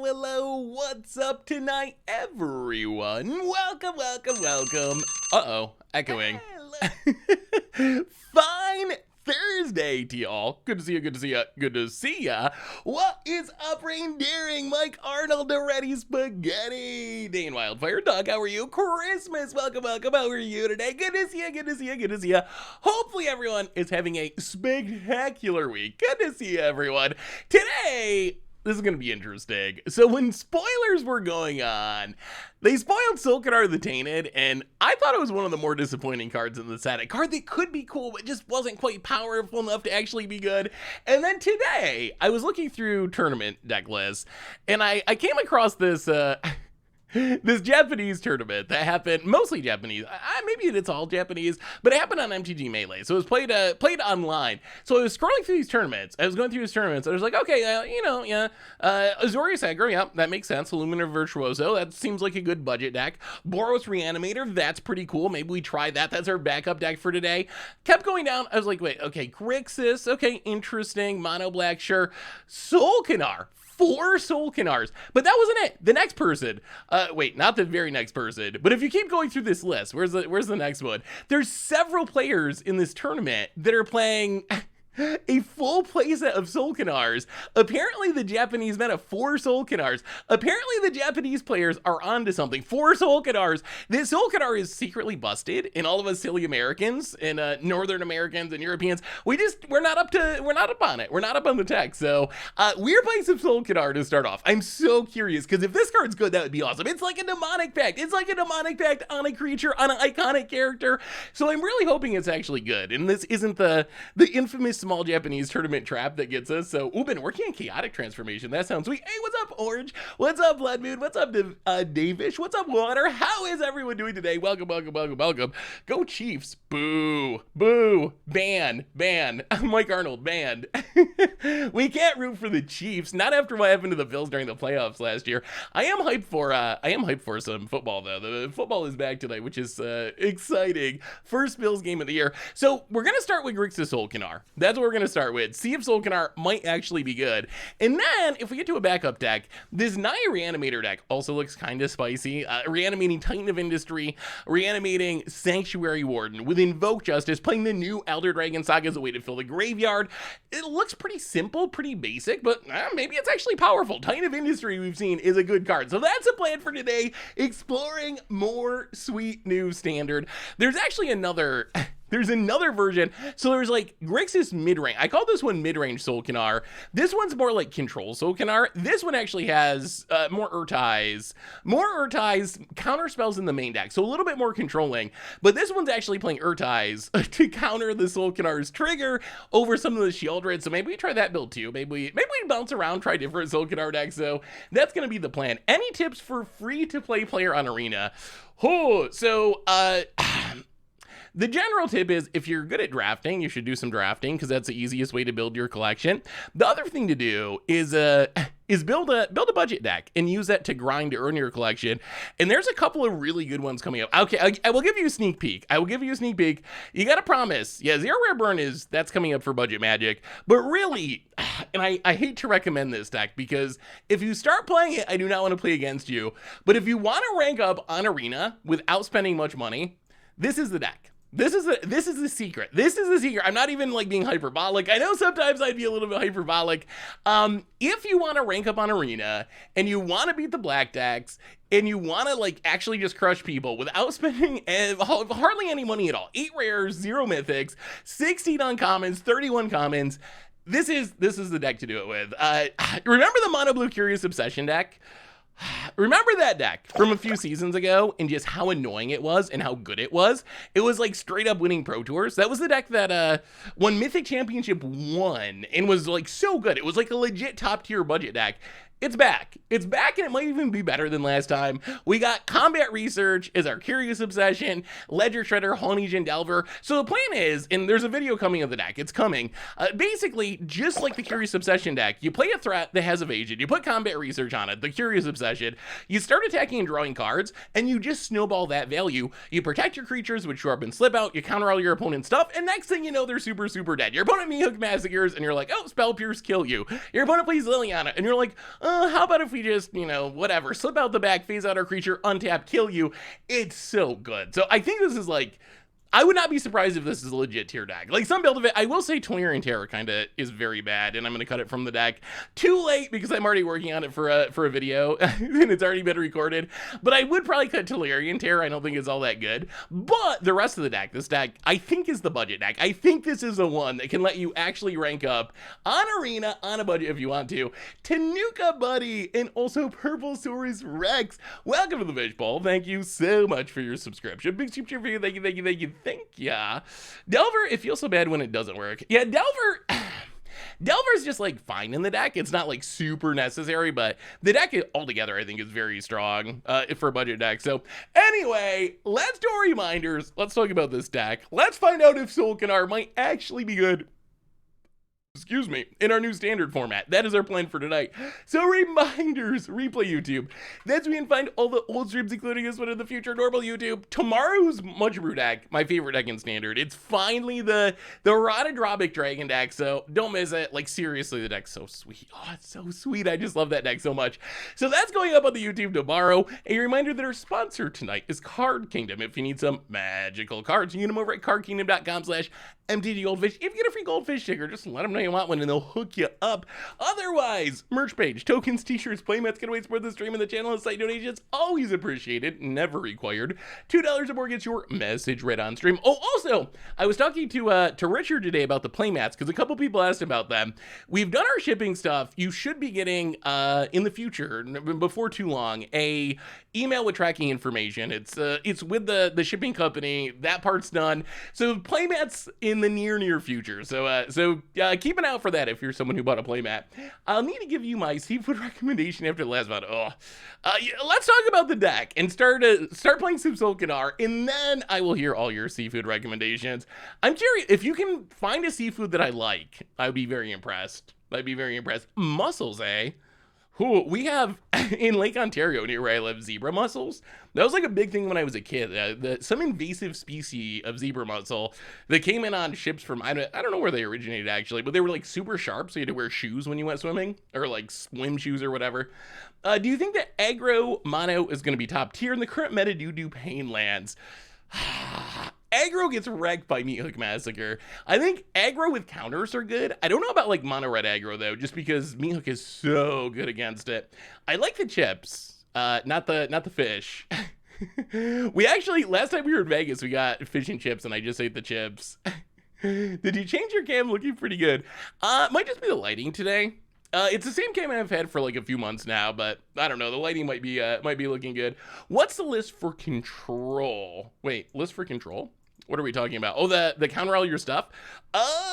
hello, what's up tonight, everyone? Welcome. Uh-oh, echoing. Fine Thursday to y'all. Good to see ya. What is up, reindeering? Mike Arnold, the Ready Spaghetti. Dane Wildfire, Doug, how are you? Christmas, welcome, how are you today? Good to see ya. Hopefully everyone is having a spectacular week. Good to see everyone. Today, this is going to be interesting. So when spoilers were going on, they spoiled Sol'Kanar the Tainted, and I thought it was one of the more disappointing cards in the set. A card that could be cool, but just wasn't quite powerful enough to actually be good. And then today, I was looking through tournament deck lists, and I came across this this Japanese tournament that happened, mostly Japanese, maybe it's all Japanese, but it happened on MTG Melee, so it was played online. So I was scrolling through these tournaments, I was like, okay, Azorius Aggro, yeah, that makes sense. Illumina Virtuoso, that seems like a good budget deck. Boros Reanimator, that's pretty cool, maybe we try that, that's our backup deck for today. Kept going down, I was like, wait, okay, Grixis, okay, interesting, Mono Black, sure. Sol'Kanar. 4 Sol'Kanars, but that wasn't it. The next person, wait, not the very next person, but if you keep going through this list, where's the next one? There's several players in this tournament that are playing a full playset of Sol'Kanars. Apparently the Japanese meta 4 Sol'Kanars. Apparently the Japanese players are onto something. 4 Sol'Kanars. This Sol'Kanar is secretly busted, and all of us silly Americans and Northern Americans and Europeans, we're not up on it. We're not up on the tech. So we're playing some Sol'Kanar to start off. I'm so curious, because if this card's good, that would be awesome. It's like a demonic pact. It's like a demonic pact on a creature, on an iconic character. So I'm really hoping it's actually good, and this isn't the infamous small Japanese tournament trap that gets us. So, been working on Chaotic Transformation. That sounds sweet. Hey, what's up, Orange? What's up, Blood Moon? What's up, Davish? What's up, Water? How is everyone doing today? Welcome. Go Chiefs. Boo. Ban. Mike Arnold, banned. We can't root for the Chiefs. Not after what happened to the Bills during the playoffs last year. I am hyped for some football, though. The football is back tonight, which is exciting. First Bills game of the year. So, we're going to start with Grixis Sol'Kanar. That's what we're going to start with. See if Sol'Kanar might actually be good. And then, if we get to a backup deck, this Naya Reanimator deck also looks kind of spicy. Reanimating Titan of Industry, reanimating Sanctuary Warden with Invoke Justice, playing the new Elder Dragon Saga as a way to fill the graveyard. It looks pretty simple, pretty basic, but maybe it's actually powerful. Titan of Industry, we've seen, is a good card. So that's the plan for today, exploring more sweet new standard. There's actually another version. So there's like Grixis mid-range. I call this one mid-range Sol'Kanar. This one's more like control Sol'Kanar. This one actually has more Urtais, counter spells in the main deck. So a little bit more controlling. But this one's actually playing Urtais to counter the Sol'Kanar's trigger over some of the Shieldred. So maybe we try that build too. Maybe we bounce around, try different Sol'Kanar decks. So that's going to be the plan. Any tips for free-to-play player on Arena? The general tip is, if you're good at drafting, you should do some drafting, because that's the easiest way to build your collection. The other thing to do is build a budget deck and use that to grind to earn your collection. And there's a couple of really good ones coming up. Okay, I will give you a sneak peek. You got to promise. Yeah, Zero Rare Burn that's coming up for Budget Magic. But really, and I hate to recommend this deck, because if you start playing it, I do not want to play against you. But if you want to rank up on Arena without spending much money, this is the deck. This is the secret. I'm not even like being hyperbolic. I know sometimes I'd be a little bit hyperbolic. If you want to rank up on Arena and you want to beat the black decks and you want to like actually just crush people without spending hardly any money at all, 8 rares, 0 mythics, 16 uncommons, 31 commons, this is the deck to do it with. Remember the Mono Blue Curious Obsession deck? Remember that deck from a few seasons ago and just how annoying it was and how good it was? It was like straight up winning Pro Tours. That was the deck that won Mythic Championship 1 and was like so good. It was like a legit top tier budget deck. It's back, and it might even be better than last time. We got Combat Research as our Curious Obsession, Ledger Shredder, Honeygen Delver. So the plan is, and there's a video coming of the deck, it's coming, basically, just like the Curious Obsession deck, you play a threat that has evasion, you put Combat Research on it, the Curious Obsession, you start attacking and drawing cards, and you just snowball that value. You protect your creatures, which show up and slip out, you counter all your opponent's stuff, and next thing you know, they're super, super dead. Your opponent Mehook Massacres, and you're like, oh, Spell Pierce, kill you. Your opponent plays Liliana, and you're like, how about if we just, whatever, slip out the back, phase out our creature, untap, kill you. It's so good. So I think this is like, I would not be surprised if this is a legit tier deck. Like some build of it, I will say Tolarian Terror kind of is very bad, and I'm going to cut it from the deck. Too late because I'm already working on it for a video, and it's already been recorded. But I would probably cut Tolarian Terror. I don't think it's all that good. But the rest of the deck, this deck, I think is the budget deck. I think this is the one that can let you actually rank up on Arena, on a budget if you want to. Tanuka Buddy, and also Purple Saurus Rex. Welcome to the Fishbowl. Thank you so much for your subscription. Big super cheer for you. Thank you, thank you, thank you. Thank ya. Delver, it feels so bad when it doesn't work. Yeah, Delver's just like fine in the deck. It's not like super necessary, but the deck altogether I think is very strong for a budget deck. So anyway, let's do our reminders. Let's talk about this deck. Let's find out if Sol'Kanar might actually be good, excuse me, in our new standard format. That is our plan for tonight. So reminders, replay YouTube. That's where you can find all the old streams, including this one in the future, normal YouTube. Tomorrow's Much Brew deck, my favorite deck in standard. It's finally the Rotodrobic Dragon deck, so don't miss it. Like seriously, the deck's so sweet. Oh, it's so sweet. I just love that deck so much. So that's going up on the YouTube tomorrow. A reminder that our sponsor tonight is Card Kingdom. If you need some magical cards, you can get them over at cardkingdom.com/MTG Goldfish. If you get a free Goldfish sticker, just let them know you want one and they'll hook you up. Otherwise, merch page, tokens, t-shirts, playmats, giveaways for the stream and the channel, and site donations, always appreciated, never required. $2 or more gets your message read on stream. Oh, also, I was talking to Richard today about the playmats because a couple people asked about them. We've done our shipping stuff. You should be getting in the future, before too long, a email with tracking information. It's with the shipping company. That part's done. So playmats in the near future. So keep an eye out for that if you're someone who bought a playmat. I'll need to give you my seafood recommendation after the last one. Let's talk about the deck and start playing some Sol'Kanar, and then I will hear all your seafood recommendations. I'm curious if you can find a seafood that I like. I'd be very impressed. Mussels, eh? Ooh, we have in Lake Ontario near where I live zebra mussels. That was like a big thing when I was a kid. Some invasive species of zebra mussel that came in on ships from, I don't know where they originated actually, but they were like super sharp, so you had to wear shoes when you went swimming, or like swim shoes or whatever. Do you think that aggro mono is going to be top tier in the current meta due to pain lands? Aggro gets wrecked by Meathook Massacre. I think aggro with counters are good. I don't know about like mono red aggro though, just because Meathook is so good against it. I like the chips, not the fish. We actually, last time we were in Vegas, we got fish and chips, and I just ate the chips. Did you change your cam? Looking pretty good. Might just be the lighting today. It's the same cam I've had for like a few months now, but I don't know. The lighting might be looking good. What's the list for control? Wait, list for control? What are we talking about? Oh, the counter all your stuff?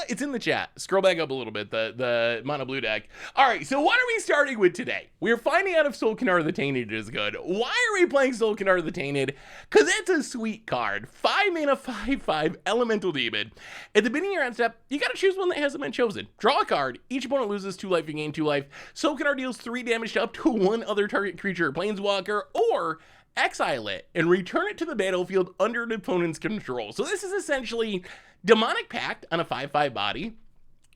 It's in the chat. Scroll back up a little bit, the mono blue deck. All right, so what are we starting with today? We're finding out if Sol'Kanar the Tainted is good. Why are we playing Sol'Kanar the Tainted? Because it's a sweet card. 5 mana, 5/5 elemental demon. At the beginning of your end step, you gotta choose one that hasn't been chosen. Draw a card. Each opponent loses 2 life, you gain 2 life. Sol'Kanar deals 3 damage to up to 1 other target creature, planeswalker, or exile it and return it to the battlefield under an opponent's control. So this is essentially Demonic Pact on a 5/5 body.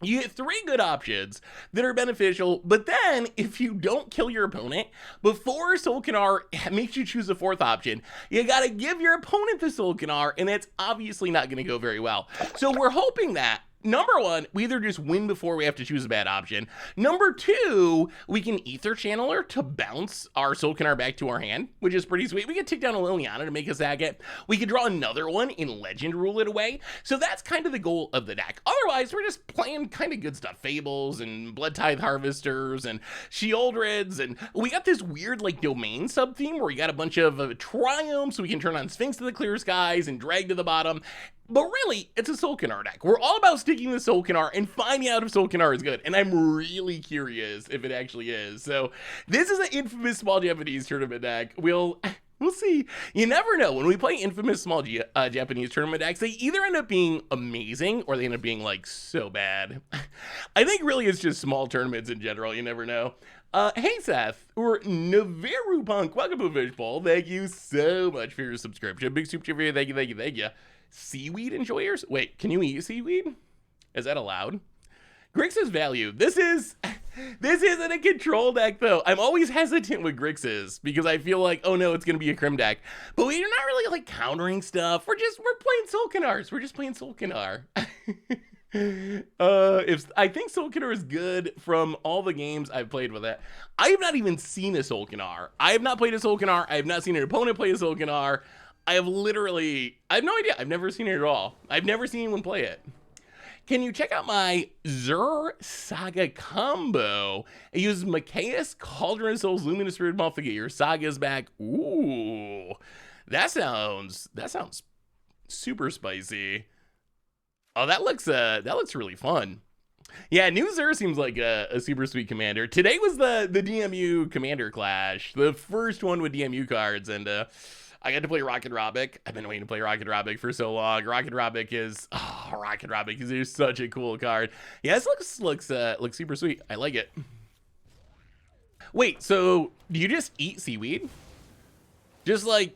You get 3 good options that are beneficial, but then if you don't kill your opponent before Sol'Kanar makes you choose a 4th option, you gotta give your opponent the Sol'Kanar, and that's obviously not gonna go very well. So we're hoping that number 1, we either just win before we have to choose a bad option. Number 2, we can Ether Channeler to bounce our Sol'Kanar back to our hand, which is pretty sweet. We can take down a Liliana to make us sack it. We could draw another one in Legend, rule it away. So that's kind of the goal of the deck. Otherwise, we're just playing kind of good stuff. Fables and Blood Tithe Harvesters and Sheoldreds, and we got this weird like domain sub-theme where we got a bunch of triumphs, so we can turn on Sphinx to the clear skies and drag to the bottom. But really, it's a Sol'Kanar deck. We're all about sticking with Sol'Kanar and finding out if Sol'Kanar is good. And I'm really curious if it actually is. So this is an infamous small Japanese tournament deck. We'll see. You never know. When we play infamous small Japanese tournament decks, they either end up being amazing or they end up being like so bad. I think really it's just small tournaments in general. You never know. Hey Seth, or Naveru Punk, welcome to Fishbowl. Thank you so much for your subscription. Big super chat. Thank you. Seaweed enjoyers? Wait, can you eat seaweed? Is that allowed? Greg says value. This is This isn't a control deck, though. I'm always hesitant with Grixis because I feel like, oh no, it's going to be a Crim deck. But we're not really like countering stuff. We're playing Sol'Kanars. We're just playing Sol'Kanar. I think Sol'Kanar is good from all the games I've played with it. I have not even seen a Sol'Kanar. I have not played a Sol'Kanar. I have not seen an opponent play a Sol'Kanar. I have no idea. I've never seen it at all. I've never seen anyone play it. Can you check out my Zur Saga combo? I use Mikaeus, Cauldron of Souls, Luminous Spirit Moth to get your Sagas back. Ooh, that sounds super spicy. Oh, that looks really fun. Yeah, new Zur seems like a super sweet commander. Today was the DMU Commander Clash, the first one with DMU cards, and I got to play Rocket Robic. I've been waiting to play Rocket Robic for so long. Rocket Robic is just such a cool card. Yeah, this looks super sweet. I like it. Wait, so do you just eat seaweed? Just like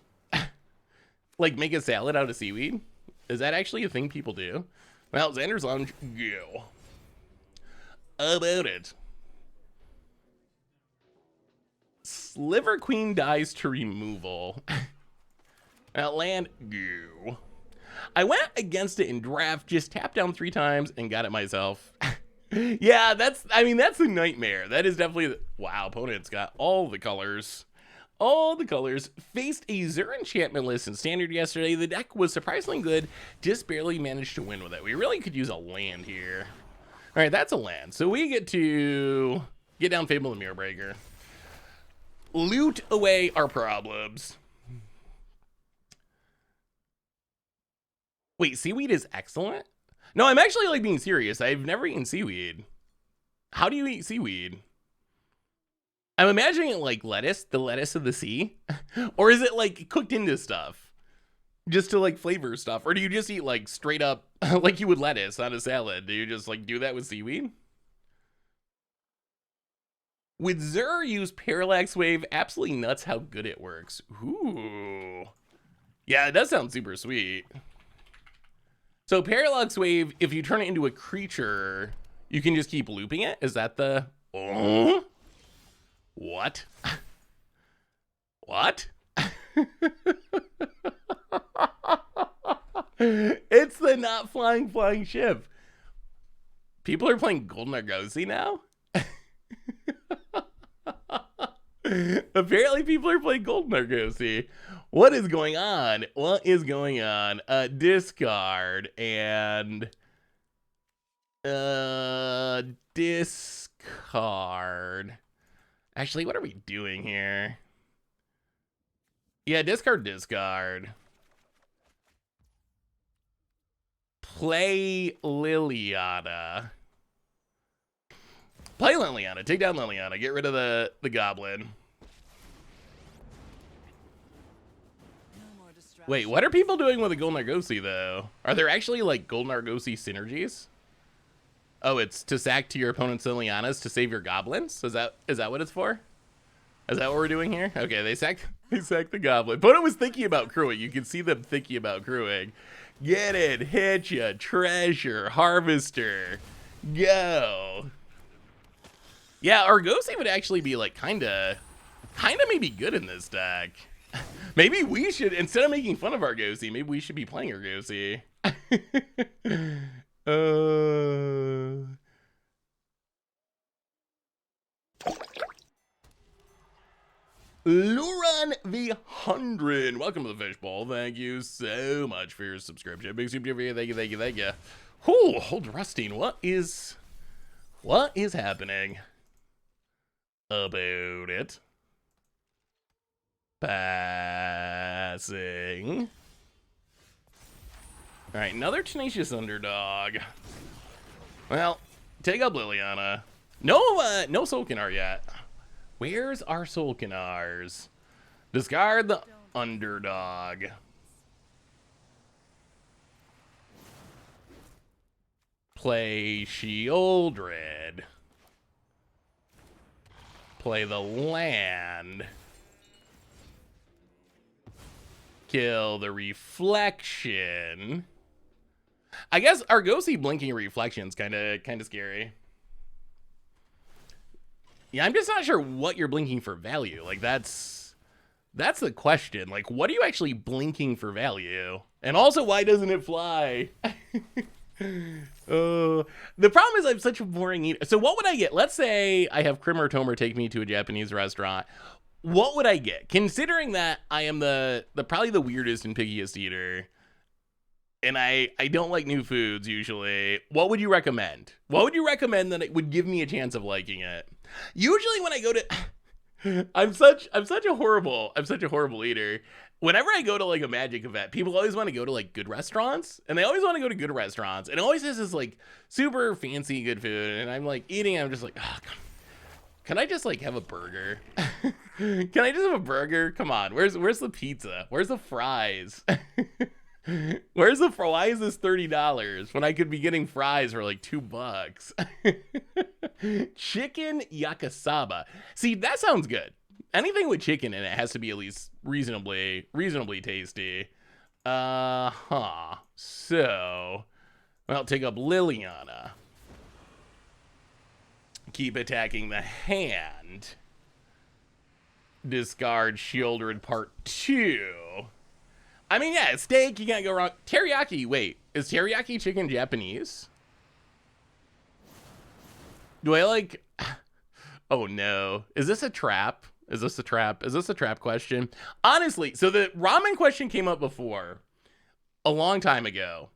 make a salad out of seaweed? Is that actually a thing people do? Well, Xander's Lounge, go. About it. Sliver Queen dies to removal. Land, go. I went against it in draft, just tapped down 3 times and got it myself. Yeah, that's a nightmare. That is definitely, wow, opponent's got all the colors. All the colors. Faced a Zur enchantment list in Standard yesterday. The deck was surprisingly good, just barely managed to win with it. We really could use a land here. All right, that's a land. So we get to get down Fable and Mirror Breaker. Loot away our problems. Wait, seaweed is excellent? No, I'm actually like being serious. I've never eaten seaweed. How do you eat seaweed? I'm imagining it like lettuce, the lettuce of the sea. Or is it like cooked into stuff? Just to like flavor stuff? Or do you just eat like straight up like you would lettuce on a salad? Do you just like do that with seaweed? With Zur, use Parallax Wave. Absolutely nuts how good it works. Ooh. Yeah, it does sound super sweet. So Parallax Wave, if you turn it into a creature, you can just keep looping it? Is that the... What? What? It's the not flying ship. People are playing Golden Argosy now? Apparently people are playing Golden Argosy. What is going on? What is going on? Discard and discard. Actually, what are we doing here? Yeah, discard. Play Liliana. Play Liliana. Take down Liliana. Get rid of the goblin. Wait, what are people doing with a Golden Argosy, though? Are there actually, like, Golden Argosy synergies? Oh, it's to sack to your opponent's Lilianas to save your goblins? Is that what it's for? Is that what we're doing here? Okay, they sacked the goblin. But it was thinking about crewing. You can see them thinking about crewing. Get it, hit ya, treasure, harvester, go. Yeah, Argosy would actually be like kinda maybe good in this deck. Maybe we should, instead of making fun of Argosy, maybe we should be playing Argosy. Luran the 100. Welcome to the Fishbowl. Thank you so much for your subscription. Big super TV. Thank you. Whew, hold rusting. What is happening about it? Passing. All right, another tenacious underdog. Well, take up Liliana. No Sol'Kanar yet. Where's our Sol'Kanars? Discard the underdog. Play Sheoldred. Play the land. Kill the reflection. I guess Argosy blinking reflection's kind of scary. Yeah, I'm just not sure what you're blinking for value. Like, that's the question. Like, what are you actually blinking for value? And also, why doesn't it fly? The problem is I'm such a boring eater. So what would I get? Let's say I have Krim or Tomer take me to a Japanese restaurant. What would I get? Considering that I am the probably the weirdest and pickiest eater, and I don't like new foods usually, what would you recommend? What would you recommend that it would give me a chance of liking it? Usually when I go to I'm such a horrible eater. Whenever I go to like a Magic event, people always want to go to like good restaurants, and they always want to go to good restaurants, and it always has this like super fancy good food, and I'm like eating, I'm just like, oh, can I just like have a burger? Can I just have a burger? Come on, where's the pizza? Where's the fries? Why is this $30 when I could be getting fries for like $2? Chicken yakasaba. See, that sounds good. Anything with chicken in it has to be at least reasonably tasty. So, well, take up Liliana. Keep attacking the hand. Discard Shieldred Part 2. I mean, yeah, steak, you can't go wrong. Teriyaki, wait, is teriyaki chicken Japanese? Do I like... Oh no, is this a trap? Is this a trap question? Honestly, so the ramen question came up before, a long time ago,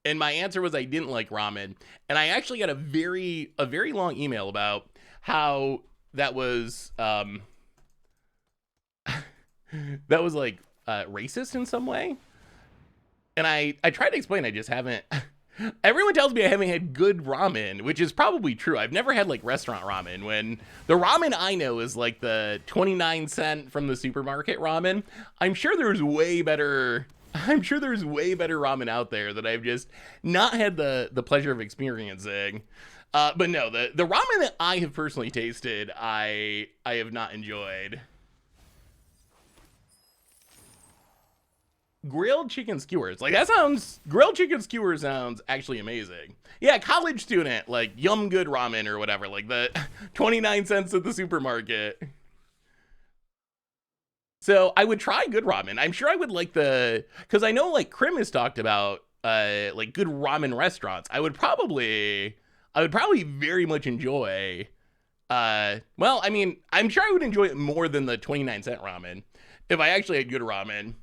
and my answer was I didn't like ramen, and I actually got a very long email about how that was, that was like, racist in some way. And I tried to explain, I just haven't. Everyone tells me I haven't had good ramen, which is probably true. I've never had like restaurant ramen, when the ramen I know is like the 29-cent from the supermarket ramen. I'm sure there's way better ramen out there that I've just not had the pleasure of experiencing. But no, the ramen that I have personally tasted, I have not enjoyed. Grilled chicken skewers, like grilled chicken skewer sounds actually amazing. Yeah, college student, like yum good ramen or whatever, like the 29 cents at the supermarket. So I would try good ramen. I'm sure I would like because I know like Krim has talked about like good ramen restaurants. I would probably very much enjoy, well, I mean, I'm sure I would enjoy it more than the 29-cent ramen if I actually had good ramen.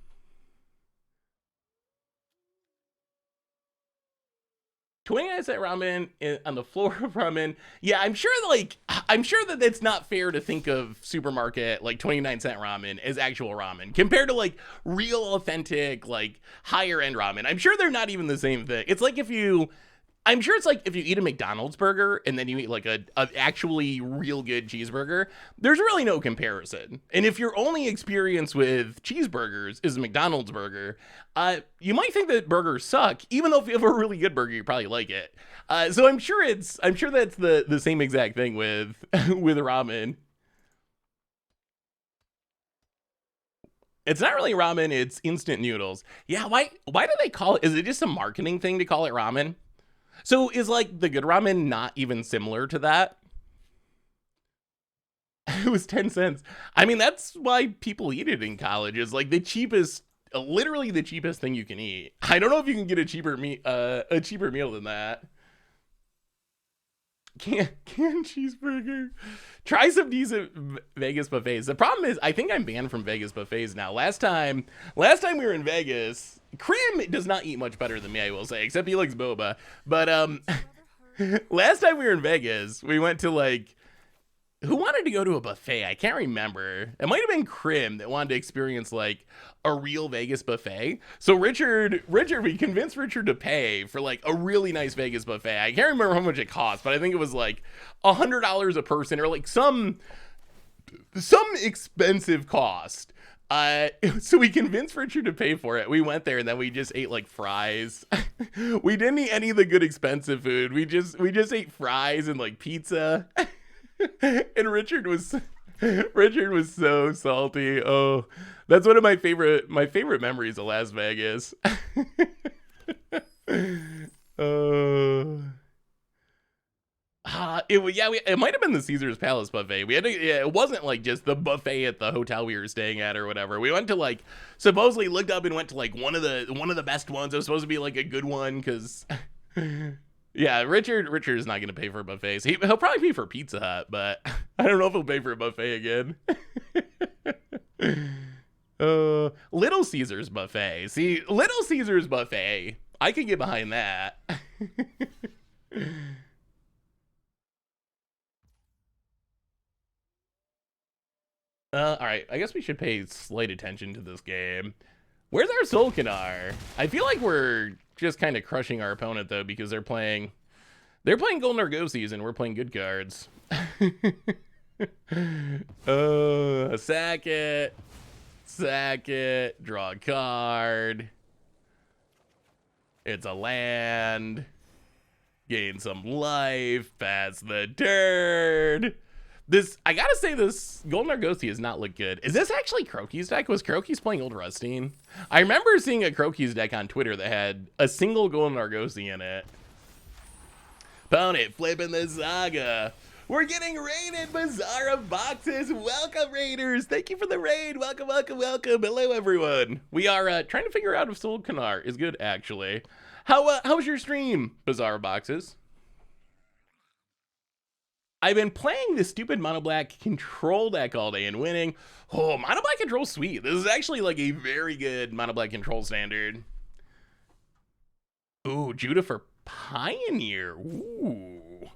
29-cent ramen on the floor of ramen. Yeah, I'm sure that it's not fair to think of supermarket like 29-cent ramen as actual ramen compared to like real authentic like higher end ramen. I'm sure they're not even the same thing. I'm sure it's like if you eat a McDonald's burger and then you eat like a actually real good cheeseburger, there's really no comparison. And if your only experience with cheeseburgers is a McDonald's burger, you might think that burgers suck, even though if you have a really good burger, you probably like it. So I'm sure that's the same exact thing with with ramen. It's not really ramen, it's instant noodles. Yeah, why do they call it? Is it just a marketing thing to call it ramen? So is like the good ramen not even similar to that? It was 10 cents. I mean, that's why people eat it in college. Is like the cheapest, literally the cheapest thing you can eat. I don't know if you can get a cheaper meal than that. Canned cheeseburger. Try some decent Vegas buffets. The problem is, I think I'm banned from Vegas buffets now. Last time we were in Vegas, Krim does not eat much better than me, I will say, except he likes boba. But last time we were in Vegas, we went to like, who wanted to go to a buffet? I can't remember. It might have been Krim that wanted to experience like a real Vegas buffet. So Richard, we convinced Richard to pay for like a really nice Vegas buffet. I can't remember how much it cost, but I think it was like $100 a person or like some expensive cost. So we convinced Richard to pay for it. We went there and then we just ate like fries. We didn't eat any of the good expensive food. We just ate fries and like pizza. And Richard was so salty. Oh, that's one of my favorite memories of Las Vegas. It might have been the Caesar's Palace buffet. We had to, yeah, it wasn't like just the buffet at the hotel we were staying at or whatever. We went to like, supposedly looked up and went to like one of the best ones. It was supposed to be like a good one because, yeah, Richard's not gonna pay for buffets. He'll probably pay for Pizza Hut, but I don't know if he'll pay for a buffet again. Little Caesar's buffet. See, Little Caesar's buffet. I could get behind that. All right, I guess we should pay slight attention to this game. Where's our Sol'Kanar? I feel like we're just kind of crushing our opponent though because they're playing Golden Argosies and we're playing good cards. Sack it, draw a card. It's a land. Gain some life, pass the turn. I gotta say, this Golden Argosy does not look good. Is this actually Croaky's deck? Was Croaky's playing Old Rustine? I remember seeing a Croaky's deck on Twitter that had a single Golden Argosy in it. Opponent flipping the Saga. We're getting raided, Bazaar of Boxes. Welcome, Raiders. Thank you for the raid. Welcome, welcome, welcome. Hello, everyone. We are trying to figure out if Sol'Kanar is good, actually. How's your stream, Bazaar of Boxes? I've been playing this stupid mono black control deck all day and winning. Oh, mono black control, sweet. This is actually like a very good mono black control standard. Ooh, Judah for Pioneer. Ooh.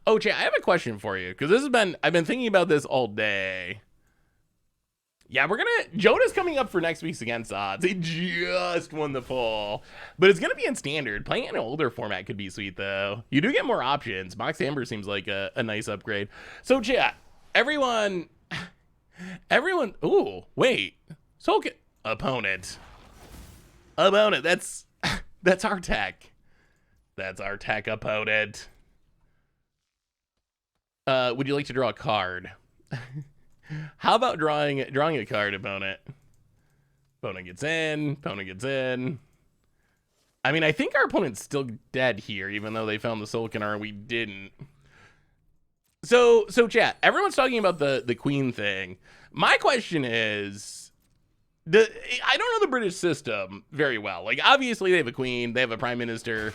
Oh, chat, I have a question for you because I've been thinking about this all day. Yeah, Jonah's coming up for next week's Against Odds. He just won the poll. But it's going to be in Standard. Playing in an older format could be sweet, though. You do get more options. Mox Amber seems like a nice upgrade. So, chat, everyone... Ooh, wait. Opponent. That's our tech. That's our tech opponent. Would you like to draw a card? How about drawing a card, opponent? Opponent gets in. I mean, I think our opponent's still dead here, even though they found the Sol'Kanar and we didn't. So chat, everyone's talking about the Queen thing. My question is, I don't know the British system very well. Like, obviously they have a Queen, they have a Prime Minister,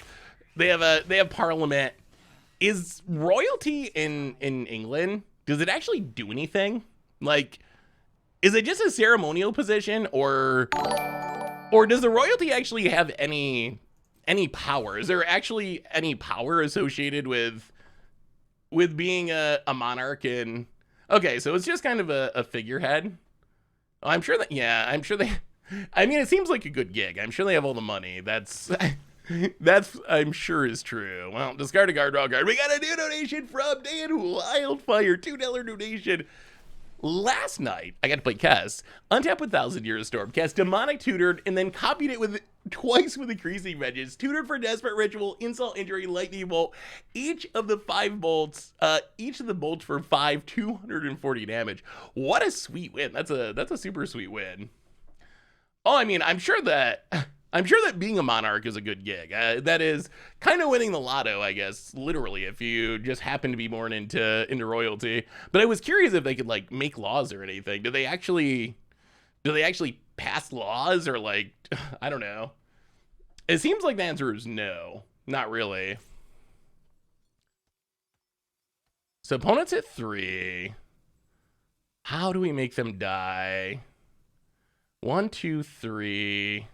they have Parliament. Is royalty in England, does it actually do anything? Like, is it just a ceremonial position, or does the royalty actually have any power? Is there actually any power associated with being a monarch? And okay, so it's just kind of a figurehead. I'm sure that, yeah, I'm sure they, I mean, it seems like a good gig. I'm sure they have all the money. That's I'm sure is true. Well, discard a card, draw a card. We got a new donation from Dan Wildfire, $2 donation. Last night, I got to play Kess. Untap with 1,000 Year of Storm. Cast Demonic Tutored, and then copied it twice with Increasing Vengeance. Tutored for Desperate Ritual, Insult, Injury, Lightning Bolt. Each of the bolts for 240 damage. What a sweet win. That's a super sweet win. Oh, I mean, I'm sure that being a monarch is a good gig. That is kind of winning the lotto, I guess, literally, if you just happen to be born into royalty. But I was curious if they could like make laws or anything. Do they actually pass laws, or like, I don't know. It seems like the answer is no, not really. So opponents at 3. How do we make them die? 1, 2, 3.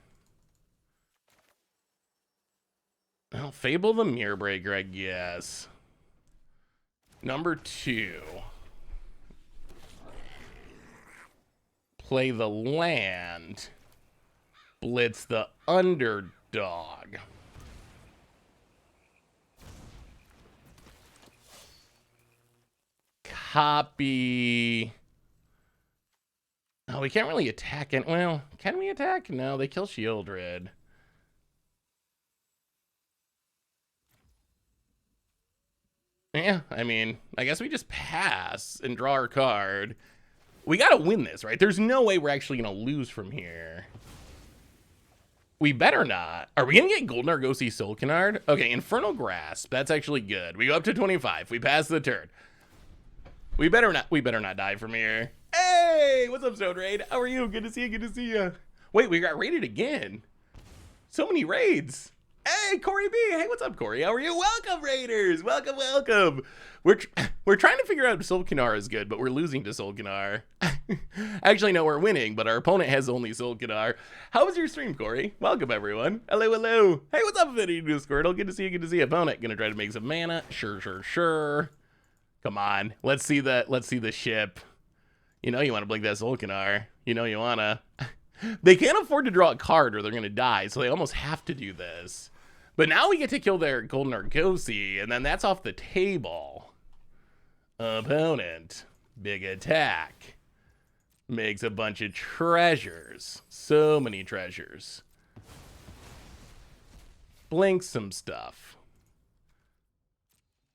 Well, Fable the Mirror Breaker, I guess. Number 2. Play the land. Blitz the underdog. Copy. Oh, we can't really attack it. Well, can we attack? No, they kill Shieldred. Yeah, I mean, I guess we just pass and draw our card. We gotta win this, right? There's no way we're actually gonna lose from here. We better not. Are we gonna get Golden Argosy Sol'Kanar? Okay, Infernal Grasp. That's actually good. We go up to 25. We pass the turn. We better not die from here. Hey, what's up, Stone Raid? How are you? Good to see you. Good to see you. Wait, we got raided again. So many raids. Hey, Corey B. Hey, what's up, Corey? How are you? Welcome, Raiders. Welcome, welcome. We're trying to figure out if Sol'Kanar is good, but we're losing to Sol'Kanar. Actually, no, we're winning, but our opponent has only Sol'Kanar. How was your stream, Corey? Welcome, everyone. Hello, hello. Hey, what's up, Vinny Squirtle? Good to see you. Good to see you. Opponent gonna try to make some mana. Sure. Come on. Let's see the ship. You know you want to blink that Sol'Kanar. You know you wanna. They can't afford to draw a card or they're gonna die, so they almost have to do this. But now we get to kill their Golden Argosy, and then that's off the table. Opponent, big attack. Makes a bunch of treasures. So many treasures. Blink some stuff.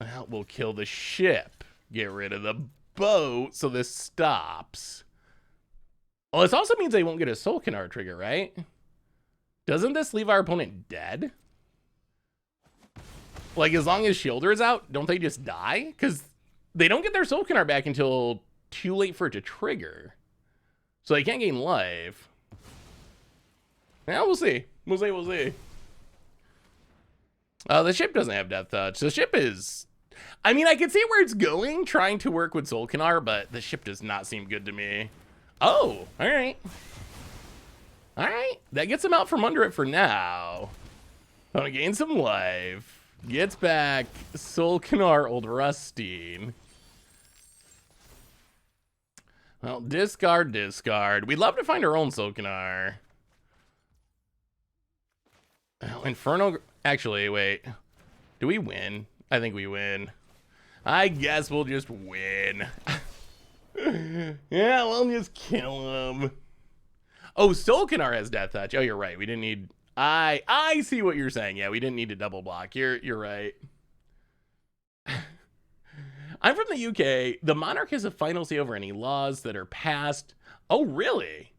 Well, we'll kill the ship. Get rid of the boat so this stops. Well, this also means they won't get a Sol'Kanar trigger, right? Doesn't this leave our opponent dead? Like, as long as Shielder is out, don't they just die? Because they don't get their Sol'Kanar back until too late for it to trigger. So they can't gain life. Yeah, we'll see. We'll see. The ship doesn't have Death Touch. The ship is... I mean, I can see where it's going, trying to work with Sol'Kanar, but the ship does not seem good to me. Oh, all right. All right. That gets him out from under it for now. Gonna gain some life. Gets back Sol'Kanar Old Rustine. Well, discard. We'd love to find our own Sol'Kanar. Well, Inferno... Actually, wait. Do we win? I think we win. I guess we'll just win. Yeah, we'll just kill him. Oh, Sol'Kanar has Death Touch. Oh, you're right. We didn't need... I see what you're saying. Yeah, we didn't need to double block. You're right. I'm from the UK. The monarch has a final say over any laws that are passed. Oh, really?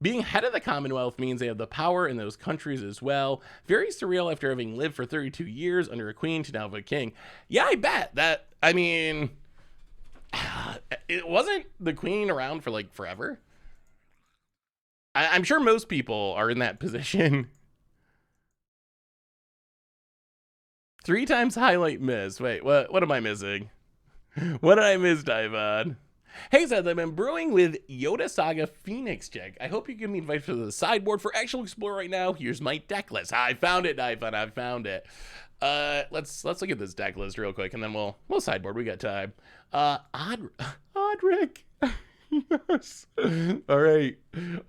Being head of the Commonwealth means they have the power in those countries as well. Very surreal after having lived for 32 years under a queen to now have a king. Yeah, I bet that. I mean, it wasn't the queen around for like forever. I'm sure most people are in that position. 3 times highlight miss. Wait, what am I missing? What did I miss, Divan? Hey, Seth, I've been brewing with Yoda Saga Phoenix Check. I hope you give me advice for the sideboard for actual Explorer right now. Here's my deck list. I found it, Divan. I found it. Let's look at this deck list real quick, and then we'll sideboard. We got time. Odric. Yes. All right.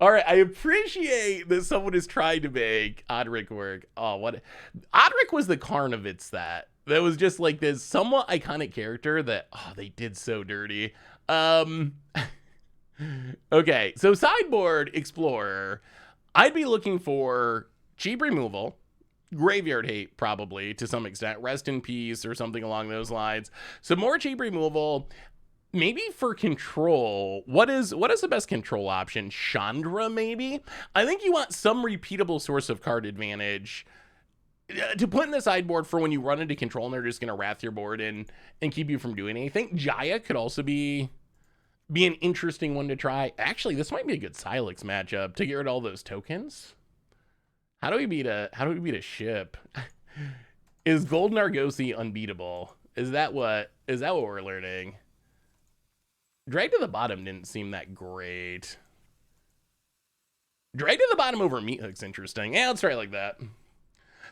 I appreciate that someone is trying to make Odric work. Oh, what? Odric was the Carnivits that was just like this somewhat iconic character that, oh, they did so dirty. Okay, so sideboard Explorer, I'd be looking for cheap removal, graveyard hate probably to some extent, rest in peace or something along those lines. Some more cheap removal. Maybe for control, what is the best control option? Chandra, maybe? I think you want some repeatable source of card advantage to put in the sideboard for when you run into control and they're just going to wrath your board and keep you from doing anything. Jaya could also be an interesting one to try. Actually, this might be a good Silex matchup to get rid of all those tokens. How do we beat a ship? Is Golden Argosy unbeatable? Is that what we're learning? Drag to the bottom didn't seem that great. Drag to the bottom over Meat Hook's interesting. Yeah, let's try it like that.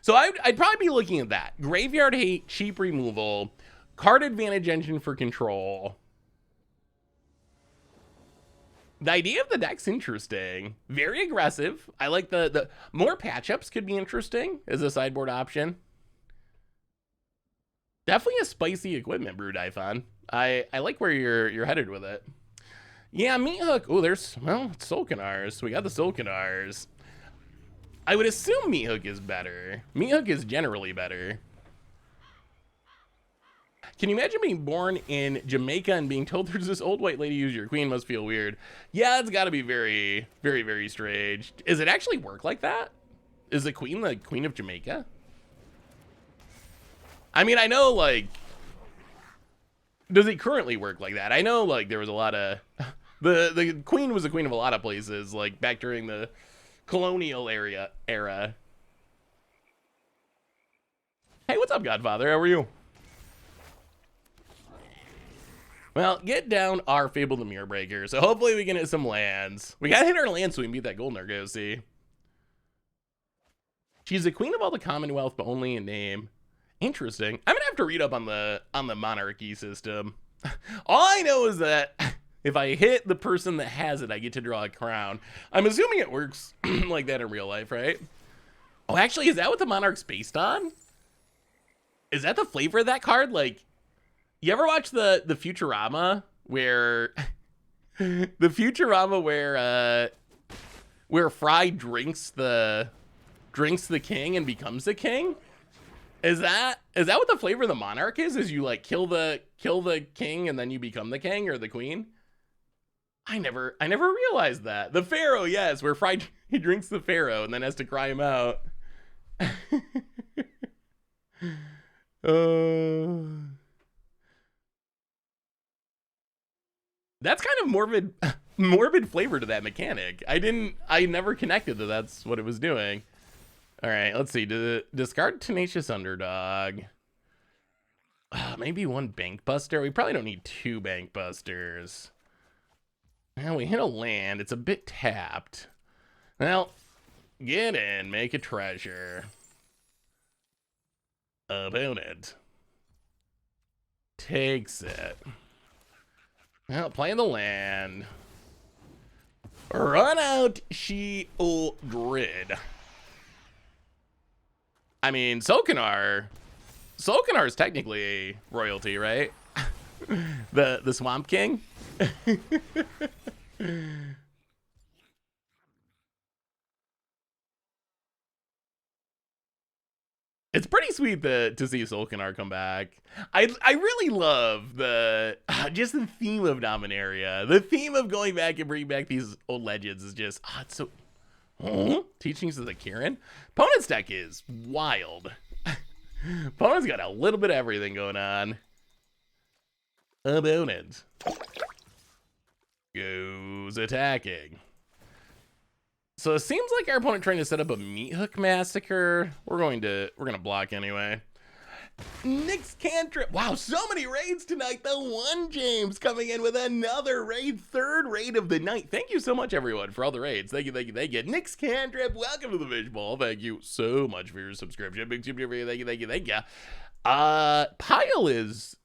So I'd probably be looking at that. Graveyard hate, cheap removal, card advantage engine for control. The idea of the deck's interesting. Very aggressive. I like the more patch-ups could be interesting as a sideboard option. Definitely a spicy equipment, Brew Dyphon. I like where you're headed with it. Yeah, Meat Hook. Oh, there's, well, Sol'Kanars. We got the Sol'Kanars. I would assume Meat Hook is better. Meat Hook is generally better. Can you imagine being born in Jamaica and being told there's this old white lady who's your queen? Must feel weird. Yeah, it's got to be very, very, very strange. Does it actually work like that? Is the queen of Jamaica? I mean, I know, like, does it currently work like that? I know, like, there was a lot of, the queen was the queen of a lot of places, like, back during the colonial era. Hey, what's up, Godfather? How are you? Well, get down our Fable the Mirror Breaker, so hopefully we can hit some lands. We gotta hit our lands so we can beat that Golden Argosy. She's the queen of all the Commonwealth, but only in name. Interesting. I'm gonna have to read up on the monarchy system. All I know is that if I hit the person that has it, I get to draw a crown. I'm assuming it works like that in real life, right? Oh, actually, is that what the monarch's based on? Is that the flavor of that card? Like, you ever watch the Futurama where where Fry drinks the king and becomes the king? Is that what the flavor of the monarch is? Is you like kill the king and then you become the king or the queen? I never realized that. The pharaoh, yes, where Fry he drinks the pharaoh and then has to cry him out. That's kind of morbid flavor to that mechanic. I never connected that that's what it was doing. All right, let's see. Discard Tenacious Underdog. Maybe one Bank Buster. We probably don't need two Bank Busters. Well, we hit a land. It's a bit tapped. Well, get in. Make a treasure. Opponent takes it. Well, play the land. Run out Shieldred. I mean, Sol'Kanar is technically royalty, right? the Swamp King. It's pretty sweet to see Sol'Kanar come back. I really love just the theme of Dominaria. The theme of going back and bringing back these old legends is just, it's so... Teachings of the Kieran? Opponent's deck is wild. Opponent's got a little bit of everything going on. Opponent goes attacking. So it seems like our opponent trying to set up a meat hook massacre. We're gonna block anyway. Nyx Cantrip. Wow, so many raids tonight. The one James coming in with another raid, third raid of the night. Thank you so much, everyone, for all the raids. Thank you. Nyx Cantrip, welcome to the Fish Bowl. Thank you so much for your subscription. Big super duper, thank you. Pile is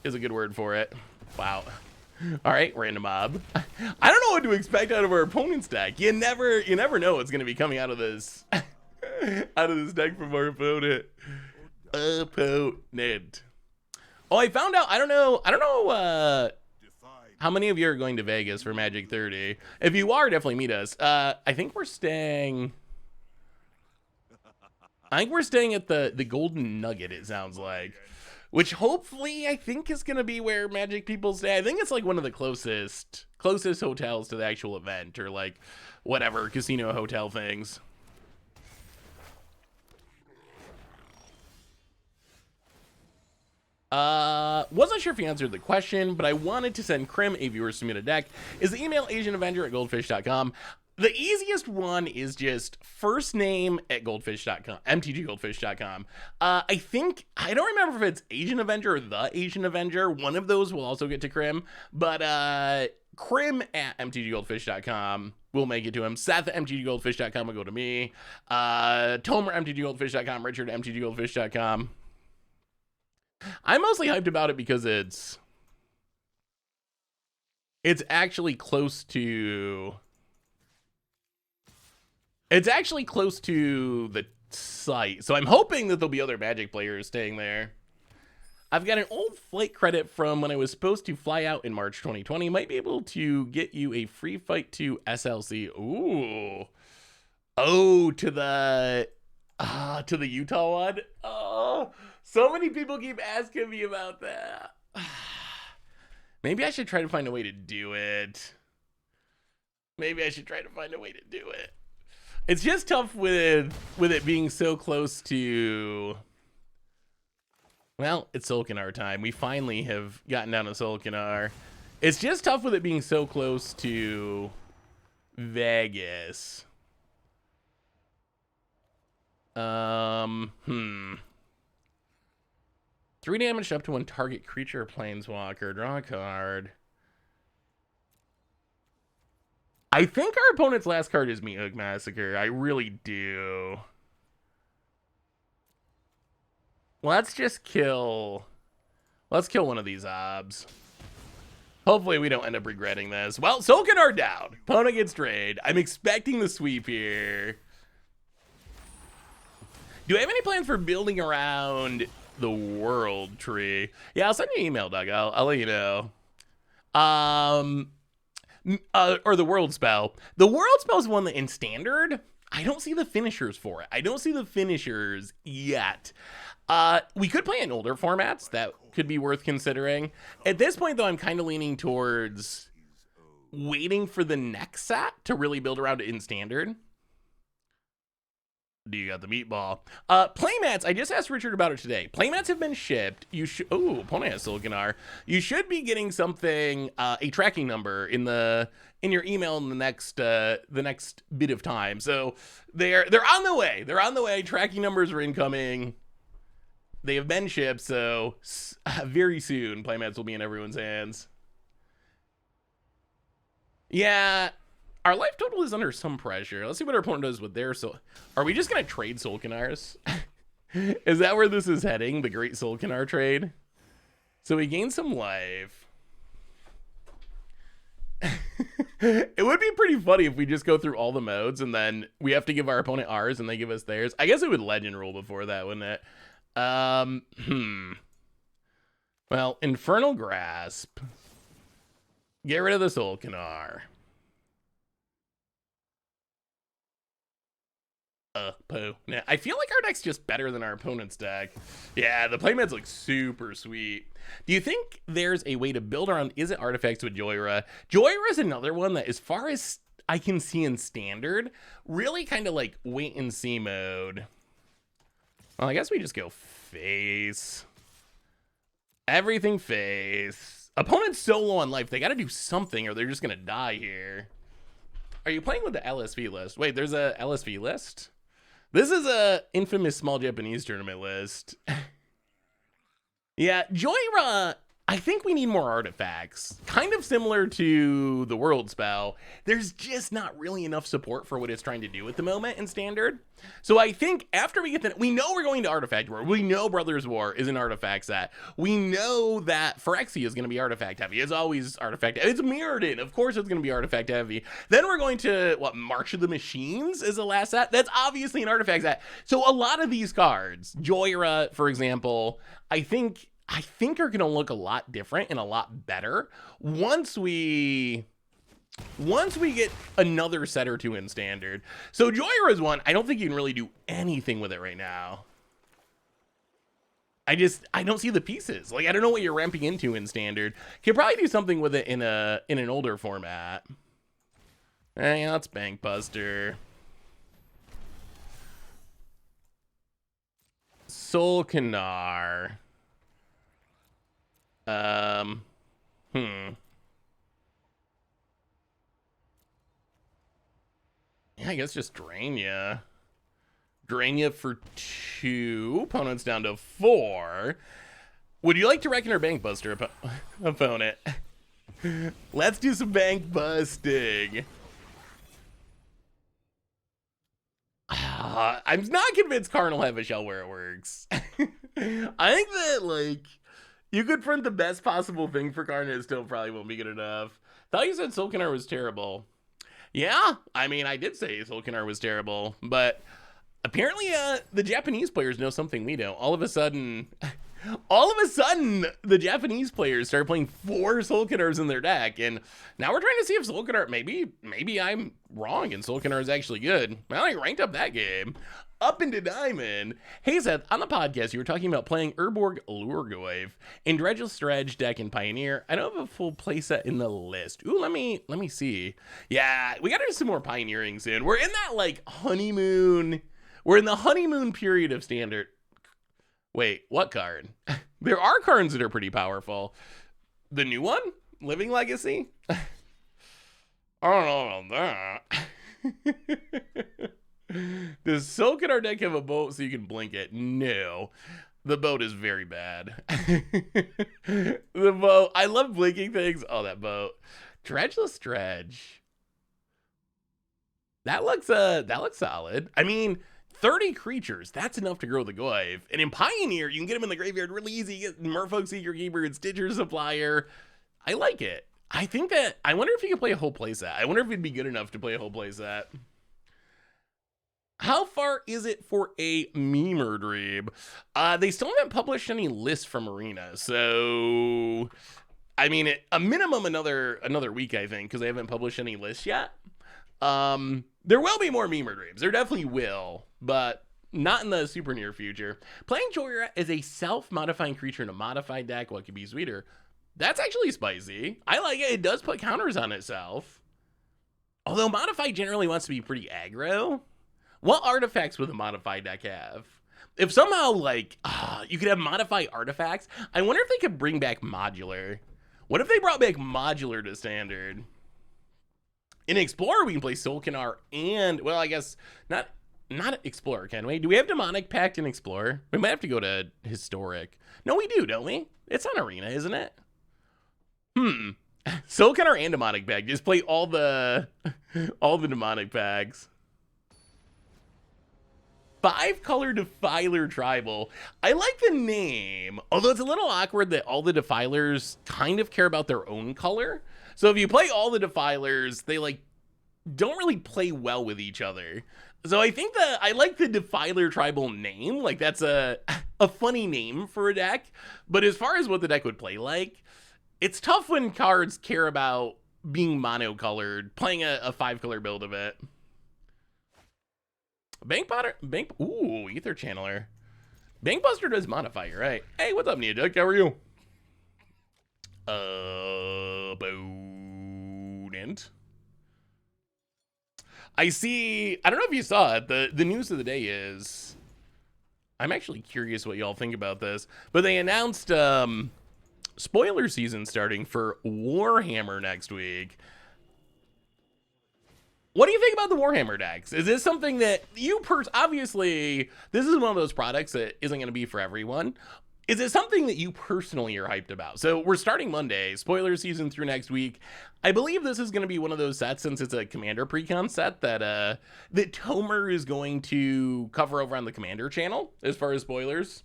a good word for it. Wow. All right, random mob. I don't know what to expect out of our opponent's deck. You never know what's gonna be coming out of this deck from our opponent. Opponent. Oh, I found out. I don't know how many of you are going to Vegas for Magic 30. If you are, definitely meet us. I think we're staying at the Golden Nugget, it sounds like. Which hopefully I think is gonna be where Magic people stay. I think it's like one of the closest hotels to the actual event, or like whatever casino hotel things. Wasn't sure if you answered the question, but I wanted to send Krim a viewer submitted deck. Is the email AsianAvenger@goldfish.com. The easiest one is just first name at goldfish.com, mtggoldfish.com. I don't remember if it's Asian Avenger or the Asian Avenger. One of those will also get to Krim, but Krim at mtggoldfish.com will make it to him. Seth at mtggoldfish.com will go to me. Tomer at mtggoldfish.com. Richard at mtggoldfish.com. I'm mostly hyped about it because it's actually close to the site. So I'm hoping that there'll be other Magic players staying there. I've got an old flight credit from when I was supposed to fly out in March 2020. Might be able to get you a free fight to SLC. Ooh. Oh, to the Utah one. Oh, so many people keep asking me about that. Maybe I should try to find a way to do it. It's just tough with it being so close to... Well, it's Sol'Kanar time. We finally have gotten down to Sol'Kanar. It's just tough with it being so close to Vegas. 3 damage up to 1 target creature or planeswalker. Draw a card. I think our opponent's last card is Meathook Massacre. I really do. Let's just kill... Let's kill one of these obs. Hopefully we don't end up regretting this. Well, Sol'Kanar down. Opponent gets drained. I'm expecting the sweep here. Do I have any plans for building around the world tree? Yeah, I'll send you an email, Doug. I'll let you know. Or the world spell. The world spell is one that in standard, I don't see the finishers for it. I don't see the finishers yet. We could play in older formats. That could be worth considering. At this point, though, I'm kind of leaning towards waiting for the next set to really build around it in standard. Do you got the meatball? Playmats, I just asked Richard about it today. Playmats have been shipped. You should... Oh, opponent has Sol'Kanar. You should be getting something, a tracking number in your email in the next bit of time. So they're on the way. They're on the way. Tracking numbers are incoming. They have been shipped, so very soon playmats will be in everyone's hands. Yeah, our life total is under some pressure. Let's see what our opponent does with their soul. Are we just gonna trade Sol'Kanars? Is that where this is heading? The great Sol'Kanar trade? So we gain some life. It would be pretty funny if we just go through all the modes and then we have to give our opponent ours and they give us theirs. I guess it would legend rule before that, wouldn't it? Well, Infernal Grasp. Get rid of the Sol'Kanar. Poo. Nah, I feel like our deck's just better than our opponent's deck. Yeah, the playmats look super sweet. Do you think there's a way to build around, is it artifacts with Joyra? Joyra is another one that, as far as I can see in standard, really kind of like wait and see mode. Well, I guess we just go face. Everything face. Opponent's so low on life, they got to do something or they're just going to die here. Are you playing with the LSV list? Wait, there's a LSV list? This is a infamous small Japanese tournament list. Yeah, Joyra, I think we need more artifacts. Kind of similar to the world spell. There's just not really enough support for what it's trying to do at the moment in standard. So I think after we get that, we know we're going to Artifact War. We know Brothers War is an artifact set. We know that Phyrexia is going to be artifact heavy. It's always artifact. It's Mirrodin. Of course it's going to be artifact heavy. Then we're going to, what, March of the Machines is the last set? That's obviously an artifact set. So a lot of these cards, Joyra, for example, I think are going to look a lot different and a lot better once we get another set or two in standard. So Joyra is one. I don't think you can really do anything with it right now. I don't see the pieces. Like, I don't know what you're ramping into in standard. You could probably do something with it in an older format. Yeah, that's Bankbuster. Sol'Kanar. Yeah, I guess just drain ya. Drain ya for 2. Opponent's down to 4. Would you like to reckon our Bankbuster opponent? Let's do some bank busting. I'm not convinced Karn will have a shell where it works. I think that, like, you could print the best possible thing for Karn and it still probably won't be good enough. Thought you said Sol'Kanar was terrible. Yeah, I mean, I did say Sol'Kanar was terrible, but apparently the Japanese players know something we don't. All of a sudden, All of a sudden, the Japanese players started playing 4 Sol'Kanars in their deck, and now we're trying to see if Sol'Kanar, maybe I'm wrong and Sol'Kanar is actually good. Well, I ranked up that game. Up into Diamond. Hey Seth, on the podcast, you were talking about playing Urborg Lurgoyf in Dredge's Dredge deck in Pioneer. I don't have a full playset in the list. Ooh, let me see. Yeah, we gotta do some more pioneering soon. We're in that like honeymoon. We're in the honeymoon period of Standard. Wait, what card? There are cards that are pretty powerful. The new one? Living Legacy? I don't know about that. Does Sol'Kanar deck have a boat so you can blink it? No. The boat is very bad. The boat. I love blinking things. Oh, that boat. Dredgeless Dredge. That looks solid. I mean, 30 creatures, that's enough to grow the Goyf. And in Pioneer, you can get them in the graveyard really easy. You get Merfolk Seeker Keeper and Stitcher Supplier. I like it. I wonder if you could play a whole playset. I wonder if it'd be good enough to play a whole playset. How far is it for a Memer Dream? They still haven't published any lists from Arena, so I mean, a minimum another week, I think, because they haven't published any lists yet. There will be more Memer Dreams. There definitely will, but not in the super near future. Playing Joyra as a self-modifying creature in a modified deck, what could be sweeter? That's actually spicy. I like it. It does put counters on itself. Although modified generally wants to be pretty aggro. What artifacts would a modified deck have? If somehow, like, you could have modified artifacts, I wonder if they could bring back modular. What if they brought back modular to Standard? In Explorer, we can play Sol'Kanar and, well, I guess, not Explorer, can we? Do we have Demonic Pact in Explorer? We might have to go to Historic. No, we do, don't we? It's on Arena, isn't it? Sol'Kanar and Demonic Pact. Just play all the Demonic Pacts. 5-color Defiler Tribal. I like the name, although it's a little awkward that all the Defilers kind of care about their own color. So if you play all the Defilers, they like don't really play well with each other. So I think that I like the Defiler Tribal name. Like that's a funny name for a deck. But as far as what the deck would play like, it's tough when cards care about being monocolored, playing a 5-color build of it. Ooh, Ether Channeler. Bankbuster does modify, you're right. Hey, what's up, Neoduck? How are you? Bonent. I see, I don't know if you saw it, the news of the day is, I'm actually curious what y'all think about this, but they announced spoiler season starting for Warhammer next week. What do you think about the Warhammer decks? Is this something that you obviously, this is one of those products that isn't going to be for everyone. Is it something that you personally are hyped about? So we're starting Monday, spoiler season through next week. I believe this is going to be one of those sets, since it's a Commander precon set, that that Tomer is going to cover over on the Commander channel as far as spoilers.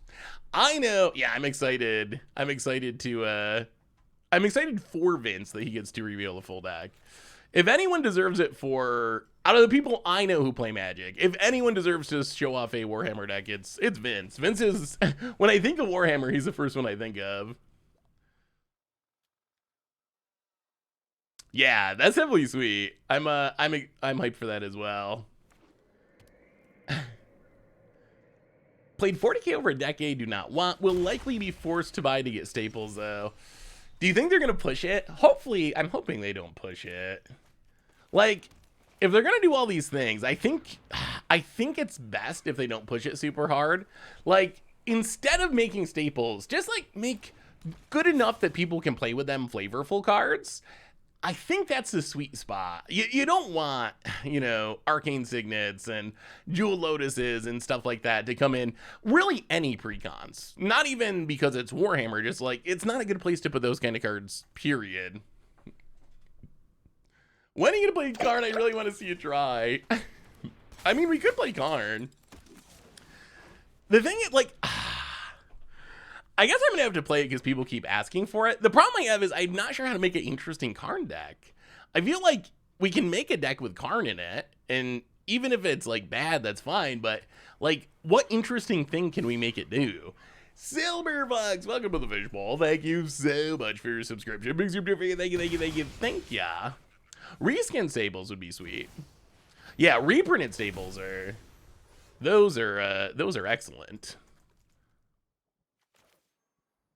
I know, yeah, I'm excited. I'm excited for Vince that he gets to reveal the full deck. If anyone deserves it out of the people I know who play Magic, if anyone deserves to show off a Warhammer deck, it's Vince. Vince is, when I think of Warhammer, he's the first one I think of. Yeah, that's heavily sweet. I'm hyped for that as well. Played 40k over a decade, do not want. Will likely be forced to buy to get staples though. Do you think they're going to push it? Hopefully, I'm hoping they don't push it. Like, if they're going to do all these things, I think it's best if they don't push it super hard. Like, instead of making staples, just like make good enough that people can play with them flavorful cards. I think that's the sweet spot. You don't want, you know, Arcane Signets and Jewel Lotuses and stuff like that to come in really any precons. Not even because it's Warhammer, just like, it's not a good place to put those kind of cards, period. When are you going to play Karn? I really want to see you try. I mean, we could play Karn. The thing is, like, I guess I'm going to have to play it because people keep asking for it. The problem I have is I'm not sure how to make an interesting Karn deck. I feel like we can make a deck with Karn in it, and even if it's, like, bad, that's fine, but, like, what interesting thing can we make it do? Silverbucks, welcome to the Fishbowl. Thank you so much for your subscription. Big super duper, thank you. Thank ya. Reskin staples would be sweet. Yeah, reprinted staples are those are excellent.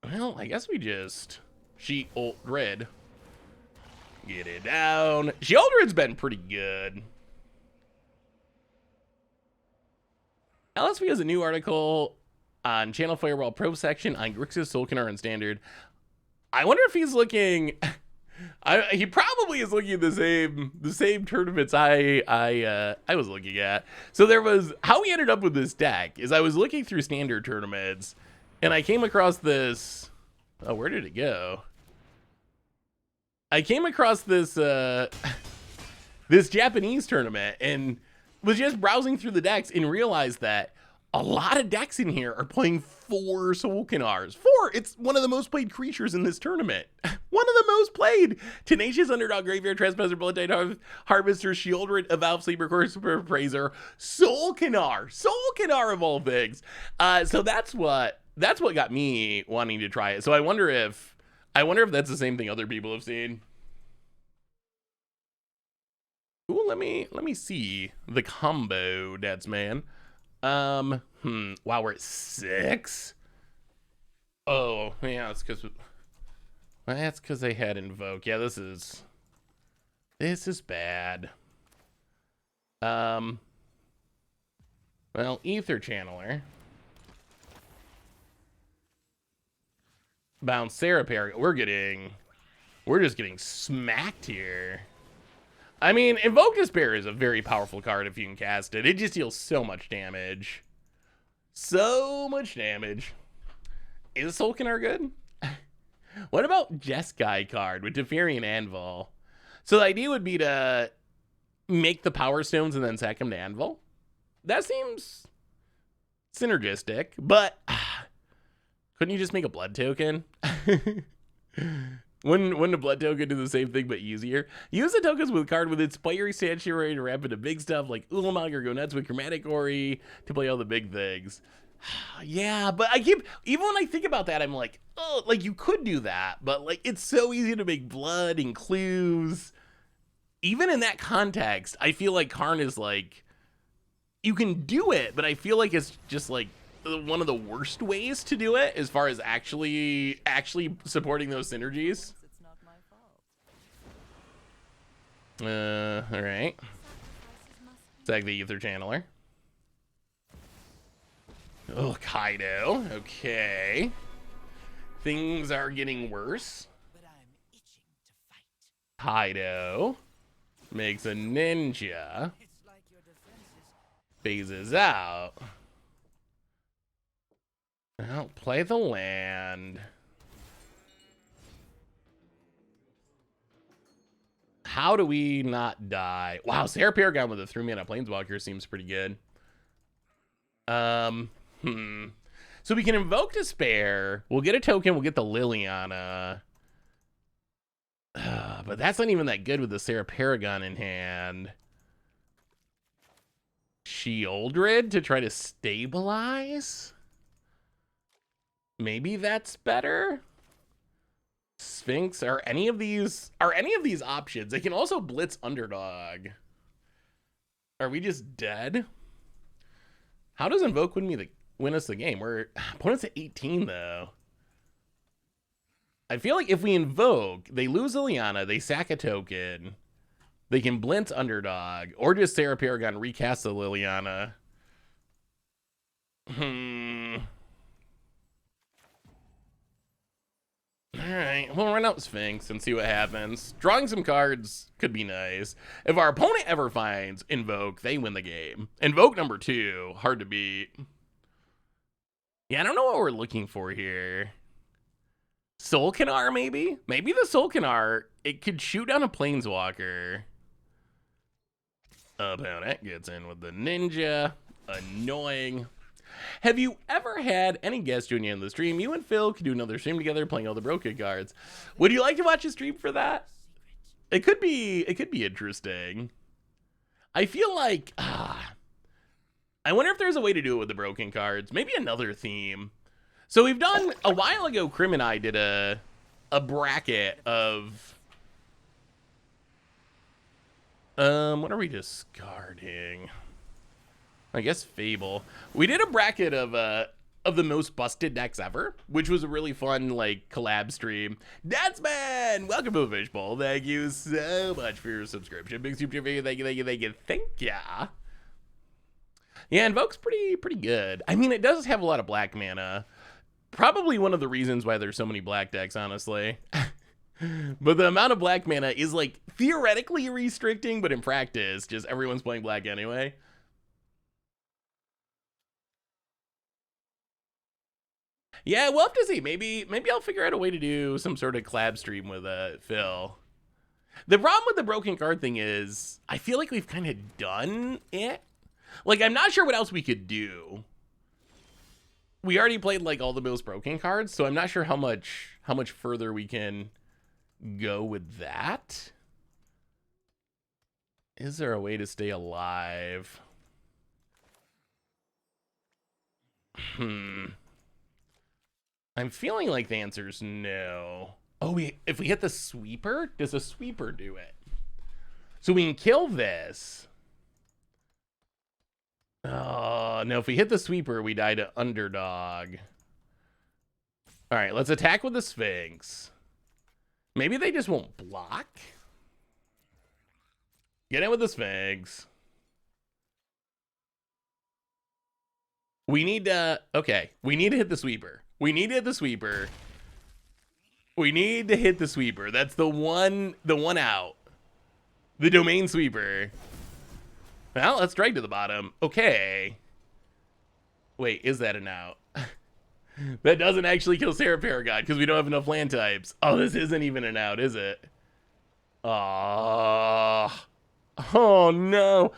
Well, I guess we just Sheoldred. Get it down. Sheoldred's been pretty good. LSV has a new article on Channel Fireball Pro section on Grixis, Sol'Kanar, and Standard. I wonder if he's looking. He probably is looking at the same tournaments I was looking at. So there was how we ended up with this deck is I was looking through Standard tournaments, and I came across this. Oh, where did it go? I came across this this Japanese tournament and was just browsing through the decks and realized that a lot of decks in here are playing 4 Sol'Kanars. 4! It's one of the most played creatures in this tournament. One of the most played. Tenacious Underdog, Graveyard Trespasser, Bloodtide Harvester, Sheoldred, Evolve Sleeper, Corpser Appraiser, Sol'Kanar. Sol'Kanar of all things. So that's what got me wanting to try it. So I wonder if that's the same thing other people have seen. Ooh, let me see the combo, Dad's man. Wow, we're at 6. Oh, yeah, that's because they had Invoke. Yeah, this is bad. Well, Ether Channeler. Bounce Seraphir. We're just getting smacked here. I mean, Invoke Despair is a very powerful card if you can cast it. It just deals so much damage. So much damage. Is Sol'Kanar good? What about Jeskai card with Teferian Anvil? So the idea would be to make the Power Stones and then sack them to Anvil. That seems synergistic, but couldn't you just make a blood token? Wouldn't a blood token do the same thing but easier? Use the tokens with a card with its fiery sanctuary to ramp into big stuff like Ulamog or go nuts with Chromatic Ori to play all the big things. Yeah, but even when I think about that, I'm like, oh, like you could do that, but like it's so easy to make blood and clues. Even in that context, I feel like Karn is like, you can do it, but I feel like it's just like one of the worst ways to do it as far as actually supporting those synergies. It's not my fault. All right. Sack the Ether Channeler. Oh, Kaido. Okay. Things are getting worse. But I'm itching to fight. Kaido makes a ninja. It's like your defenses. Phases out. Well, play the land. How do we not die? Wow, Sarah Paragon with a 3-mana Planeswalker seems pretty good. So we can invoke Despair. We'll get a token. We'll get the Liliana. But that's not even that good with the Sarah Paragon in hand. Sheoldred to try to stabilize? Maybe that's better. Sphinx, are any of these options? They can also blitz Underdog. Are we just dead? How does Invoke win us the game? We're opponent's at 18 though. I feel like if we Invoke, they lose Liliana, they sack a token, they can blitz Underdog, or just Sarah Paragon recast the Liliana. Alright, we'll run out Sphinx and see what happens. Drawing some cards could be nice. If our opponent ever finds Invoke, they win the game. Invoke number 2, hard to beat. Yeah, I don't know what we're looking for here. Sol'Kanar, maybe? Maybe the Sol'Kanar, it could shoot down a Planeswalker. Opponent gets in with the ninja. Annoying. Have you ever had any guests join you in the stream? You and Phil could do another stream together playing all the broken cards. Would you like to watch a stream for that? It could be interesting. I feel like I wonder if there's a way to do it with the broken cards. Maybe another theme. So we've done, a while ago, Crim and I did a bracket of, what are we discarding? I guess Fable. We did a bracket of the most busted decks ever, which was a really fun, like, collab stream. Dadsman! Welcome to the Fishbowl. Thank you so much for your subscription. Big super video. Thank you. Thank ya. Yeah, Invoke's pretty good. I mean, it does have a lot of black mana. Probably one of the reasons why there's so many black decks, honestly. But the amount of black mana is, like, theoretically restricting, but in practice, just everyone's playing black anyway. Yeah, we'll have to see. Maybe I'll figure out a way to do some sort of collab stream with Phil. The problem with the broken card thing is, I feel like we've kind of done it. Like, I'm not sure what else we could do. We already played, like, all the most broken cards, so I'm not sure how much further we can go with that. Is there a way to stay alive? I'm feeling like the answer is no. Oh, if we hit the sweeper, does a sweeper do it? So we can kill this. Oh, no, if we hit the sweeper, we die to underdog. All right, let's attack with the Sphinx. Maybe they just won't block. Get in with the Sphinx. We need to, okay, we need to hit the sweeper. We need to hit the sweeper. We need to hit the sweeper. That's the one out. The domain sweeper. Well, let's drag to the bottom. Okay. Wait, is that an out? That doesn't actually kill Sarah Paragon because we don't have enough land types. Oh, this isn't even an out, is it? Oh no.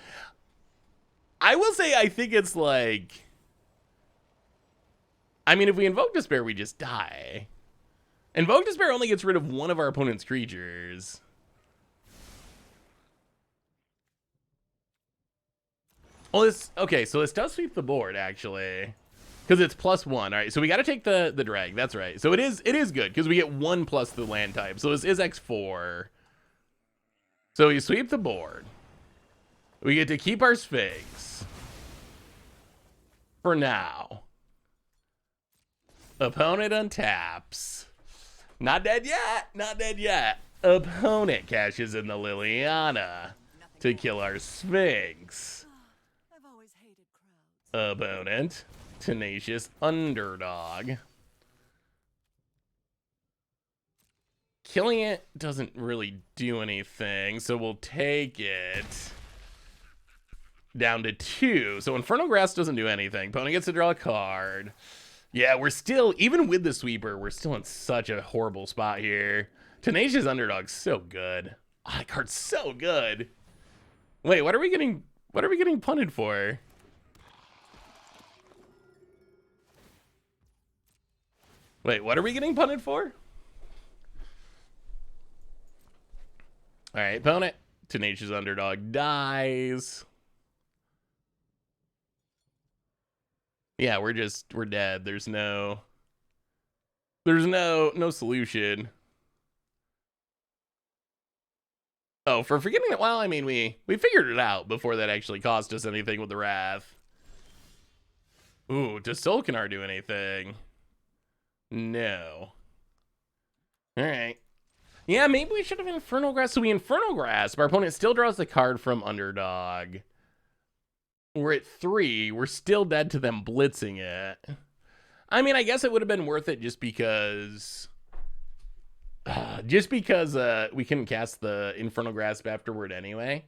I will say I think it's like, I mean, if we invoke Despair, we just die. Invoke Despair only gets rid of one of our opponent's creatures. Oh, this, okay, so this does sweep the board, actually. Because it's +1. All right, so we got to take the drag. That's right. So it is good, because we get 1 plus the land type. So this is X4. So you sweep the board. We get to keep our Sphinx. For now. Opponent untaps. Not dead yet. Not dead yet. Opponent cashes in the Liliana to kill our Sphinx. I've always hated crowds. Opponent, tenacious underdog. Killing it doesn't really do anything, so we'll take it down to 2. So Infernal Grasp doesn't do anything. Opponent gets to draw a card. Yeah, we're still, even with the sweeper, we're still in such a horrible spot here. Tenacious Underdog's so good. Oh, that card's so good. Wait, what are we getting punted for? Wait, what are we getting punted for? All right, opponent. Tenacious Underdog dies. Yeah, we're dead. There's no solution. Oh, for forgetting it, well, I mean, we figured it out before that actually cost us anything with the Wrath. Ooh, does Sol'Kanar do anything? No. All right. Yeah, maybe we should have Infernal Grasp. So we Infernal Grasp. Our opponent still draws the card from underdog. We're at 3. We're still dead to them blitzing it. I mean, I guess it would have been worth it just because we couldn't cast the Infernal Grasp afterward anyway.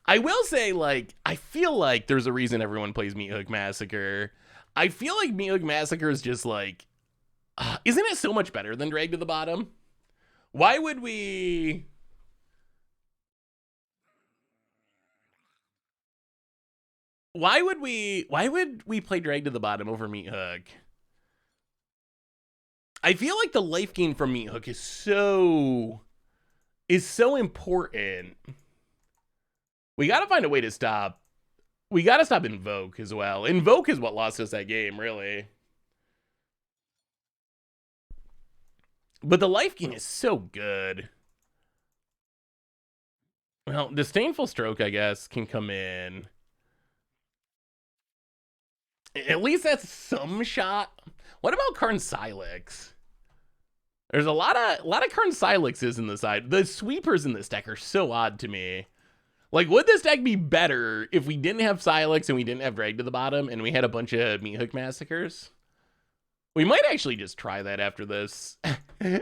I will say, like, I feel like there's a reason everyone plays Meat Hook Massacre. I feel like Meat Hook Massacre is just like, isn't it so much better than Drag to the Bottom? Why would we... Why would we play Drag to the Bottom over Meat Hook? I feel like the life gain from Meat Hook is so important. We gotta find a way to stop We gotta stop Invoke as well. Invoke is what lost us that game, really. But the life gain is so good. Well, Disdainful Stroke, I guess, can come in. At least that's some shot. What about Karn Silex? There's a lot of Karn Silexes in the side. The sweepers in this deck are so odd to me. Like, would this deck be better if we didn't have Silex and we didn't have Drag to the bottom and we had a bunch of Meat Hook Massacres? We might actually just try that after this.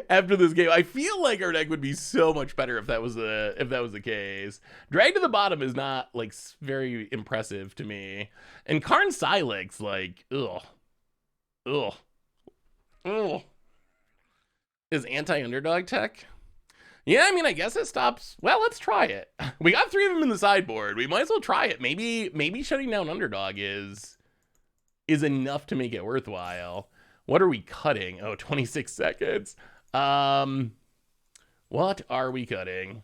After this game, I feel like our deck would be so much better if that was the case. Drag to the bottom is not like very impressive to me, and Karn Silex, like, ugh. Is anti-underdog tech? Yeah, I mean, I guess it stops. Well, let's try it. We got 3 of them in the sideboard. We might as well try it. Maybe shutting down underdog is enough to make it worthwhile. What are we cutting? Oh, 26 seconds. What are we cutting?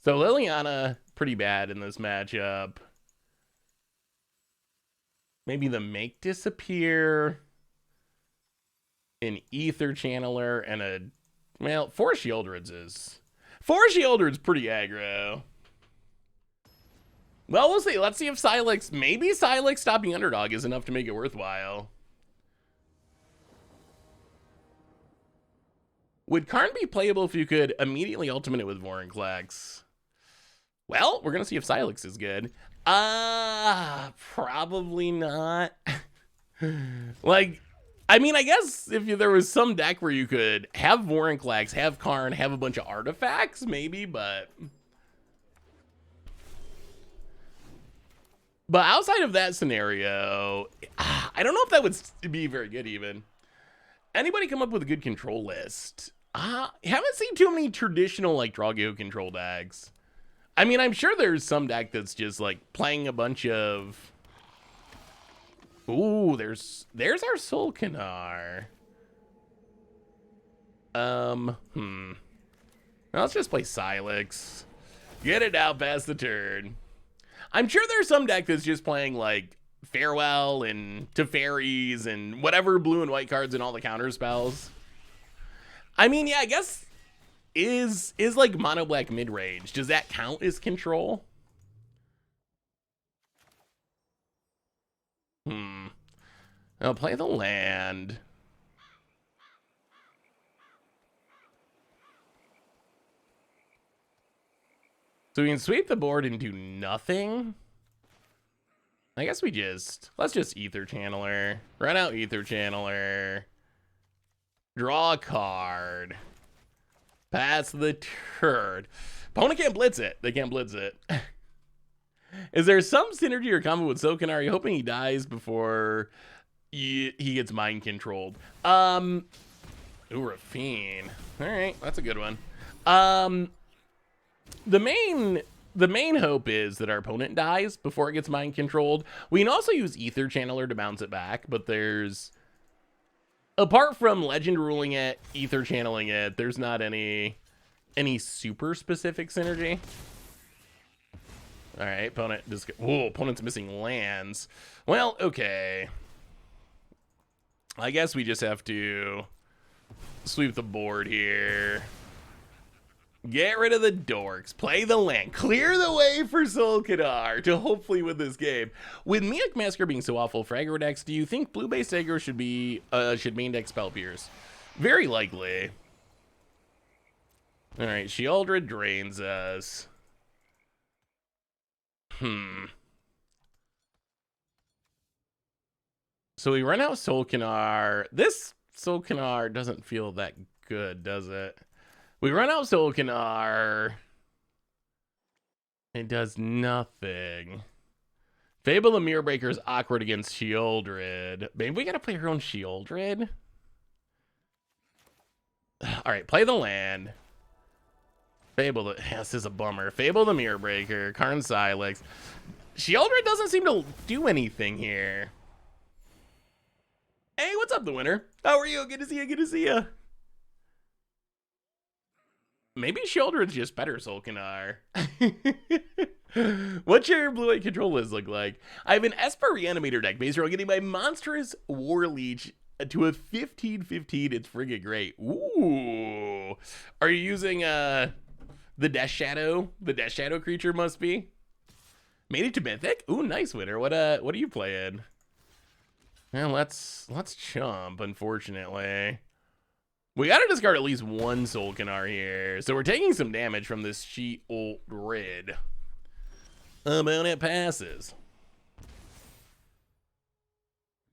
So Liliana, pretty bad in this matchup. Maybe the Make Disappear, an Ether Channeler, and a, well, 4 Shieldreds is. 4 Shieldreds pretty aggro. Well, we'll see. Let's see if Silex, maybe Silex stopping underdog is enough to make it worthwhile. Would Karn be playable if you could immediately ultimate it with Vorinclex? Well, we're going to see if Silex is good. Probably not. Like, I mean, I guess if there was some deck where you could have Vorinclex, have Karn, have a bunch of artifacts, maybe, but outside of that scenario, I don't know if that would be very good even. Anybody come up with a good control list? Haven't seen too many traditional like Drago control decks. I mean, I'm sure there's some deck that's just like playing a bunch of. Ooh, there's our Sol'Kanar. Now let's just play Silex. Get it out past the turn. I'm sure there's some deck that's just playing like Farewell and Teferis and whatever blue and white cards and all the counter spells. I mean, yeah, I guess is like mono black mid range. Does that count as control? I'll play the land. So we can sweep the board and do nothing. I guess let's just Ether Channeler. Run out Ether Channeler. Draw a card. Pass the turn. Opponent can't blitz it. They can't blitz it. Is there some synergy or combo with Sol'Kanar? Are you hoping he dies before he gets mind controlled? Ooh, Rafine. All right, that's a good one. The main hope is that our opponent dies before it gets mind controlled. We can also use Ether Channeler to bounce it back, but there's, apart from Legend ruling it, Ether channeling it, there's not any super specific synergy. All right, opponent just, whoa, opponent's missing lands. Well, okay. I guess we just have to sweep the board here. Get rid of the dorks, play the land, clear the way for Sol'Kanar to hopefully win this game. With Meat Hook Massacre being so awful for aggro decks, do you think blue-based aggro should main deck Spell Pierce? Very likely. All right, Sheoldred drains us. So we run out Sol'Kanar. This Sol'Kanar doesn't feel that good, does it? We run out Sol'Kanar. It does nothing. Fable the Mirror Breaker is awkward against Sheoldred. Maybe we gotta play our own Sheoldred. All right, play the land. Fable, this is a bummer. Fable the Mirror Breaker, Karn Silex. Sheoldred doesn't seem to do anything here. Hey, what's up, the winner? How are you? Good to see you, good to see you. Maybe Shieldred's just better, Sol'Kanar. What's your blue-white control list look like? I have an Esper Reanimator deck base. I'm getting my monstrous War Leech to a 15/15. It's friggin' great. Ooh. Are you using the Death Shadow? The Death Shadow creature must be. Made it to Mythic? Ooh, nice, Winner. What are you playing? Well, let's chump, unfortunately. We gotta discard at least one Sol'Kanar here. So we're taking some damage from this cheat old red. It passes.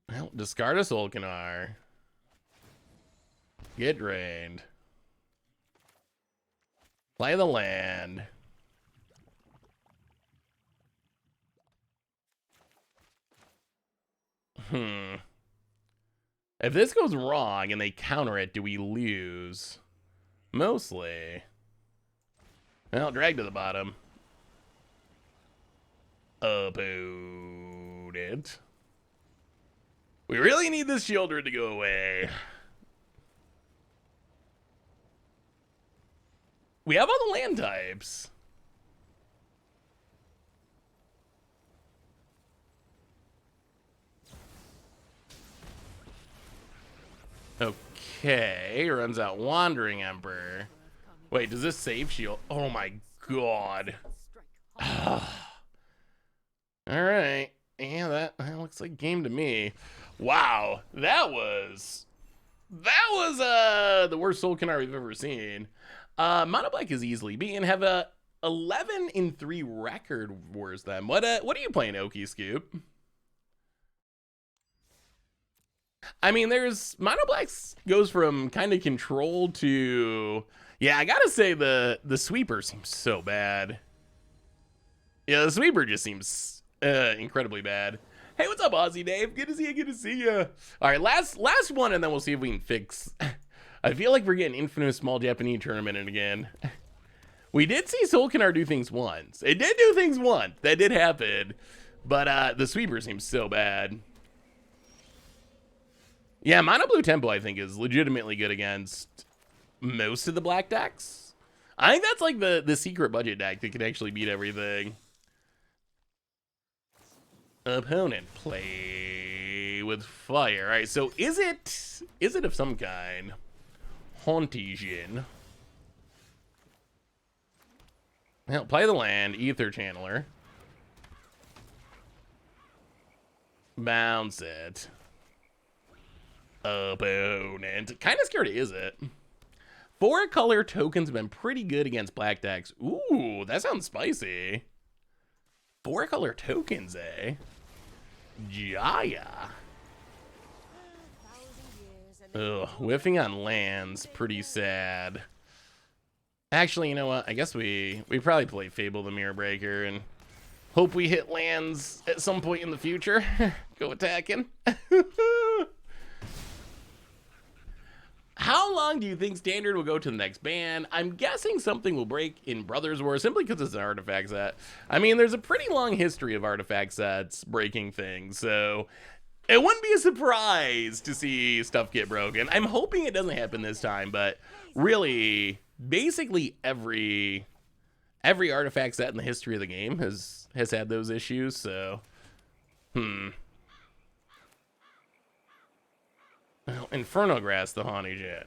Well, discard a Sol'Kanar. Get drained. Play the land. If this goes wrong and they counter it, do we lose? Mostly. Well, drag to the bottom. Opponent. We really need this Shieldred to go away. We have all the land types. Okay, runs out Wandering Emperor. Wait, does this save shield? Oh my god. Alright. Yeah, that looks like game to me. Wow, that was the worst Sol'Kanar we've ever seen. Mono Black is easily beaten. Have a 11-3 record worse than. What are you playing, Okie Scoop? I mean, there's Mono Black goes from kind of control to, yeah, I gotta say the sweeper seems so bad. Yeah, the sweeper just seems incredibly bad. Hey, what's up, Aussie Dave? Good to see you. Good to see you. All right, last one, and then we'll see if we can fix. I feel like we're getting infamous small Japanese tournament again. We did see Sol'Kanar do things once. It did do things once. That did happen, but the sweeper seems so bad. Yeah, Mono Blue Tempo, I think, is legitimately good against most of the black decks. I think that's like the secret budget deck that can actually beat everything. Opponent, play with fire. All right, so is it of some kind? Hauntijin. Well, play the land, Ether Channeler. Bounce it. Opponent. Kind of scared, is it? 4-color tokens have been pretty good against black decks. Ooh, that sounds spicy. 4-color tokens, eh? Jaya. Ugh, whiffing on lands, pretty sad. Actually, you know what? I guess we probably play Fable the Mirror Breaker and hope we hit lands at some point in the future. Go attacking. How long do you think Standard will go to the next ban? I'm guessing something will break in Brothers War simply because it's an artifact set. I mean, there's a pretty long history of artifact sets breaking things, so it wouldn't be a surprise to see stuff get broken. I'm hoping it doesn't happen this time, but really, basically every artifact set in the history of the game has had those issues, so Well, Inferno Grass, the Hauntijin.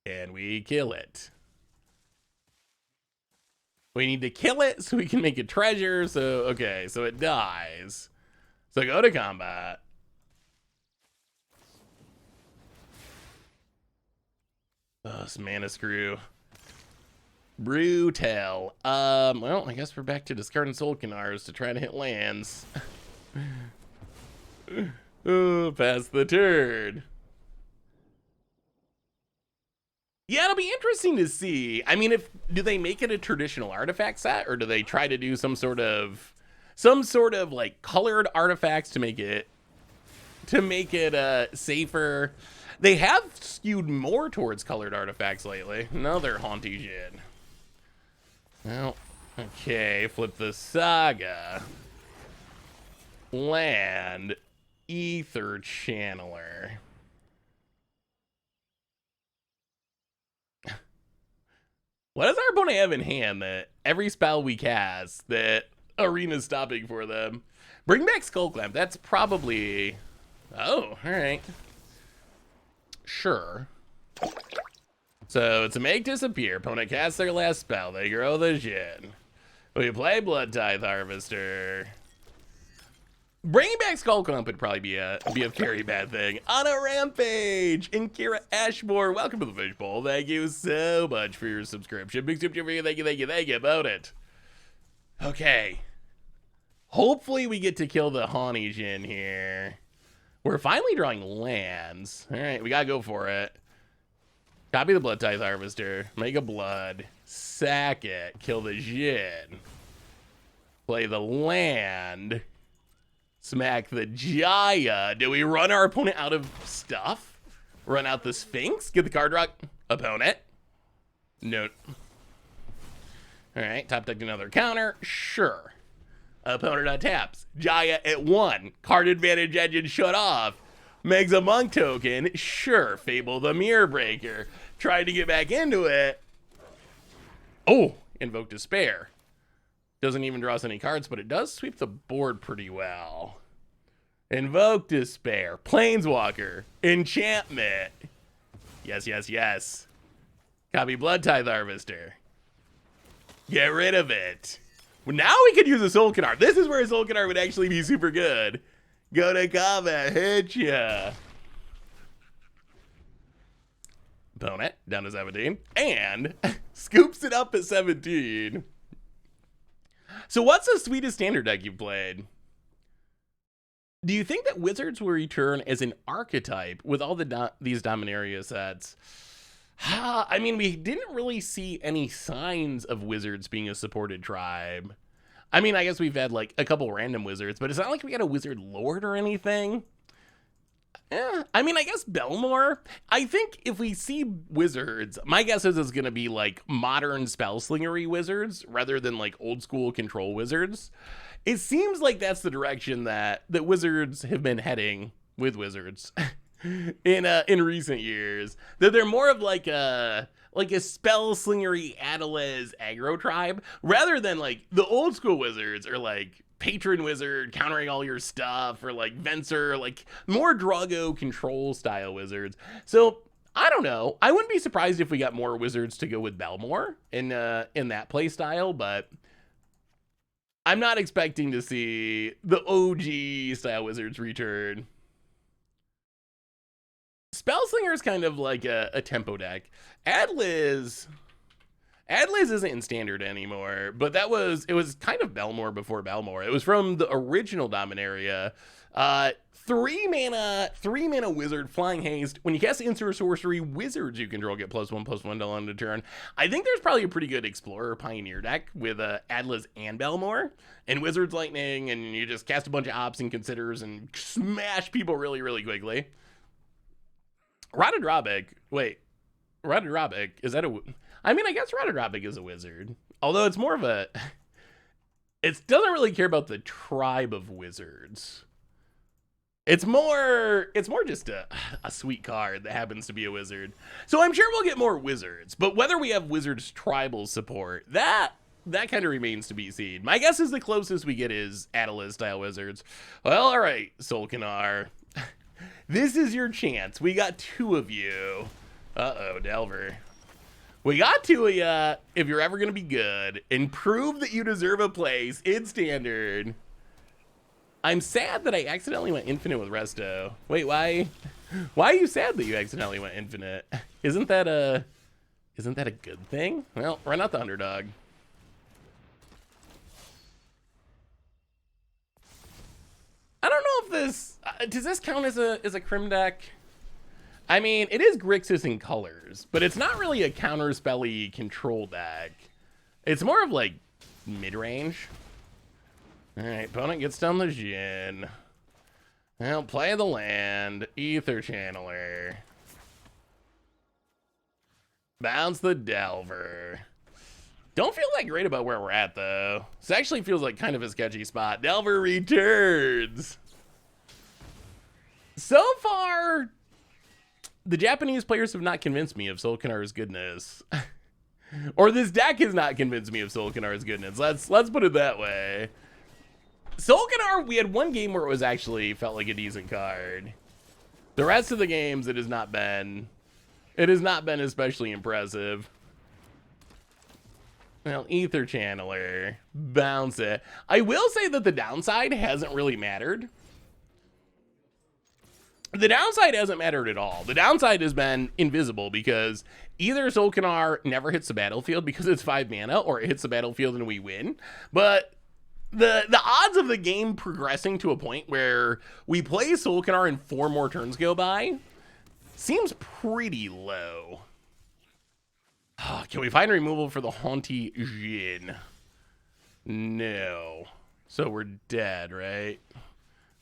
And we kill it. We need to kill it so we can make a treasure. So, okay, so it dies. So go to combat. Oh, this mana screw. Brutal. Well, I guess we're back to discarding Sol'Kanars to try to hit lands. Oh, pass the turn. Yeah, it'll be interesting to see. I mean, do they make it a traditional artifact set, or do they try to do some sort of like colored artifacts to make it safer? They have skewed more towards colored artifacts lately. Another Hauntijin. Well, okay, flip the Saga. Land. Ether Channeler. What does our opponent have in hand that every spell we cast that Arena's stopping for them? Bring back Skull Clamp. That's probably... Oh, all right. Sure. So it's a make disappear. Opponent casts their last spell. They grow the shit. We play Blood Tithe Harvester. Bringing back Skull Clamp would probably be a very bad thing. On a rampage, and Kira Ashmore, welcome to the Fishbowl. Thank you so much for your subscription. Big super for you. Thank you about it. Okay. Hopefully we get to kill the Haunty Jin here. We're finally drawing lands. All right, we gotta go for it. Copy the Blood Tithe Harvester. Make a blood. Sack it. Kill the Jin. Play the land. Smack the Jaya. Do we run our opponent out of stuff? Run out the Sphinx? Get the card draw. Opponent. Note. All right, top deck another counter. Sure. Opponent untaps. Jaya at 1. Card advantage engine shut off. Makes a monk token. Sure. Fable the Mirror Breaker. Tried to get back into it. Oh, Invoke Despair. Doesn't even draw us any cards, but it does sweep the board pretty well. Invoke Despair. Planeswalker. Enchantment. Yes, yes, yes. Copy Blood Tithe Harvester. Get rid of it. Well, now we could use a Sol'Kanar. This is where a Sol'Kanar would actually be super good. Go to combat. Hit ya. Opponent. Down to 17. And scoops it up at 17. So what's the sweetest standard deck you've played? Do you think that Wizards will return as an archetype with all these Dominaria sets? I mean, we didn't really see any signs of Wizards being a supported tribe. I mean, I guess we've had like a couple random Wizards, but it's not like we got a Wizard Lord or anything. I mean, I guess Belmore. I think if we see Wizards, my guess is it's going to be like modern spellslingery Wizards rather than like old school control Wizards. It seems like that's the direction that Wizards have been heading with Wizards in recent years. That they're more of like a spellslingery Adela's aggro tribe rather than like the old school Wizards are like Patron Wizard countering all your stuff, or like Venser, like more Drago control style Wizards. So I don't know. I wouldn't be surprised if we got more Wizards to go with Belmore in that play style, but I'm not expecting to see the OG style Wizards return. Spellslinger is kind of like a tempo deck. Adliz isn't in standard anymore, but it was kind of Belmore before Belmore. It was from the original Dominaria. 3 mana wizard, flying haste. When you cast instant sorcery, wizards you control get +1/+1 till end of turn. I think there's probably a pretty good Explorer Pioneer deck with Adliz and Belmore and Wizards Lightning, and you just cast a bunch of ops and considers and smash people really, really quickly. Rotodrobic. Wait, Rotodrobic, is that I mean, I guess Rotodrobic is a wizard. Although it's more of a... It doesn't really care about the tribe of wizards. It's more just a sweet card that happens to be a wizard. So I'm sure we'll get more wizards. But whether we have wizards tribal support, that kind of remains to be seen. My guess is the closest we get is Adela's style wizards. Well, all right, Sol'Kanar. This is your chance. We got 2 of you. Uh-oh, Delver. We got 2 of ya if you're ever going to be good and prove that you deserve a place in standard. I'm sad that I accidentally went infinite with Resto. Wait, why are you sad that you accidentally went infinite? Isn't that a good thing? Well, run out the underdog. I don't know if this does this count as a Crim deck? I mean, it is Grixis in colors, but it's not really a counter-spelly control deck. It's more of like mid-range. All right, opponent gets down the Jin. Well, play the land, Ether Channeler. Bounce the Delver. Don't feel that great about where we're at, though. This actually feels like kind of a sketchy spot. Delver returns. So far, the Japanese players have not convinced me of Sol'Kanar's goodness. Or this deck has not convinced me of Sol'Kanar's goodness. Let's put it that way. Sol'Kanar, we had one game where it was actually felt like a decent card. The rest of the games, it has not been especially impressive. Well, Ether Channeler, bounce it. I will say that the downside hasn't really mattered. The downside hasn't mattered at all. The downside has been invisible because either Sol'Kanar never hits the battlefield because it's 5 mana, or it hits the battlefield and we win. But the odds of the game progressing to a point where we play Sol'Kanar and 4 more turns go by seems pretty low. Can we find removal for the Haunty Jin? No. So we're dead, right?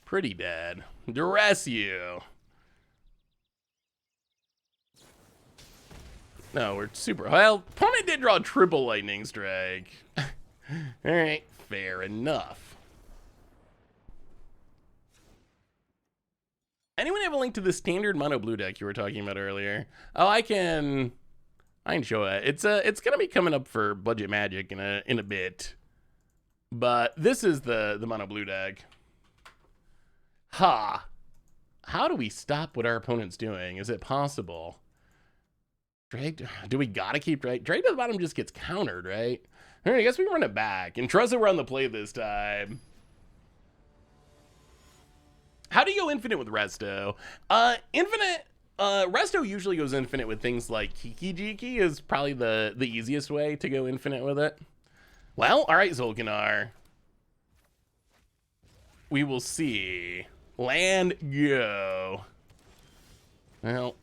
Pretty dead. Duress you. No, we're super. Well, opponent did draw a triple lightning strike. Alright, fair enough. Anyone have a link to the standard mono blue deck you were talking about earlier? Oh, I can show it. It's gonna be coming up for Budget Magic in a bit. But this is the mono blue deck. Ha! How do we stop what our opponent's doing? Is it possible? Drake, do we gotta keep Drake? Drake to the bottom just gets countered, right? All right, I guess we can run it back and trust that we're on the play this time. How do you go infinite with Resto? Resto usually goes infinite with things like Kiki Jiki is probably the easiest way to go infinite with it. Well, all right, Sol'Kanar. We will see. Land, go. Well,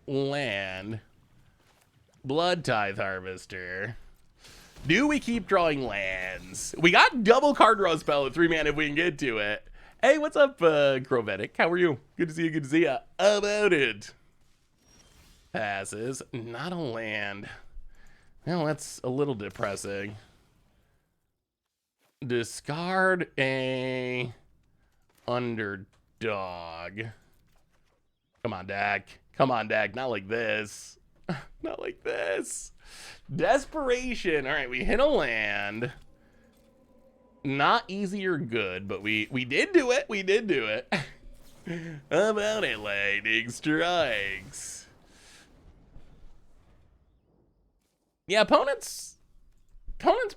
land. Blood Tithe Harvester. Do we keep drawing lands? We got double card draw spell at 3 mana if we can get to it. Hey, what's up, Grovetic? How are you? Good to see you, good to see ya. How about it? Passes. Not a land. Well, that's a little depressing. Discard a underdog. Come on, deck. Come on, deck. Not like this. Not like this. Desperation. All right, we hit a land. Not easy or good, but we did do it. We did do it. How about it, lightning strikes? Yeah, opponent's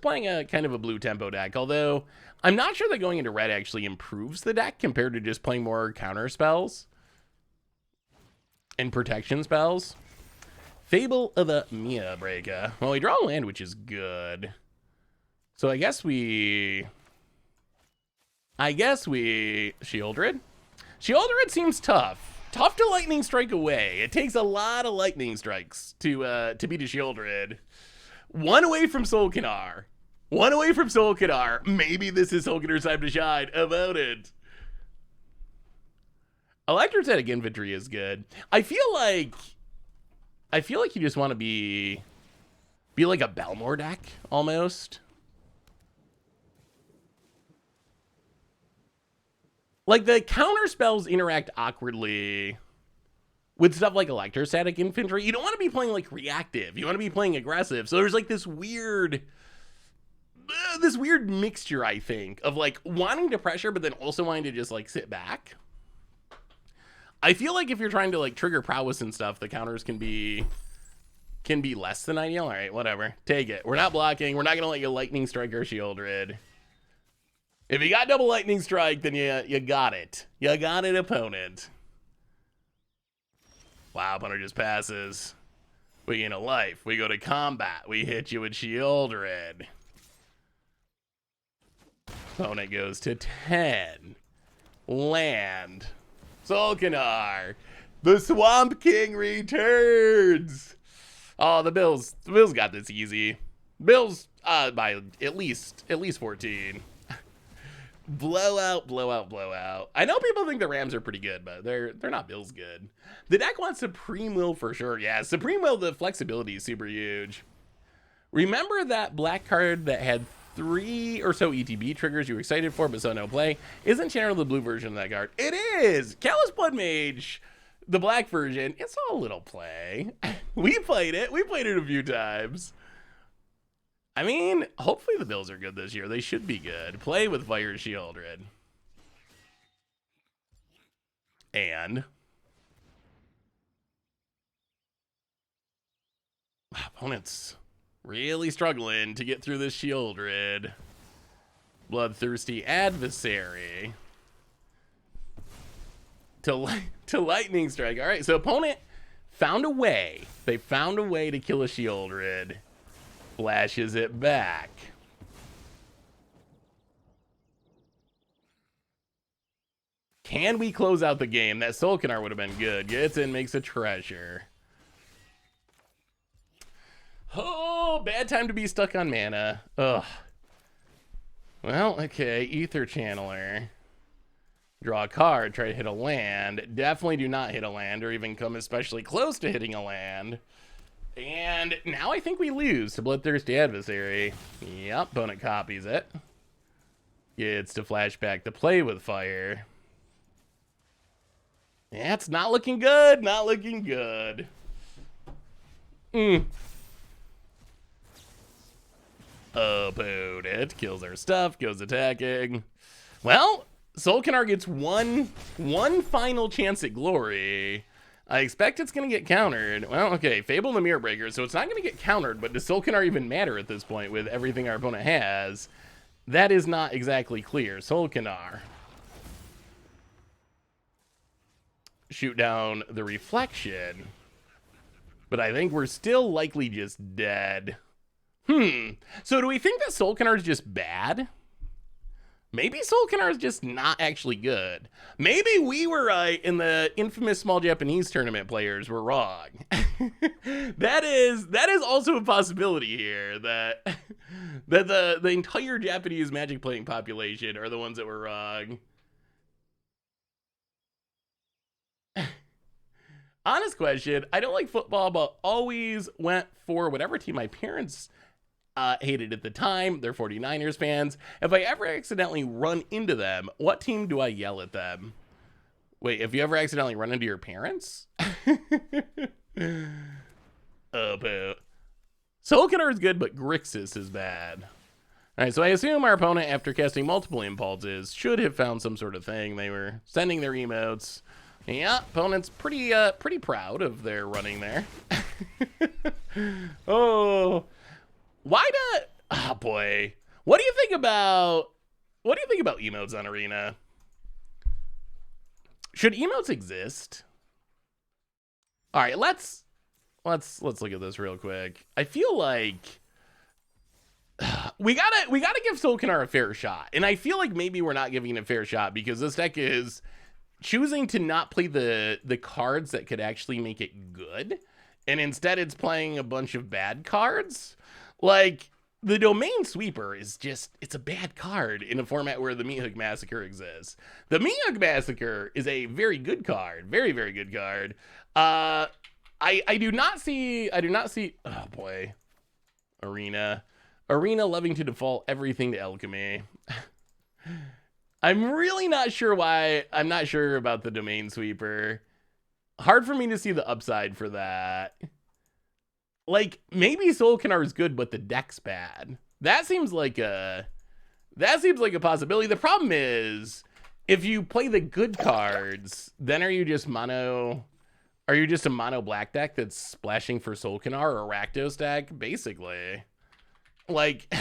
playing a kind of a blue tempo deck, although I'm not sure that going into red actually improves the deck compared to just playing more counter spells and protection spells. Fable of the Mia Breaker. Well, we draw a land, which is good. So I guess we Shieldred. Shieldred seems tough. Tough to lightning strike away. It takes a lot of lightning strikes to beat a Shieldred. One away from Sol'Kanar. One away from Sol'Kanar. Maybe this is Sol'Kanar's time to shine. About it. Electrostatic Infantry is good. I feel like you just want to be like a Belmore deck almost. Like the counter spells interact awkwardly with stuff like Electrostatic Infantry. You don't want to be playing like reactive. You want to be playing aggressive. So there's like this weird mixture, I think, of like wanting to pressure, but then also wanting to just like sit back. I feel like if you're trying to like trigger prowess and stuff, the counters can be less than ideal. All right, whatever. Take it. We're not blocking. We're not going to let you lightning strike our Shieldred. If you got double lightning strike, then you got it. You got it, opponent. Wow, opponent just passes. We gain a life. We go to combat. We hit you with Shieldred. Opponent goes to 10. Land. Sol'Kanar. The Swamp King returns. Oh, the Bills got this easy. Bills by at least 14. Blowout, blowout, blowout. I know people think the Rams are pretty good, but they're not Bills good. The deck wants Supreme Will for sure. Yeah, Supreme Will, the flexibility is super huge. Remember that black card that had 3 or so ETB triggers you were excited for but saw no play? Isn't Channel the blue version of that card? It is! Callous Blood Mage. the black version, it's a little play. We played it a few times. I mean, hopefully the Bills are good this year. They should be good. Play with Fire Shieldred. And opponent's really struggling to get through this Shieldred. Bloodthirsty Adversary to Lightning Strike. All right, so opponent found a way. They found a way to kill a Shieldred. Flashes it back. Can we close out the game? That Sol'Kanar would have been good. Gets in, makes a treasure. Oh, bad time to be stuck on mana. Ugh. Well, okay, Ether Channeler. Draw a card, try to hit a land. Definitely do not hit a land or even come especially close to hitting a land. And now I think we lose to Bloodthirsty Adversary. Yep, opponent copies it. Gets to flashback to play with fire. Yeah, it's not looking good. Not looking good. Opponent kills our stuff, goes attacking. Well, Sol'Kanar gets one final chance at glory. I expect it's going to get countered. Well, okay, Fable the Mirror Breaker, so it's not going to get countered, but does Sol'Kanar even matter at this point with everything our opponent has? That is not exactly clear. Sol'Kanar. Shoot down the Reflection. But I think we're still likely just dead. So do we think that Sol'Kanar is just bad? Maybe Sol'Kanar is just not actually good. Maybe we were right and the infamous small Japanese tournament players were wrong. That is also a possibility here, that the entire Japanese Magic playing population are the ones that were wrong. Honest question, I don't like football, but always went for whatever team my parents hated at the time. They're 49ers fans. If I ever accidentally run into them, what team do I yell at them? Wait, if you ever accidentally run into your parents? Oh, boo. Sol'Kanar is good, but Grixis is bad. All right, so I assume our opponent, after casting multiple impulses, should have found some sort of thing. They were sending their emotes. Yeah, opponent's pretty proud of their running there. Oh, why not? Oh boy, what do you think about emotes on Arena? Should emotes exist? All right, let's look at this real quick. I feel like we gotta give Sol'Kanar a fair shot, and I feel like maybe we're not giving it a fair shot because this deck is choosing to not play the cards that could actually make it good, and instead it's playing a bunch of bad cards. Like the Domain Sweeper is it's a bad card in a format where the Meathook Massacre exists. The Meathook Massacre is a very good card, very, very good card. I do not see, oh boy, Arena loving to default everything to Alchemy. I'm really not sure why. I'm not sure about the Domain Sweeper. Hard for me to see the upside for that. Like, maybe Sol'Kanar is good, but the deck's bad. That seems like a possibility. The problem is, if you play the good cards, then are you just a mono black deck that's splashing for Sol'Kanar or a Rakdos deck? Basically. Like,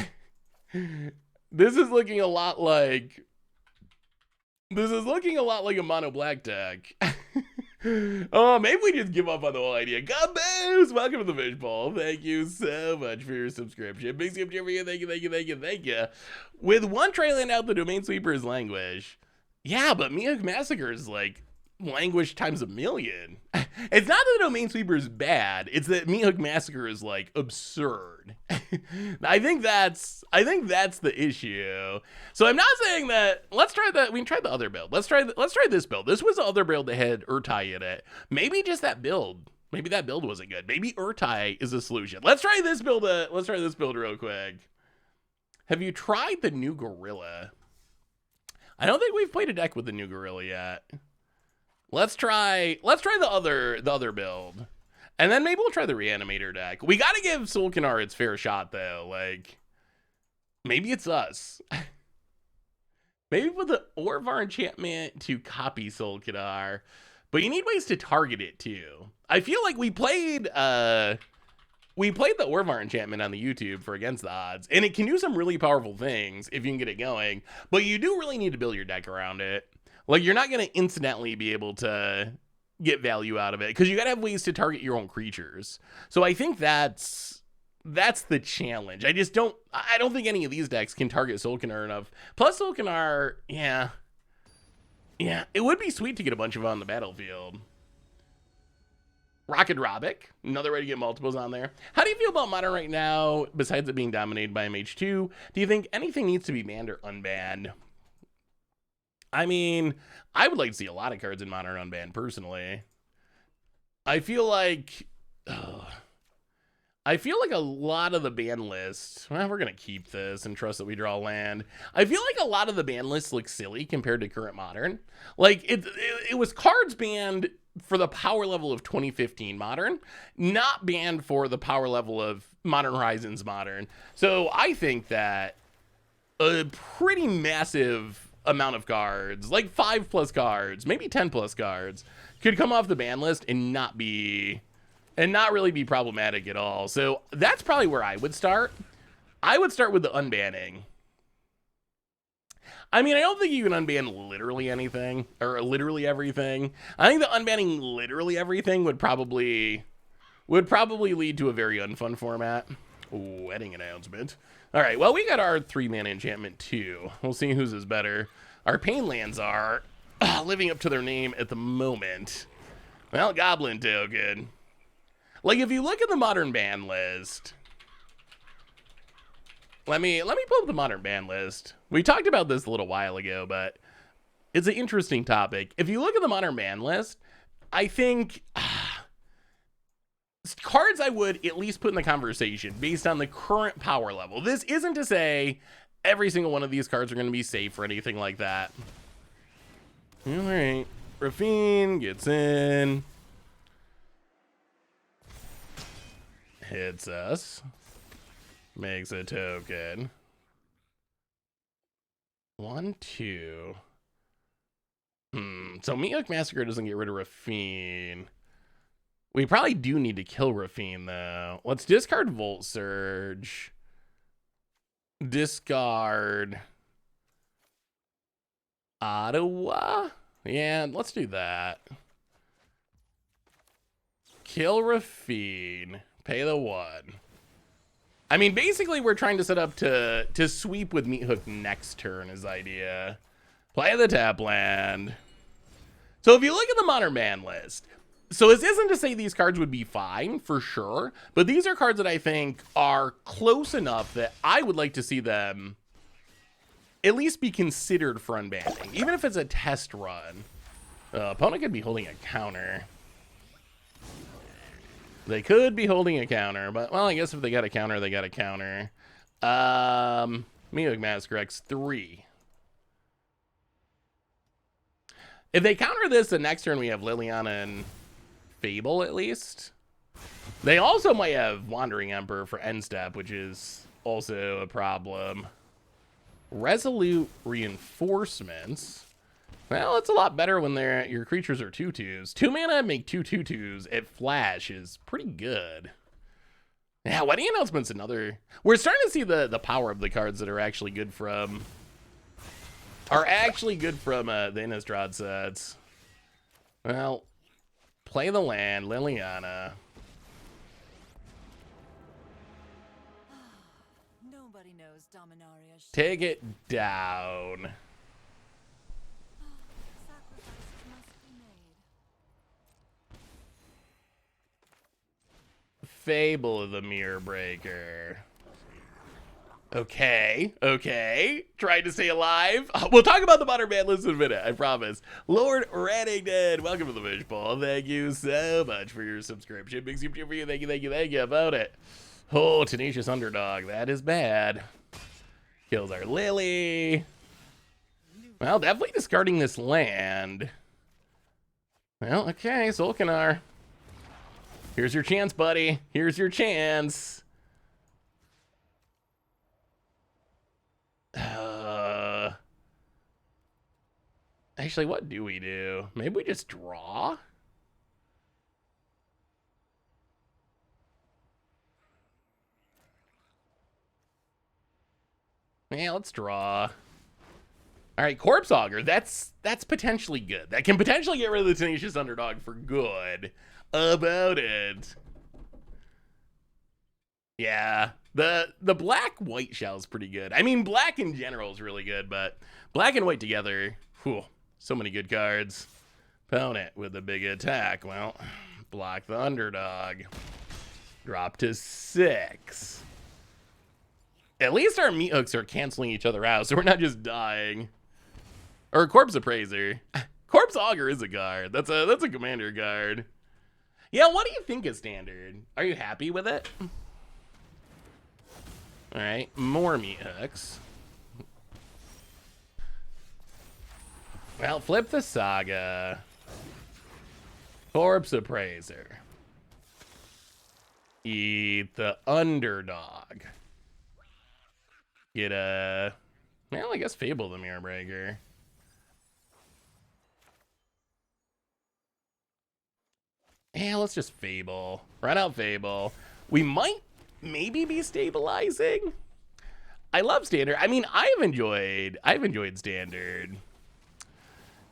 this is looking a lot like a mono black deck. Oh, maybe we just give up on the whole idea. God boost! Welcome to the Fishbowl. Thank you so much for your subscription. Big skip for you. Thank you. With one trailing out, the Domain Sweeper is languish. Yeah, but Meathook Massacre is like languish times a million. It's not that the Domain Sweeper is bad. It's that Meathook Massacre is like absurd. I think that's the issue. So I'm not saying that. Let's try that. We can try the other build. Let's try this build. This was the other build that had Urtai in it. Maybe just that build. Maybe that build wasn't good. Maybe Urtai is a solution. Let's try this build. Let's try this build real quick. Have you tried the new Gorilla? I don't think we've played a deck with the new Gorilla yet. Let's try the other build. And then maybe we'll try the Reanimator deck. We got to give Sol'Kanar its fair shot, though. Like, maybe it's us. Maybe put the Orvar enchantment to copy Sol'Kanar. But you need ways to target it, too. I feel like we played the Orvar enchantment on the YouTube for Against the Odds. And it can do some really powerful things if you can get it going. But you do really need to build your deck around it. Like, you're not going to instantly be able to get value out of it because you got to have ways to target your own creatures. So I think that's the challenge. I don't think any of these decks can target Sol'Kanar enough. Plus Sol'Kanar, yeah, it would be sweet to get a bunch of on the battlefield. Rocket Robic, another way to get multiples on there. How do you feel about Modern right now, besides it being dominated by MH2? Do you think anything needs to be banned or unbanned? I mean, I would like to see a lot of cards in Modern unbanned, personally. I feel like a lot of the ban list, well, we're going to keep this and trust that we draw land. I feel like a lot of the ban lists look silly compared to current Modern. Like, it was cards banned for the power level of 2015 Modern, not banned for the power level of Modern Horizons Modern. So I think that a pretty massive amount of cards, like 5+ cards, maybe 10+ cards, could come off the ban list and not really be problematic at all. So that's probably where I would start. I would start with the unbanning. I mean, I don't think you can unban literally anything or literally everything. I think the unbanning literally everything would probably lead to a very unfun format. Wedding announcement. All right, well, we got our 3-mana enchantment too. We'll see whose is better. Our pain lands are living up to their name at the moment. Well, Goblin token. Like, if you look at the Modern ban list, let me pull up the Modern ban list. We talked about this a little while ago, but it's an interesting topic. If you look at the Modern ban list, I think cards I would at least put in the conversation based on the current power level. This isn't to say every single one of these cards are going to be safe or anything like that. All right, Rafine gets in. Hits us. Makes a token. 1, 2. So Meathook Massacre doesn't get rid of Rafine. We probably do need to kill Rafine, though. Let's discard Volt Surge. Discard Ottawa? Yeah, let's do that. Kill Rafine. Pay the 1. I mean, basically, we're trying to set up to sweep with Meathook next turn is the idea. Play the tap land. So if you look at the Modern ban list, so this isn't to say these cards would be fine, for sure, but these are cards that I think are close enough that I would like to see them at least be considered for unbanning, even if it's a test run. Opponent could be holding a counter. They could be holding a counter, but, well, I guess if they got a counter, they got a counter. Meathook Massacre X3. If they counter this, the next turn we have Liliana and Fable, at least. They also might have Wandering Emperor for end step, which is also a problem. Resolute Reinforcements. Well, it's a lot better when your creatures are 2/2s. 2 mana, make 2 2/2s at flash is pretty good. Yeah, Wedding Announcement's another. We're starting to see the power of the cards that are actually good from the Innistrad sets. Well, play the land, Liliana. Nobody knows Dominaria. Take it down. Sacrifices must be made. Fable of the Mirror Breaker. Okay. Trying to stay alive. We'll talk about the Modern ban list in a minute, I promise. Lord Reddington, welcome to the Fishbowl. Thank you so much for your subscription. Big super for you. Thank you about it. Oh, Tenacious Underdog. That is bad. Kills our Lily. Well, definitely discarding this land. Well, okay, Sol'Kanar. Here's your chance, buddy. Here's your chance. Actually, what do we do? Maybe we just draw? Yeah, let's draw. All right, Corpse Augur. That's potentially good. That can potentially get rid of the Tenacious Underdog for good. About it. Yeah, the black-white shell is pretty good. I mean, black in general is really good, but black and white together, whew, so many good cards. Opponent with a big attack. Well, block the underdog. Drop to 6. At least our meat hooks are canceling each other out, so we're not just dying. Or Corpse Appraiser. Corpse Augur is a card. That's a commander card. Yeah, what do you think is standard? Are you happy with it? All right, more meat hooks. Well, flip the Saga. Corpse Appraiser. Eat the underdog. Get a... Well, I guess Fable the Mirror Breaker. Yeah, let's just Fable. Run out Fable. We might maybe be stabilizing. I love Standard. I mean, I've enjoyed Standard.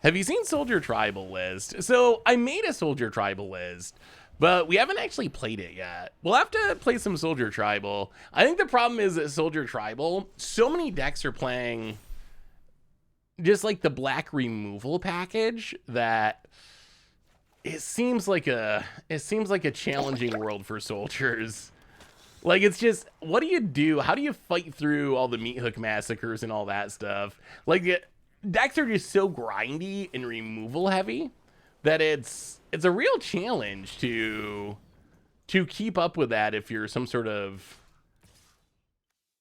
Have you seen Soldier Tribal List? So I made a Soldier Tribal List, but we haven't actually played it yet. We'll have to play some Soldier Tribal. I think the problem is that Soldier Tribal, so many decks are playing just like the black removal package that it seems like a challenging world for soldiers. Like, it's just, what do you do? How do you fight through all the meat hook massacres and all that stuff? Like, decks are just so grindy and removal heavy that it's a real challenge to keep up with that if you're some sort of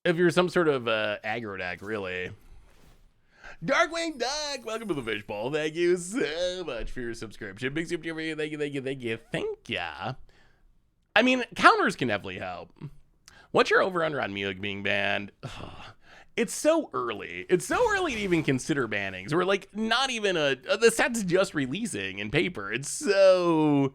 aggro deck, really. Darkwing Duck, welcome to the Fishbowl. Thank you so much for your subscription. Big super for you. Thank ya. I mean, counters can definitely help. What's your over-under on Meat being banned? Ugh. It's so early. It's so early to even consider bannings. We're like not even the set's just releasing in paper. It's so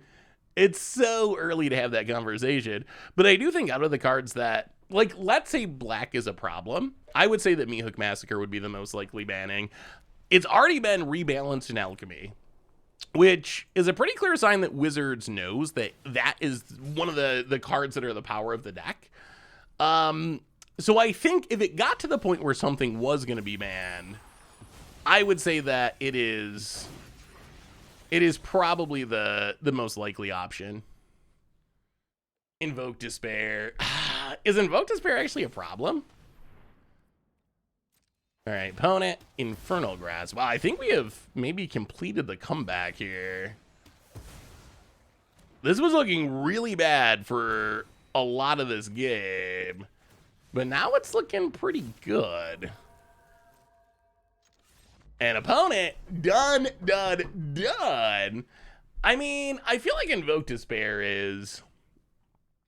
early to have that conversation. But I do think out of the cards that, like, let's say black is a problem, I would say that Meat Hook Massacre would be the most likely banning. It's already been rebalanced in Alchemy, which is a pretty clear sign that Wizards knows that that is one of the cards that are the power of the deck. So I think if it got to the point where something was going to be banned, I would say that it is probably the most likely option. Invoke Despair. Is Invoke Despair actually a problem? All right, opponent, Infernal Grasp. Wow, I think we have maybe completed the comeback here. This was looking really bad for a lot of this game, but now it's looking pretty good. And opponent, done. I mean, I feel like Invoke Despair is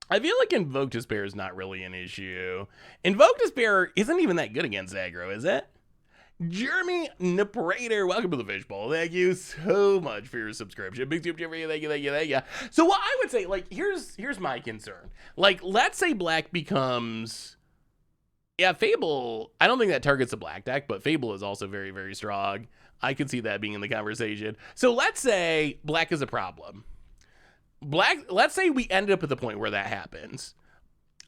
not really an issue. Invoke Despair isn't even that good against aggro, is it? Jeremy Naprater, welcome to the Fishbowl. Thank you so much for your subscription. Big super for you. Thank you. So what I would say, like, here's my concern. Like, let's say black becomes... Yeah, Fable, I don't think that targets a black deck, but Fable is also very, very strong. I could see that being in the conversation. So let's say black is a problem. Let's say we end up at the point where that happens.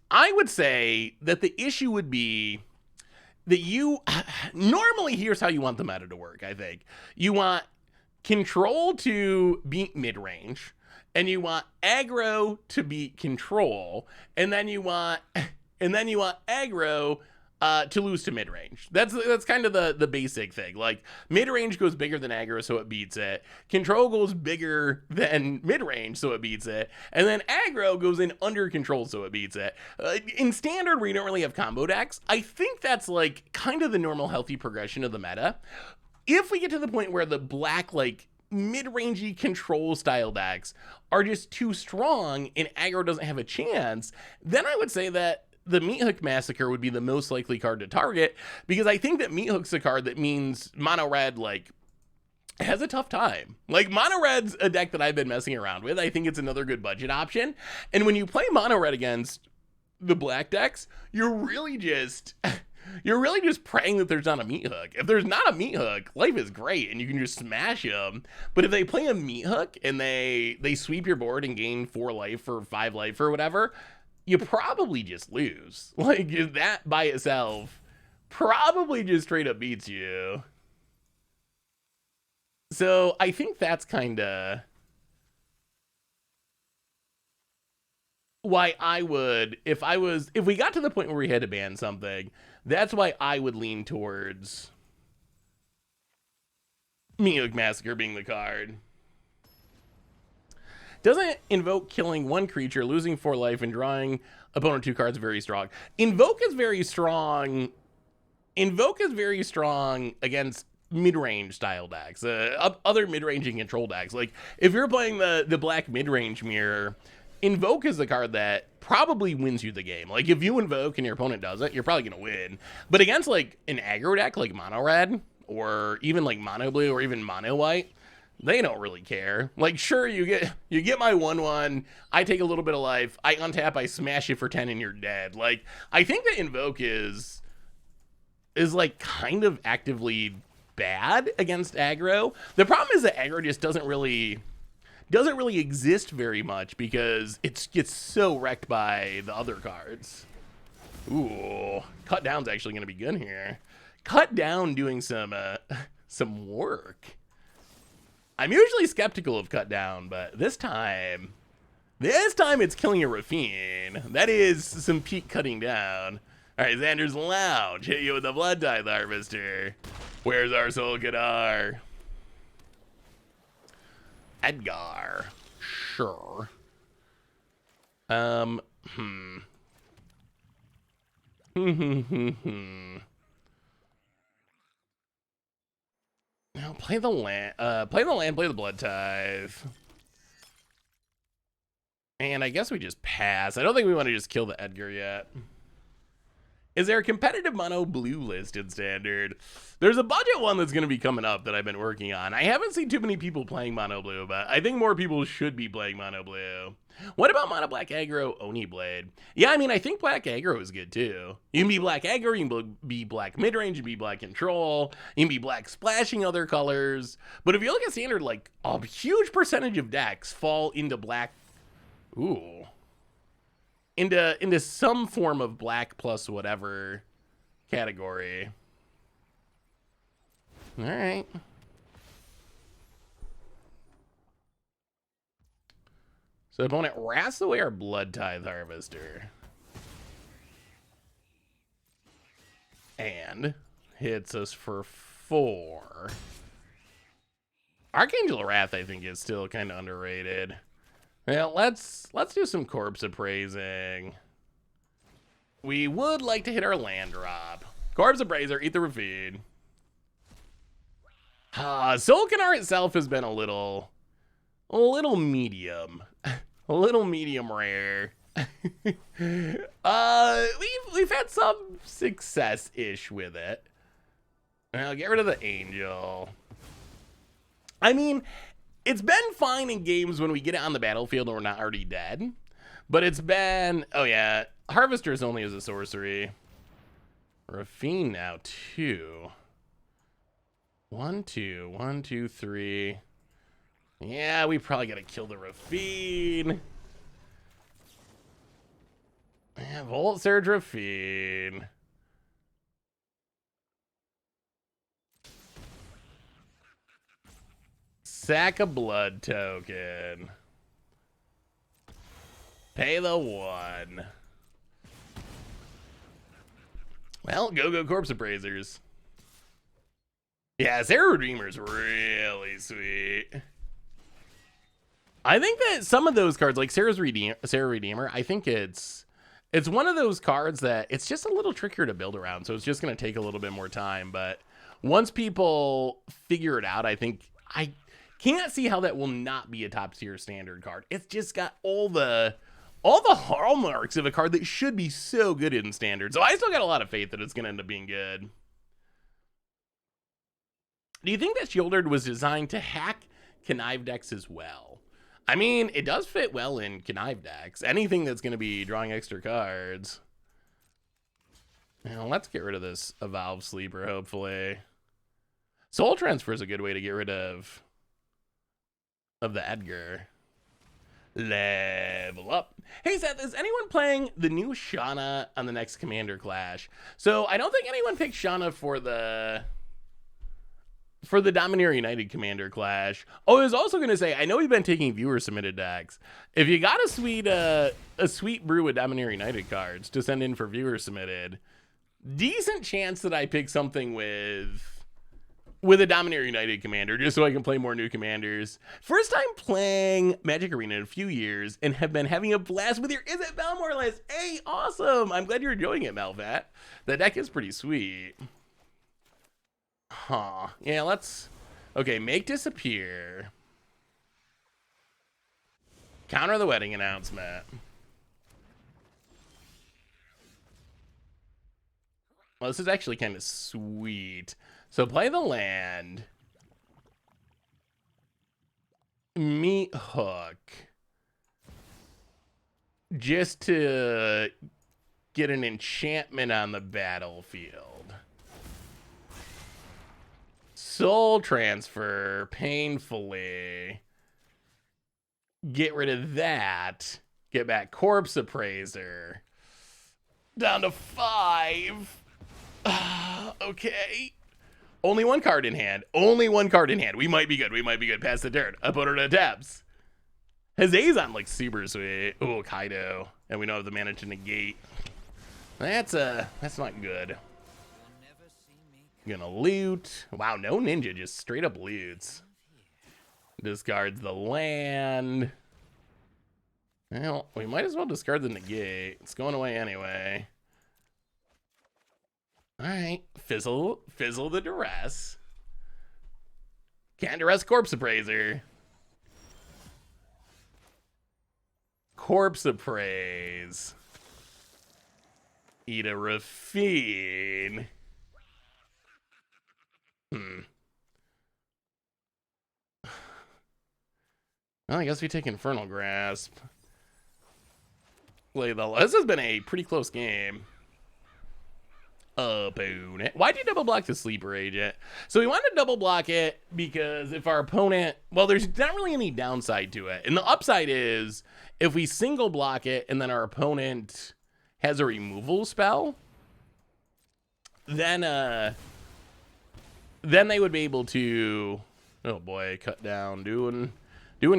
I would say that the issue would be that normally here's how you want the meta to work, I think. You want control to beat mid-range, and you want aggro to beat control, and then you want aggro to lose to mid-range. That's kind of the basic thing. Like, mid-range goes bigger than aggro, so it beats it. Control goes bigger than mid-range, so it beats it. And then aggro goes in under control, so it beats it. In standard, where you don't really have combo decks, I think that's like kind of the normal healthy progression of the meta. If we get to the point where the black, like, mid-rangey control style decks are just too strong and aggro doesn't have a chance, then I would say that the Meat Hook Massacre would be the most likely card to target, because I think that Meat Hook's a card that means mono red, like, has a tough time. Like, mono red's a deck that I've been messing around with. I think it's another good budget option. And when you play mono red against the black decks, you're really just praying that there's not a Meat Hook. If there's not a Meat Hook, life is great and you can just smash them. But if they play a Meat Hook and they sweep your board and gain 4 life or 5 life or whatever, you probably just lose. Like, that by itself probably just straight up beats you. So I think that's kind of why I would, if we got to the point where we had to ban something, that's why I would lean towards Meat Hook Massacre being the card. Doesn't Invoke killing 1 creature, losing 4 life, and drawing opponent 2 cards very strong? Invoke is very strong. Invoke is very strong against mid-range style decks, other mid-range and control decks. Like, if you're playing the black mid-range mirror, Invoke is the card that probably wins you the game. Like, if you invoke and your opponent doesn't, you're probably gonna win. But against like an aggro deck like mono red, or even like mono blue, or even mono white, they don't really care. Like, sure, you get my 1/1, I take a little bit of life, I untap, I smash you for 10, and you're dead. Like, I think that Invoke is like kind of actively bad against aggro. The problem is that aggro just doesn't really exist very much because it gets so wrecked by the other cards. Ooh, Cut Down's actually going to be good here. Cut Down doing some work. I'm usually skeptical of Cut Down, but this time it's killing a Rafine. That is some peak cutting down. All right, Xander's Lounge hit you with the Blood Tithe Harvester. Where's our Sol'Kanar? Edgar. Sure. Now, play the land, play the Blood Tithe. And I guess we just pass. I don't think we want to just kill the Edgar yet. Is there a competitive mono blue list in Standard? There's a budget one that's going to be coming up that I've been working on. I haven't seen too many people playing mono blue, but I think more people should be playing mono blue. What about mono black aggro Oni Blade? Yeah, I mean, I think black aggro is good too. You can be black aggro, you can be black midrange, you can be black control, you can be black splashing other colors. But if you look at Standard, like, a huge percentage of decks fall into black. Ooh. Into some form of black plus whatever category. All right. So opponent wraths away our Blood Tithe Harvester. And hits us for 4. Archangel Wrath, I think, is still kind of underrated. Well, let's do some corpse appraising. We would like to hit our land drop. Corpse appraiser, eat the ravine. Sol'Kanar itself has been a little medium. A little medium rare. We've had some success-ish with it. I'll get rid of the angel. I mean, it's been fine in games when we get it on the battlefield and we're not already dead. But it's been... Oh, yeah. Harvester's only as a sorcery. Rafine now, 2. 1, 2. 1, 2, 3. Yeah, we probably gotta kill the Rafine. Yeah, Volt Surge Rafine. Sack a blood token. Pay the 1. Well, go Corpse Appraisers. Yeah, Sarah Redeemer's really sweet. I think that some of those cards, like Sarah Redeemer, I think it's one of those cards that it's just a little trickier to build around, so it's just going to take a little bit more time. But once people figure it out, I think Can't see how that will not be a top tier standard card. It's just got all the hallmarks of a card that should be so good in standard. So I still got a lot of faith that it's going to end up being good. Do you think that Shieldred was designed to hack Connive decks as well? I mean, it does fit well in Connive decks. Anything that's going to be drawing extra cards. Now, let's get rid of this Evolve Sleeper, hopefully. Soul Transfer is a good way to get rid of the Edgar. Level up. Hey, Seth, is anyone playing the new Shauna on the next Commander Clash? So, I don't think anyone picked Shauna for the Dominaria United Commander Clash. Oh, I was also going to say, I know we've been taking viewer-submitted decks. If you got a sweet brew of Dominaria United cards to send in for viewer-submitted, decent chance that I pick something with a Dominaria United commander, just so I can play more new commanders. First time playing Magic Arena in a few years, and have been having a blast with your Is It Val more or less? Hey, awesome! I'm glad you're enjoying it, Malvat. That deck is pretty sweet. Huh. Yeah, let's... Okay, make disappear. Counter the wedding announcement. Well, this is actually kind of sweet. So play the land. Meet Hook. Just to get an enchantment on the battlefield. Soul Transfer, painfully. Get rid of that. Get back Corpse Appraiser. Down to 5. Okay. Only one card in hand. Only one card in hand. We might be good. We might be good. Pass the turn. Opponent adapts. Hazazon looks super sweet. Oh, Kaido. And we don't have the mana to negate. That's not good. Gonna loot. Wow, no ninja. Just straight up loots. Discards the land. Well, we might as well discard the negate. It's going away anyway. Alright, fizzle the duress. Can't duress Corpse Appraiser. Corpse Appraise. Eat a Rafine. Well, I guess we take Infernal Grasp. This has been a pretty close game. Opponent. Why'd you double block the Sleeper Agent? So we wanted to double block it because if our opponent, well, there's not really any downside to it. And the upside is if we single block it and then our opponent has a removal spell, then they would be able to, oh boy, cut down, doing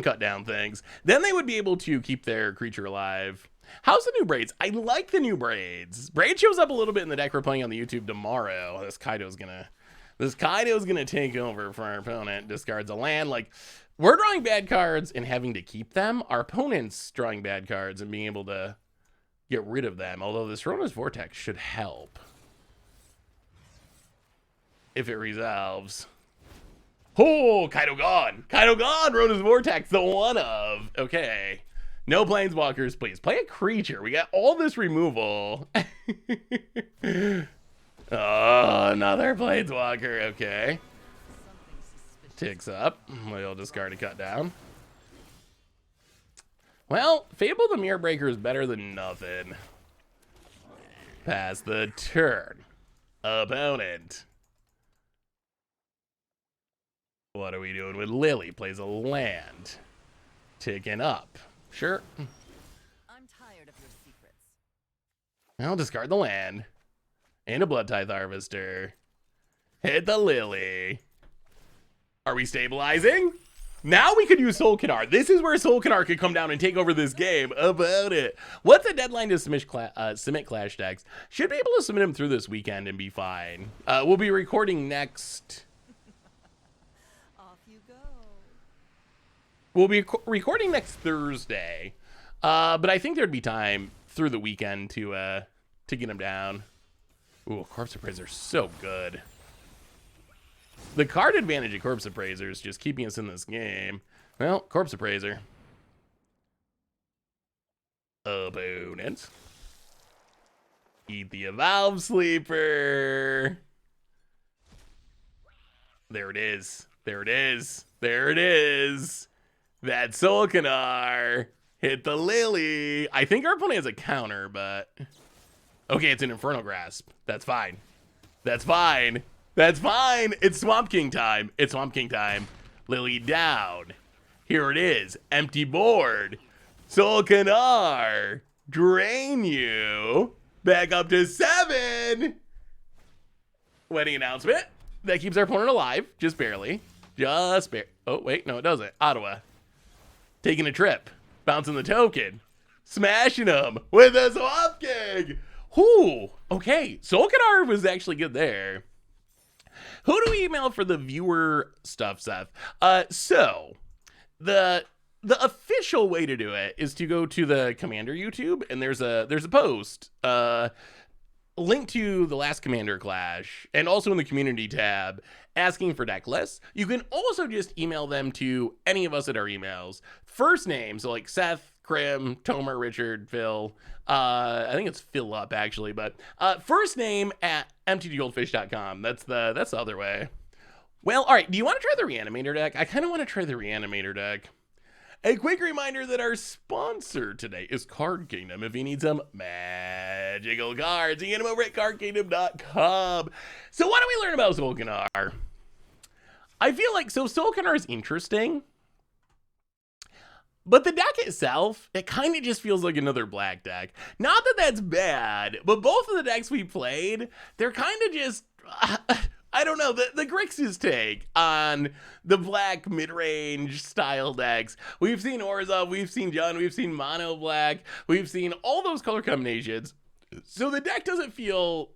cut down things. Then they would be able to keep their creature alive. How's the new braids? I like the new braids. Braid shows up a little bit in the deck we're playing on the YouTube tomorrow. This Kaido's gonna take over for our opponent. Discards a land. Like, we're drawing bad cards and having to keep them. Our opponent's drawing bad cards and being able to get rid of them. Although this Rona's Vortex should help if it resolves. Oh, Kaido gone. Kaido gone. Rona's Vortex, the one of. Okay. No planeswalkers, please. Play a creature. We got all this removal. Oh, another planeswalker. Okay. Ticks up. We'll discard a cut down. Well, Fable the Mirror Breaker is better than nothing. Pass the turn. Opponent. What are we doing with Lily? Plays a land. Ticking up. Sure. I'm tired of your secrets. I'll discard the land. And a Blood Tithe Harvester. Hit the Lily. Are we stabilizing? Now we could use Sol'Kanar. This is where Sol'Kanar could come down and take over this game. About it. What's the deadline to submit Clash decks? Should be able to submit them through this weekend and be fine. We'll be recording next... Off you go. We'll be recording next Thursday, but I think there'd be time through the weekend to get them down. Ooh, Corpse Appraiser is so good. The card advantage of Corpse Appraiser is just keeping us in this game. Well, Corpse Appraiser. Opponent. Eat the Evolve Sleeper. There it is. There it is. There it is. That Sol'Kanar hit the Lily. I think our opponent has a counter, but... Okay, it's an Infernal Grasp. That's fine. That's fine. That's fine. It's Swamp King time. It's Swamp King time. Lily down. Here it is. Empty board. Sol'Kanar. Drain you. Back up to 7. Wedding announcement. That keeps our opponent alive. Just barely. Just barely. Oh, wait. No, it doesn't. Ottawa. Taking a trip. Bouncing the token. Smashing him with a Swamp King. Whoo. Okay. Sol'Kanar was actually good there. Who do we email for the viewer stuff, Seth? So the official way to do it is to go to the Commander YouTube, and there's a post link to the last Commander Clash, and also in the community tab asking for deck lists. You can also just email them to any of us at our emails. First name, so like Seth, Krim, Tomer, Richard, Phil. I think it's Phil up actually, but first name at mtggoldfish.com. That's the other way. Well, all right. Do you want to try the Reanimator deck? I kind of want to try the Reanimator deck. A quick reminder that our sponsor today is Card Kingdom. If you need some magical cards, you can get them over at cardkingdom.com. So what do we learn about Sol'Kanar? I feel like, so Sol'Kanar is interesting, but the deck itself, it kind of just feels like another black deck. Not that that's bad, but both of the decks we played, they're kind of just... I don't know, the Grixis take on the black mid-range style decks. We've seen Orzhov, we've seen Jund, we've seen Mono Black, we've seen all those color combinations. So the deck doesn't feel,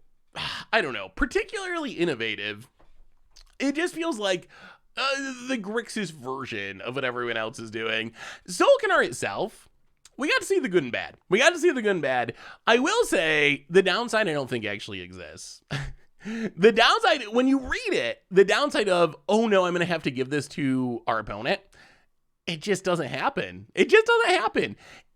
I don't know, particularly innovative. It just feels like the Grixis version of what everyone else is doing. Sol'Kanar itself, we got to see the good and bad. I will say the downside I don't think actually exists. The downside, when you read it, the downside of, oh no, I'm going to have to give this to our opponent, it just doesn't happen.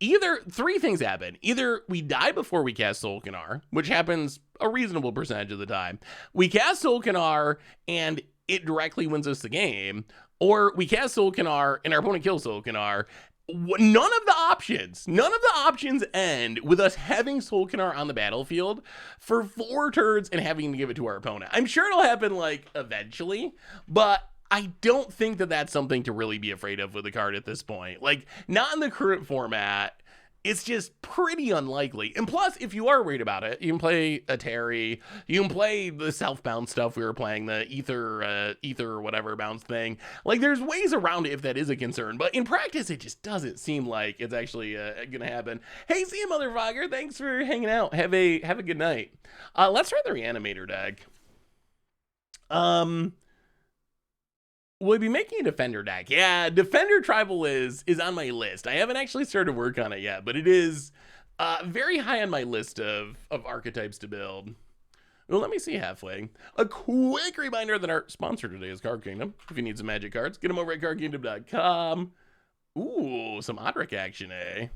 Either, three things happen. Either we die before we cast Sol'Kanar, which happens a reasonable percentage of the time. We cast Sol'Kanar and it directly wins us the game. Or we cast Sol'Kanar and our opponent kills Sol'Kanar. None of the options end with us having Sol'Kanar on the battlefield for 4 turns and having to give it to our opponent. I'm sure it'll happen like eventually, but I don't think that that's something to really be afraid of with the card at this point. Like, not in the current format. It's just pretty unlikely. And plus, if you are worried about it, you can play a Terry, you can play the self-bound stuff we were playing, the ether or whatever bounce thing. Like, there's ways around it if that is a concern. But in practice, it just doesn't seem like it's actually gonna happen. Hey, see you, motherfucker. Thanks for hanging out. Have a good night. Let's try the Reanimator deck. We'll be making a Defender deck. Yeah, Defender Tribal is on my list. I haven't actually started work on it yet, but it is very high on my list of archetypes to build. Well, let me see halfway. A quick reminder that our sponsor today is Card Kingdom. If you need some magic cards, get them over at cardkingdom.com. Ooh, some Odric action, eh?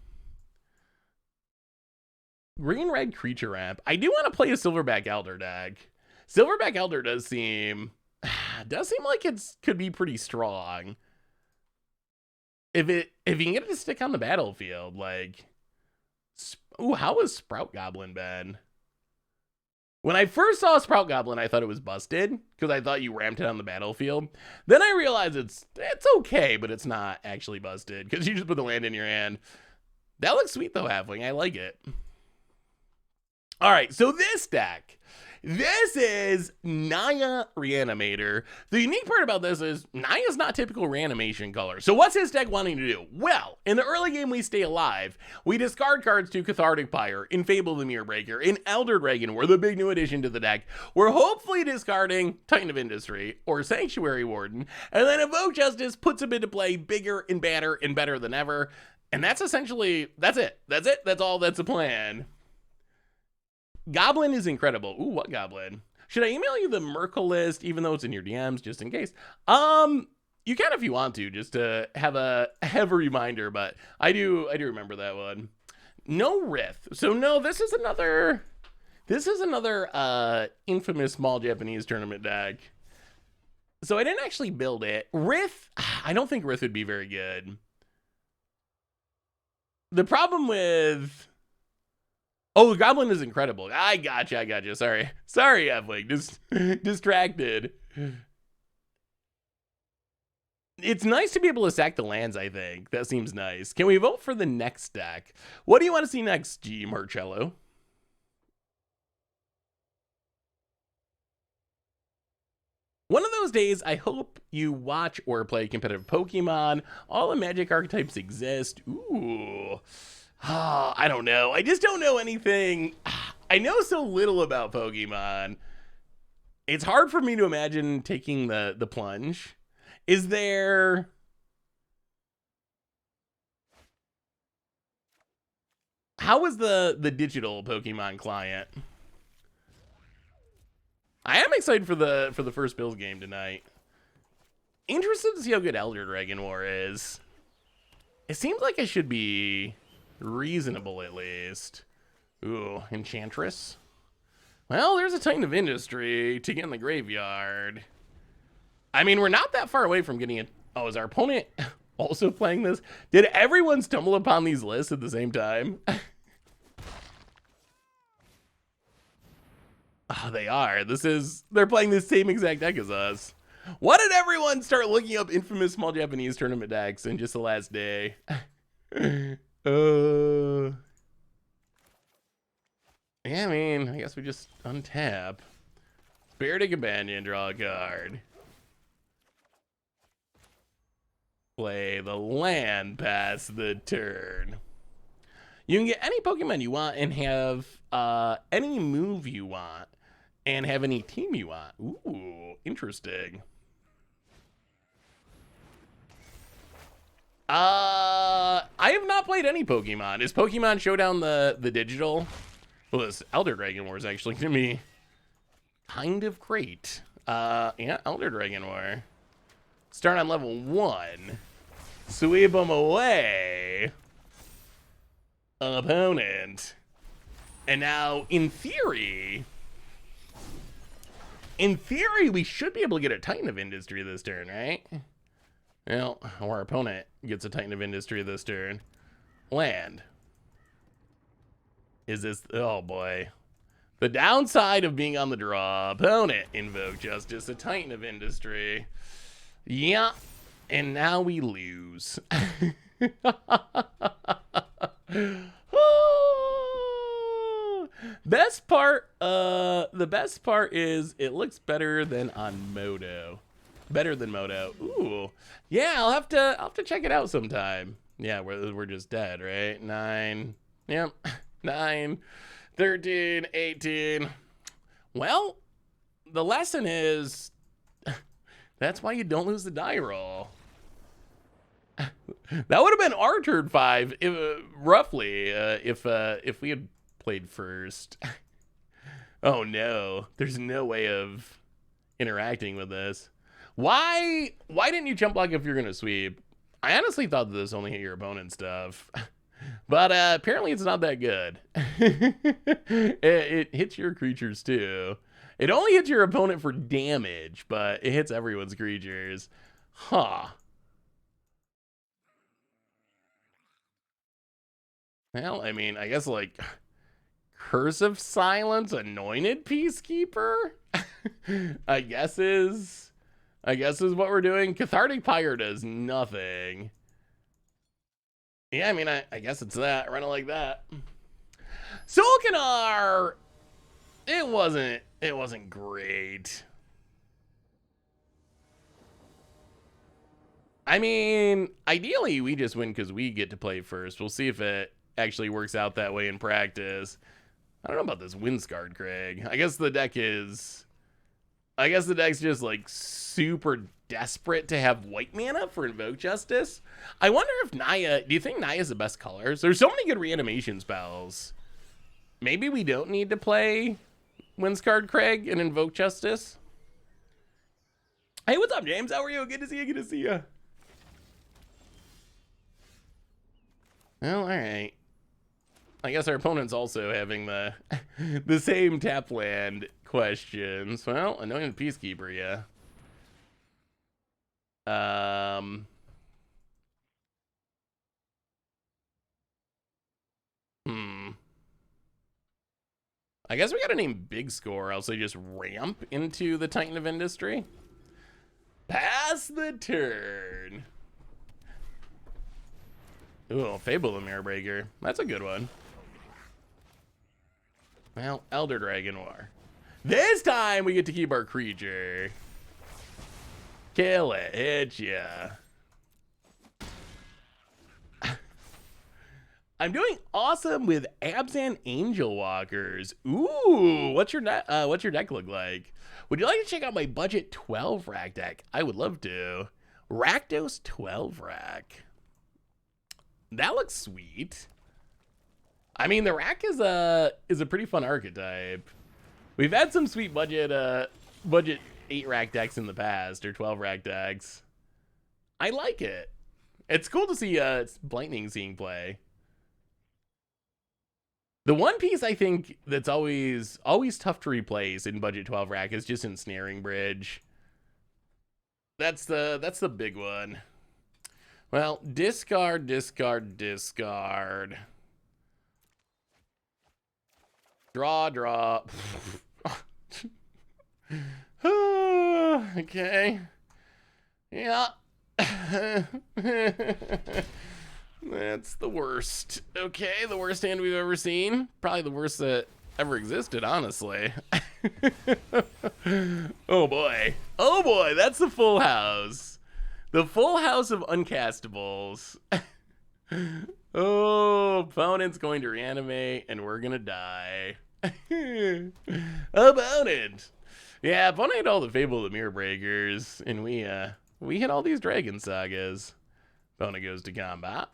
Green-red creature ramp. I do want to play a Silverback Elder deck. Silverback Elder does seem like it could be pretty strong. If you can get it to stick on the battlefield, like, ooh, how has Sprout Goblin been? When I first saw Sprout Goblin, I thought it was busted because I thought you ramped it on the battlefield. Then I realized it's okay, but it's not actually busted because you just put the land in your hand. That looks sweet though, Halfling. I like it. All right, so this deck. This is Naya Reanimator. The unique part about this is Naya's not typical reanimation color. So what's this deck wanting to do? Well, in the early game we stay alive. We discard cards to Cathartic Pyre, Enfable the Mirror Breaker, in Elder Dragon, we're the big new addition to the deck. We're hopefully discarding Titan of Industry or Sanctuary Warden, and then Evoke Justice puts him into play bigger and better than ever. And that's essentially, that's it. That's all that's a plan. Goblin is incredible. Ooh, what Goblin? Should I email you the Merkle list, even though it's in your DMs, just in case? You can if you want to, just to have a reminder. But I do remember that one. No Rith. So no, this is another infamous small Japanese tournament deck. So I didn't actually build it. Rith, I don't think Rith would be very good. The problem with... Oh, the Goblin is incredible. I gotcha. Sorry, Evelyn. Just distracted. It's nice to be able to sack the lands, I think. That seems nice. Can we vote for the next deck? What do you want to see next, G. Marcello? One of those days, I hope you watch or play competitive Pokemon. All the Magic archetypes exist. Ooh. I don't know. I just don't know anything. I know so little about Pokemon. It's hard for me to imagine taking the plunge. Is there... How is the digital Pokemon client? I am excited for the first Bills game tonight. Interested to see how good Elder Dragon War is. It seems like it should be reasonable at least. Ooh, Enchantress. Well, there's a Titan of Industry to get in the graveyard. I mean, we're not that far away from getting it. Oh, is our opponent also playing this? Did everyone stumble upon these lists at the same time? Oh, they are. They're playing the same exact deck as us. Why did everyone start looking up infamous small Japanese tournament decks in just the last day? Yeah, I mean, I guess we just untap. Spirited Companion, draw a card. Play the land, pass the turn. You can get any Pokemon you want and have any move you want and have any team you want. Ooh, interesting. I have not played any Pokemon. Is Pokemon Showdown the digital? Well, this Elder Dragon War is actually going to be kind of great. Yeah, Elder Dragon War. Start on level 1. Sweep them away. Opponent. And now, in theory, we should be able to get a Titan of Industry this turn, right? Well, our opponent gets a Titan of Industry this turn. Land. Is this... Oh, boy. The downside of being on the draw. Opponent. Invoke Justice. A Titan of Industry. Yeah. And now we lose. The best part is it looks better than on Moto. Better than Moto. Ooh. Yeah, I'll have to check it out sometime. Yeah, we're just dead, right? 9. Yep. 9, 13, 18. Well, the lesson is that's why you don't lose the die roll. That would have been our turn 5, roughly, if we had played first. Oh no, there's no way of interacting with this. Why didn't you jump block if you're gonna sweep? I honestly thought that this only hit your opponent's stuff, but apparently it's not that good. It hits your creatures too. It only hits your opponent for damage, but it hits everyone's creatures. Huh. Well, I mean, I guess like Curse of Silence, Anointed Peacekeeper, I guess is what we're doing. Cathartic Pyre does nothing. Yeah, I mean, I guess it's that. Run it like that. Sol'Kanar, it wasn't great. I mean, ideally we just win because we get to play first. We'll see if it actually works out that way in practice. I don't know about this Windscarred, Craig. I guess the deck's just like super desperate to have white mana for Invoke Justice. I wonder if Naya, do you think Naya's the best colors? There's so many good reanimation spells. Maybe we don't need to play Windscarred Craig and Invoke Justice. Hey, what's up, James? How are you? Good to see you. Good to see you. Well, all right. I guess our opponent's also having the the same tap land questions. Well, Annoying Peacekeeper, yeah. I guess we gotta name Big Score, else they just ramp into the Titan of Industry. Pass the turn. Ooh, Fable the Mirror Breaker. That's a good one. Well, Elder Dragon War. This time we get to keep our creature. Kill it, hit ya. I'm doing awesome with Abzan Angel Walkers. Ooh, what's your deck look like? Would you like to check out my budget 12 rack deck? I would love to. Rakdos 12 rack. That looks sweet. I mean, the rack is a pretty fun archetype. We've had some sweet budget 8 rack decks in the past, or 12 rack decks. I like it. It's cool to see Lightning seeing play. The one piece I think that's always tough to replace in budget 12 rack is just Ensnaring Bridge. That's the big one. Well, discard. Draw. Okay. Yeah. That's the worst. Okay, the worst hand we've ever seen. Probably the worst that ever existed, honestly. Oh boy. Oh boy, that's the full house. The full house of uncastables. Oh, opponent's going to reanimate and we're gonna die. Opponent. Yeah, opponent had all the Fable of the Mirror Breakers, and we hit all these Dragon Sagas. Opponent goes to combat.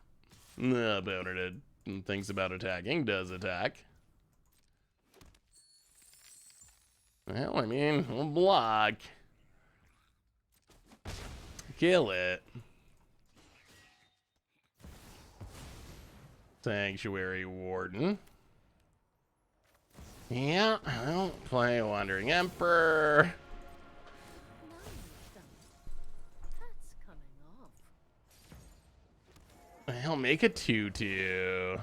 The opponent thinks about attacking, does attack. Well, I mean, we'll block. Kill it. Sanctuary Warden. Yeah, I'll play Wandering Emperor. I'll make a 2/2.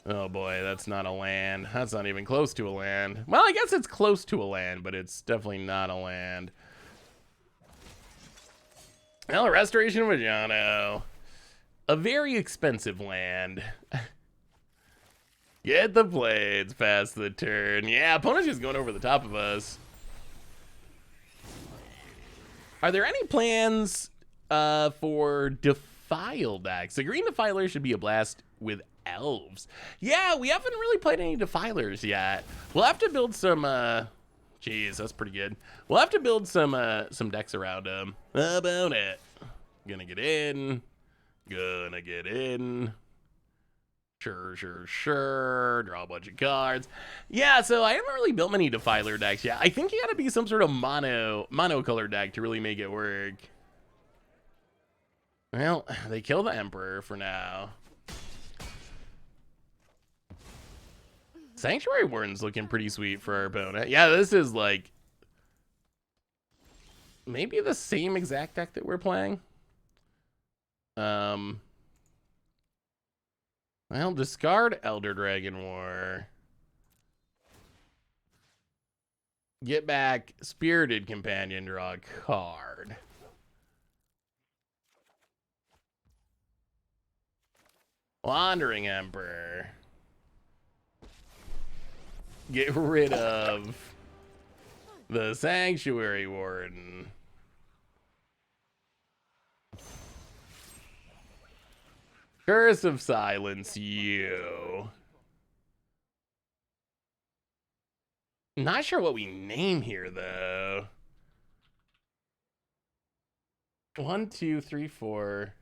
Oh boy, that's not a land. That's not even close to a land. Well, I guess it's close to a land, but it's definitely not a land. Well, Restoration of Vajano. A very expensive land. Get the blades past the turn. Yeah, opponent's just going over the top of us. Are there any plans for Defile decks? The Green Defiler should be a blast with elves. Yeah, we haven't really played any Defilers yet. We'll have to build some geez, that's pretty good. We'll have to build some decks around them. How about it? Gonna get in. Sure. Draw a bunch of cards. Yeah, so I haven't really built many Defiler decks yet. I think you gotta be some sort of monocolor deck to really make it work. Well, they kill the Emperor for now. Sanctuary Warden's looking pretty sweet for our opponent. Yeah, this is like maybe the same exact deck that we're playing. Well, discard Elder Dragon War. Get back Spirited Companion, draw a card. Wandering Emperor. Get rid of the Sanctuary Warden. Curse of Silence, you. Not sure what we name here, though. 1, 2, 3, 4.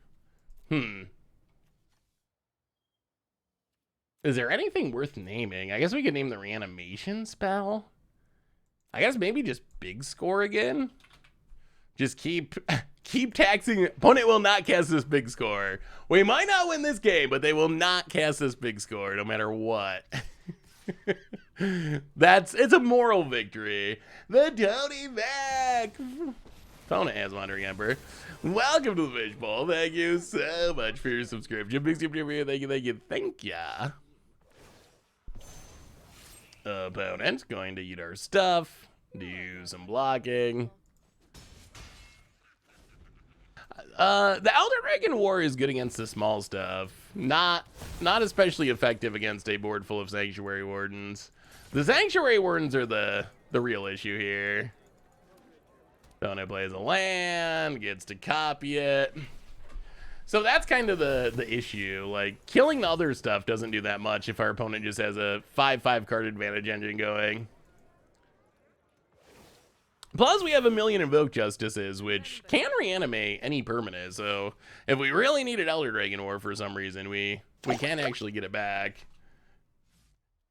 Is there anything worth naming? I guess we could name the reanimation spell. I guess maybe just big score again. Just keep taxing. Opponent will not cast this big score. We might not win this game, but they will not cast this big score no matter what. It's a moral victory. The Tony back. Opponent has Wandering Emperor. Welcome to the Fishbowl. Thank you so much for your subscription. Big super here. Thank ya. Opponent going to eat our stuff. Do some blocking. The Elder Dragon War is good against the small stuff. Not especially effective against a board full of Sanctuary Wardens. The Sanctuary Wardens are the real issue here. Opponent plays a land, gets to copy it. So that's kind of the issue. Like, killing the other stuff doesn't do that much if our opponent just has a 5/5 card advantage engine going. Plus, we have a million Invoke Justices, which can reanimate any permanent. So if we really needed Elder Dragon War for some reason, we can actually get it back.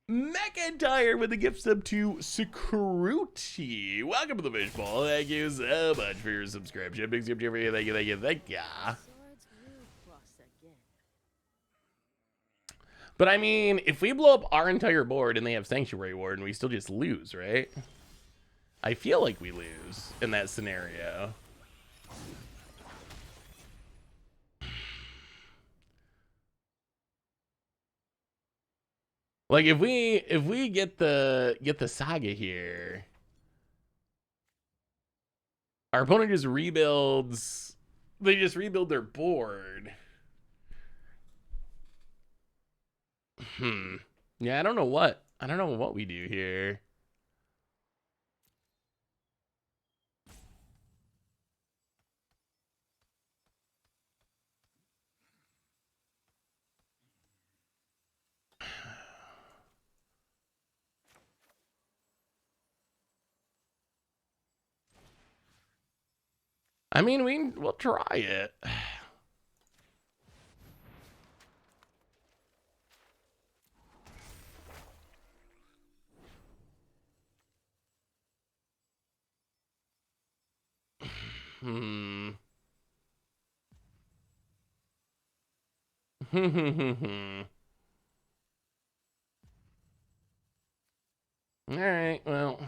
McIntyre with the gift sub to Security. Welcome to the Fishbowl. Thank you so much for your subscription. Big super for you. Thank you. But I mean, if we blow up our entire board and they have Sanctuary Warden, we still just lose, right? I feel like we lose in that scenario. Like if we get the Saga here, our opponent just rebuilds. They just rebuild their board. Yeah, I don't know what we do here. I mean, we'll try it. All right, well.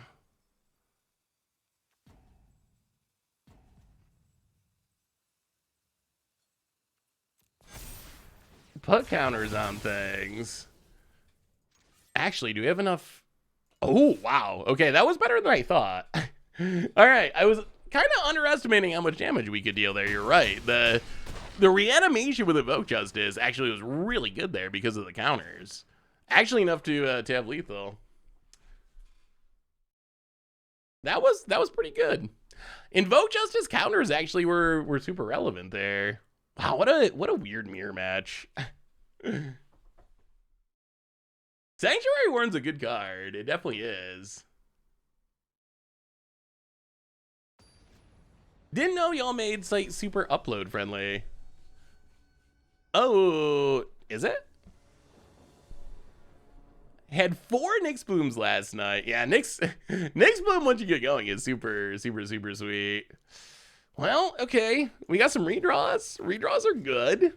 Put counters on things. Actually, do we have enough? Oh, wow. Okay, that was better than I thought. All right, I was kind of underestimating how much damage we could deal there. You're right. The reanimation with Evoke Justice actually was really good there because of the counters. Actually enough to have lethal. That was pretty good. Invoke Justice counters actually were super relevant there. Wow, what a weird mirror match. Sanctuary Warden's a good card. It definitely is. Didn't know y'all made site super upload friendly. Oh, is it? Had 4 Nyx Blooms last night. Yeah, Nyx Bloom once you get going is super sweet. Well, okay. We got some redraws. Redraws are good.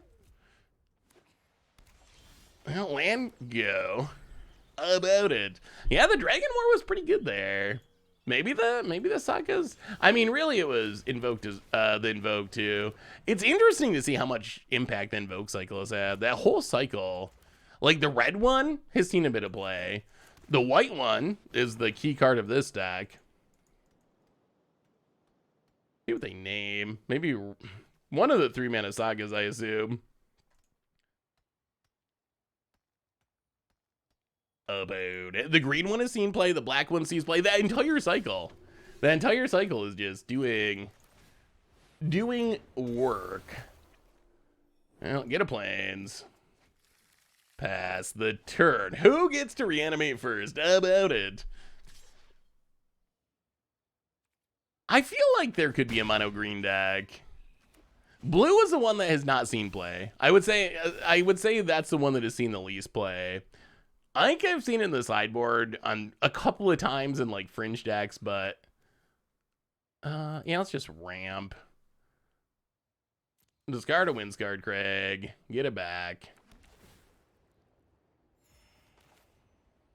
Well, land go. About it. Yeah, the Dragon War was pretty good there. Maybe the Sagas. I mean, really, it was invoked as the Invoke too. It's interesting to see how much impact the Invoke cycle has had. That whole cycle, like the red one has seen a bit of play. The white one is the key card of this deck. See what they name. Maybe one of the 3-mana sagas, I assume. About it. The green one is seen play. The black one sees play. That entire cycle. The entire cycle is just doing work. Well, get a plains. Pass the turn. Who gets to reanimate first? About it. I feel like there could be a mono green deck. Blue is the one that has not seen play. I would say that's the one that has seen the least play. I think I've seen it in the sideboard on a couple of times in like fringe decks, but yeah, let's just ramp. Discard a Windscard, Craig. Get it back.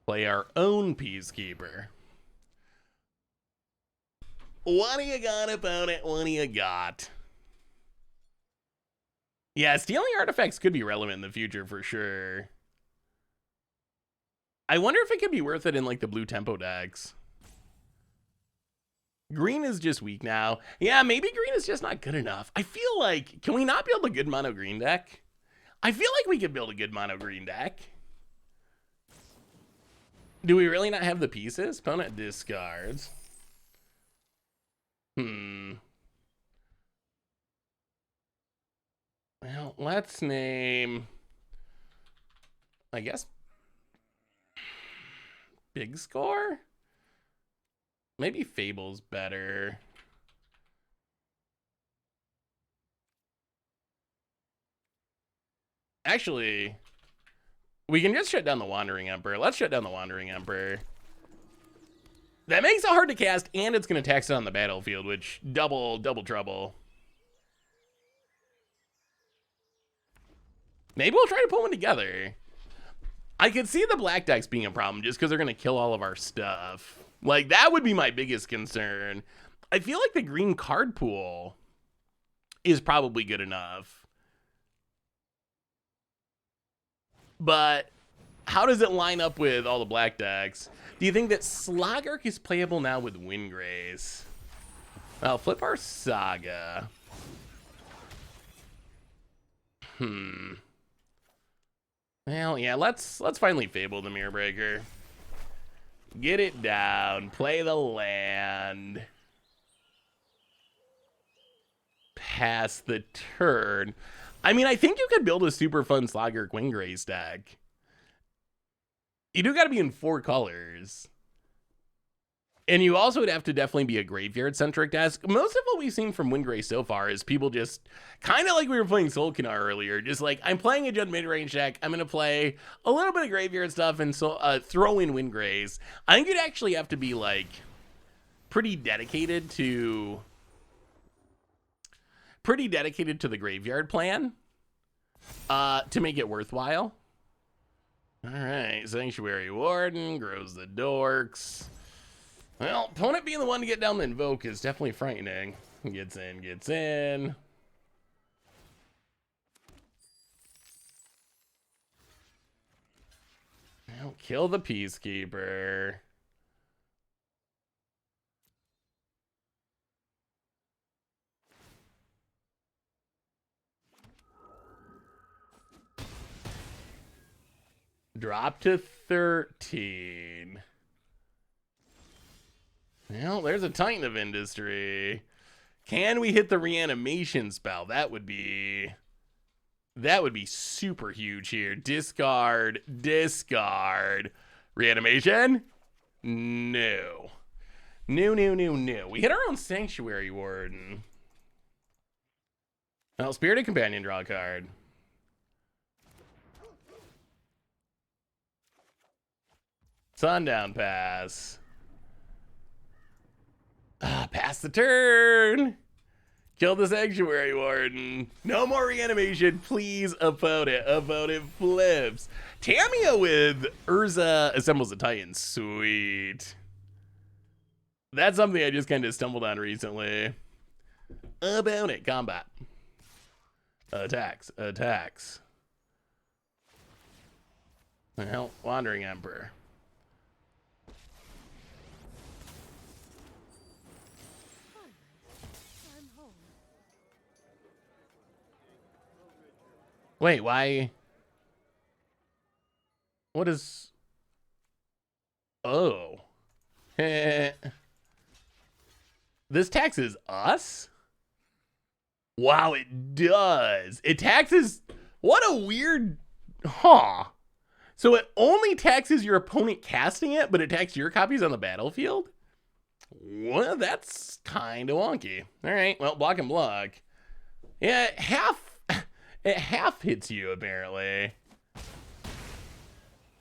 Play our own Peacekeeper. What do you got, opponent? What do you got? Yeah, stealing artifacts could be relevant in the future for sure. I wonder if it could be worth it in like the blue tempo decks. Green is just weak now. Yeah, maybe green is just not good enough. I feel like, can we not build a good mono green deck? I feel like we could build a good mono green deck. Do we really not have the pieces? Opponent discards. Well, let's name, I guess, Big Score? Maybe Fable's better. Actually, we can just shut down the Wandering Emperor. Let's shut down the Wandering Emperor. That makes it hard to cast, and it's going to tax it on the battlefield, which double trouble. Maybe we'll try to pull one together. I could see the black decks being a problem just because they're going to kill all of our stuff. Like, that would be my biggest concern. I feel like the green card pool is probably good enough. But how does it line up with all the black decks? Do you think that Sloggark is playable now with Windgrace? Well, flip our Saga. Well, yeah, let's finally Fable the Mirror Breaker. Get it down. Play the land. Pass the turn. I mean, I think you could build a super fun Sloggark Windgrace deck. You do got to be in 4 colors. And you also would have to definitely be a graveyard-centric deck. Most of what we've seen from Windgrace so far is people just, kind of like we were playing Sol'Kanar earlier, just like, I'm playing a Jund mid-range deck, I'm going to play a little bit of graveyard stuff and so throw in Windgrace. I think you'd actually have to be, like, pretty dedicated to the graveyard plan to make it worthwhile. All right, Sanctuary Warden, grows the dorks. Well, opponent being the one to get down the Invoke is definitely frightening. Gets in. Well, kill the Peacekeeper. Drop to 13. Well, there's a Titan of Industry. Can we hit the reanimation spell? That would be super huge here. Discard. Reanimation? No. No. We hit our own Sanctuary Warden. Well, Spirited Companion, draw a card. Sundown Pass. Pass the turn. Kill the Sanctuary Warden. No more reanimation, please, opponent. Opponent flips. Tamiya with Urza assembles a Titan. Sweet. That's something I just kind of stumbled on recently. Opponent combat. Attacks. Well, Wandering Emperor. Wait, why? What is... Oh. This taxes us? Wow, it does. It taxes... What a weird... Huh. So it only taxes your opponent casting it, but it taxes your copies on the battlefield? Well, that's kind of wonky. All right, well, block and block. Yeah, it half hits you apparently.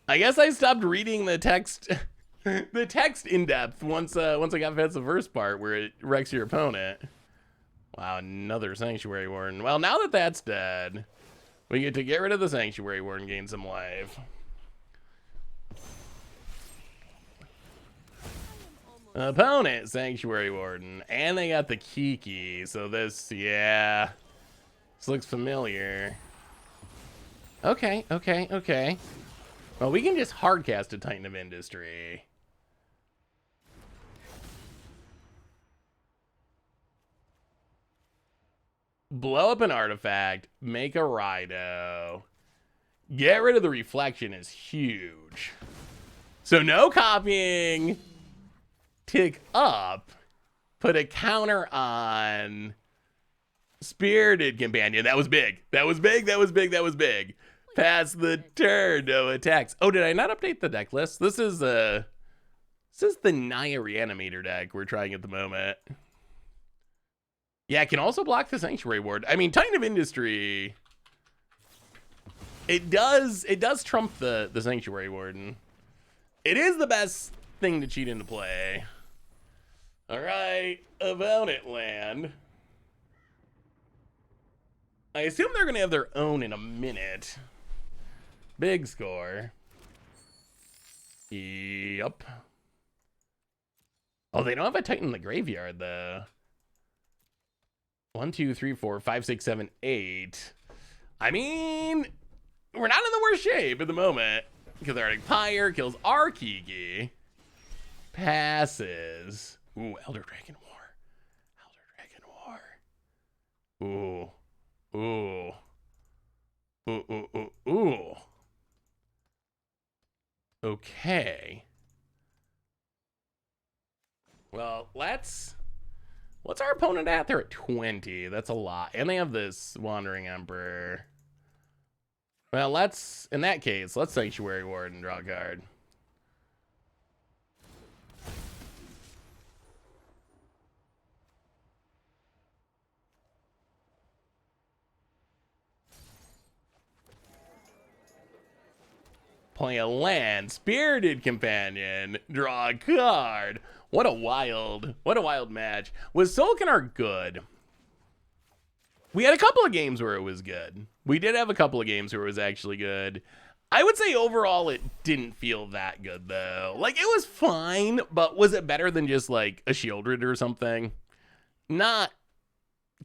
I guess I stopped reading the text the text in depth once I got past the first part where it wrecks your opponent. Wow, another Sanctuary Warden. Well, now that that's dead, we get to get rid of the Sanctuary Warden, gain some life. Opponent, Sanctuary Warden. And they got the Kiki, so this, yeah. This looks familiar. Okay. Well, we can just hardcast a Titan of Industry. Blow up an artifact, make a Rhino. Get rid of the reflection is huge. So no copying. Tick up. Put a counter on Spirited Companion. That was big. That was big. Pass the turn, no attacks. Oh, did I not update the deck list? This is the Naya Reanimator deck we're trying at the moment. Yeah, it can also block the Sanctuary Ward. I mean, Titan of Industry, it does trump the Sanctuary Warden. It is the best thing to cheat into play. All right, opponent land. I assume they're gonna have their own in a minute. Big score. Yep. Oh, they don't have a Titan in the graveyard though. 1, 2, 3, 4, 5, 6, 7, 8. I mean, we're not in the worst shape at the moment. Cathartic Pyre kills our Kiki. Passes. Ooh, Elder Dragon War. Ooh. Okay. Well, what's our opponent at? They're at 20. That's a lot. And they have this Wandering Emperor. Well, in that case, let's Sanctuary Ward and draw a card. Play a land, Spirited Companion, draw a card. What a wild match. Was Sol'Kanar good? We had a couple of games where it was good. We did have a couple of games where it was actually good. I would say overall it didn't feel that good though. Like it was fine, but was it better than just like a Shieldred or something? Not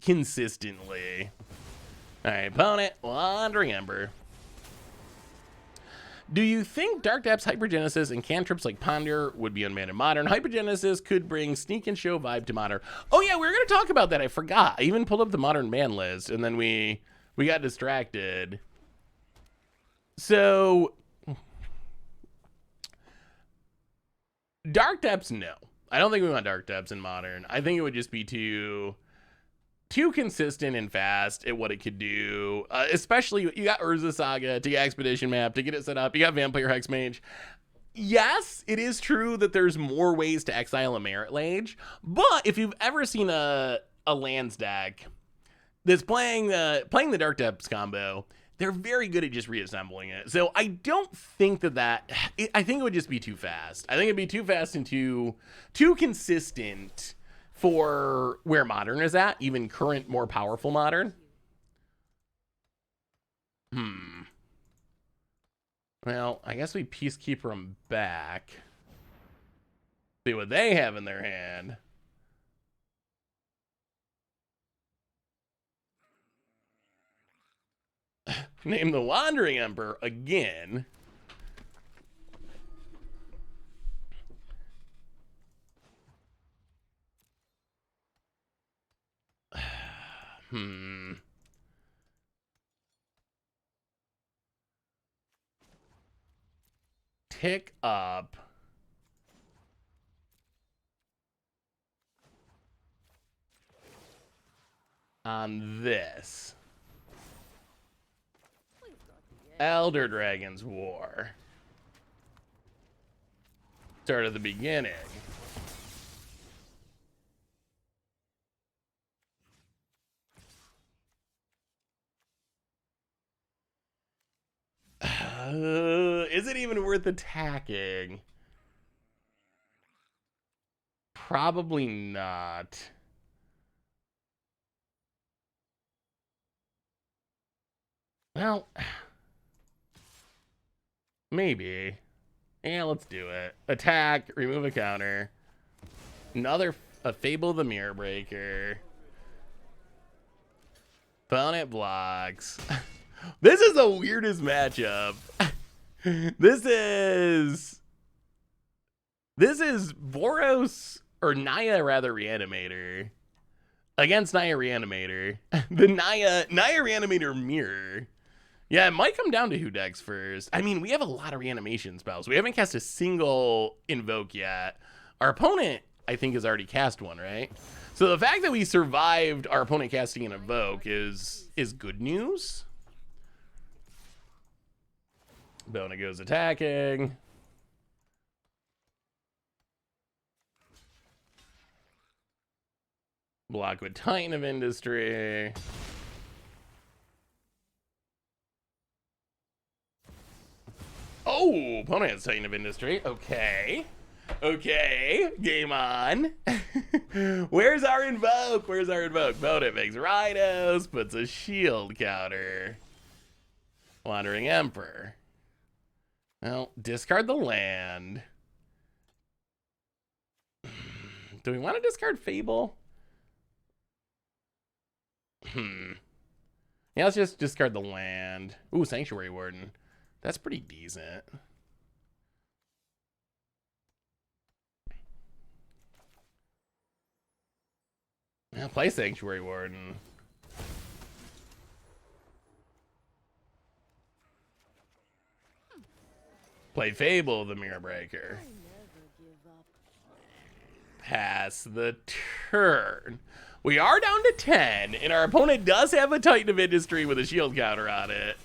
consistently. All right, opponent, Wandering Ember. Do you think Dark Depths, Hypergenesis, and cantrips like Ponder would be unmanned in Modern? Hypergenesis could bring Sneak and Show vibe to Modern. Oh yeah, we were going to talk about that. I forgot. I even pulled up the Modern ban list, and then we got distracted. So, Dark Depths, no. I don't think we want Dark Depths in Modern. I think it would just be too consistent and fast at what it could do. Especially, you got Urza Saga to get Expedition Map, to get it set up. You got Vampire Hexmage. Yes, it is true that there's more ways to exile a Merit Lage, but if you've ever seen a lands deck that's playing the Dark Depths combo, they're very good at just reassembling it. So I don't think I think it would just be too fast. I think it'd be too fast and too consistent for where Modern is at, even current, more powerful Modern. Well, I guess we Peacekeeper them back. See what they have in their hand. Name the Wandering Emperor again. Tick up. On this. Elder Dragon's War. Start at the beginning. Is it even worth attacking? Probably not. Well, maybe. Yeah, let's do it. Attack, remove a counter. A Fable of the Mirror Breaker. Opponent blocks. This is the weirdest matchup. This is Boros, or Naya rather, Reanimator against Naya Reanimator. The Naya Reanimator mirror. Yeah, it might come down to who decks first. I mean, we have a lot of reanimation spells. We haven't cast a single invoke yet. Our opponent, I think, has already cast one, right? So the fact that we survived our opponent casting an invoke is good news. Bona goes attacking. Block with Titan of Industry. Oh, opponent has Titan of Industry. Okay. Okay, game on. Where's our invoke? Where's our invoke? Opponent makes Rhinos, puts a shield counter. Wandering Emperor. Well, discard the land. Do we want to discard Fable? Yeah, let's just discard the land. Ooh, Sanctuary Warden. That's pretty decent. Yeah, play Sanctuary Warden. Play Fable, the Mirror Breaker. Pass the turn. We are down to 10, and our opponent does have a Titan of Industry with a shield counter on it.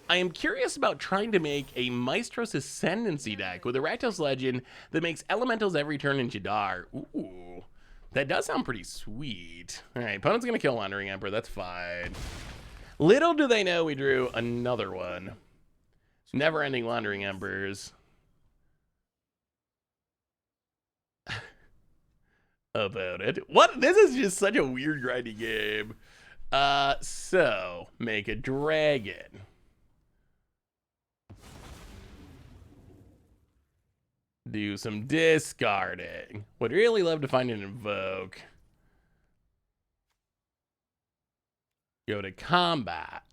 I am curious about trying to make a Maestro's Ascendancy deck with a Rakdos Legend that makes elementals every turn in Jadar. Ooh, that does sound pretty sweet. All right, opponent's gonna kill Wandering Emperor. That's fine. Little do they know we drew another one. Never-ending Wandering Emperors. About it. What? This is just such a weird grindy game. So make a dragon. Do some discarding. Would really love to find an invoke. Go to combat.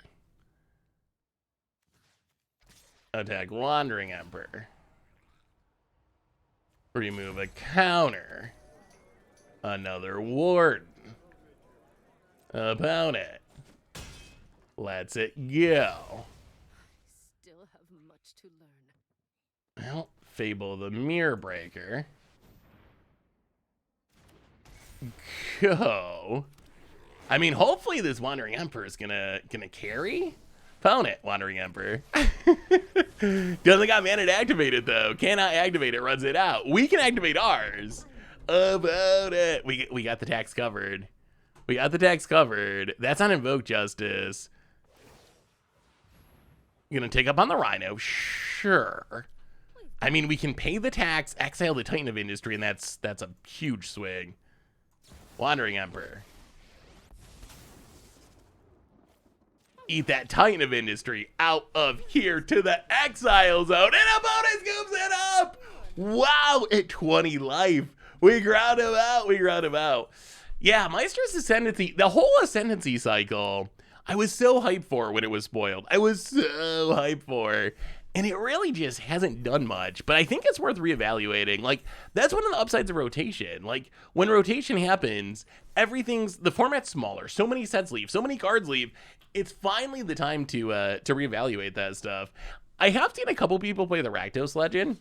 Attack Wandering Emperor. Remove a counter. Another Warden. Opponent. Lets it go. Still have much to learn. Well, Fable the Mirror Breaker. Go. I mean, hopefully this Wandering Emperor is gonna carry. Opponent, Wandering Emperor. Doesn't got mana to activate it though. Cannot activate it, runs it out. We can activate ours. About it. We got the tax covered. We got the tax covered. That's on Invoke Justice. Gonna take up on the Rhino. Sure. I mean, we can pay the tax, exile the Titan of Industry, and that's a huge swing. Wandering Emperor. Eat that Titan of Industry out of here to the exile zone, and opponent scoops it up. Wow, at 20 life. We ground him out. We ground him out. Yeah, Maestro's Ascendancy, the whole Ascendancy cycle, I was so hyped for when it was spoiled. I was so hyped for. And it really just hasn't done much. But I think it's worth reevaluating. Like, that's one of the upsides of rotation. Like, when rotation happens, the format's smaller. So many sets leave. So many cards leave. It's finally the time to reevaluate that stuff. I have seen a couple people play the Rakdos Legend.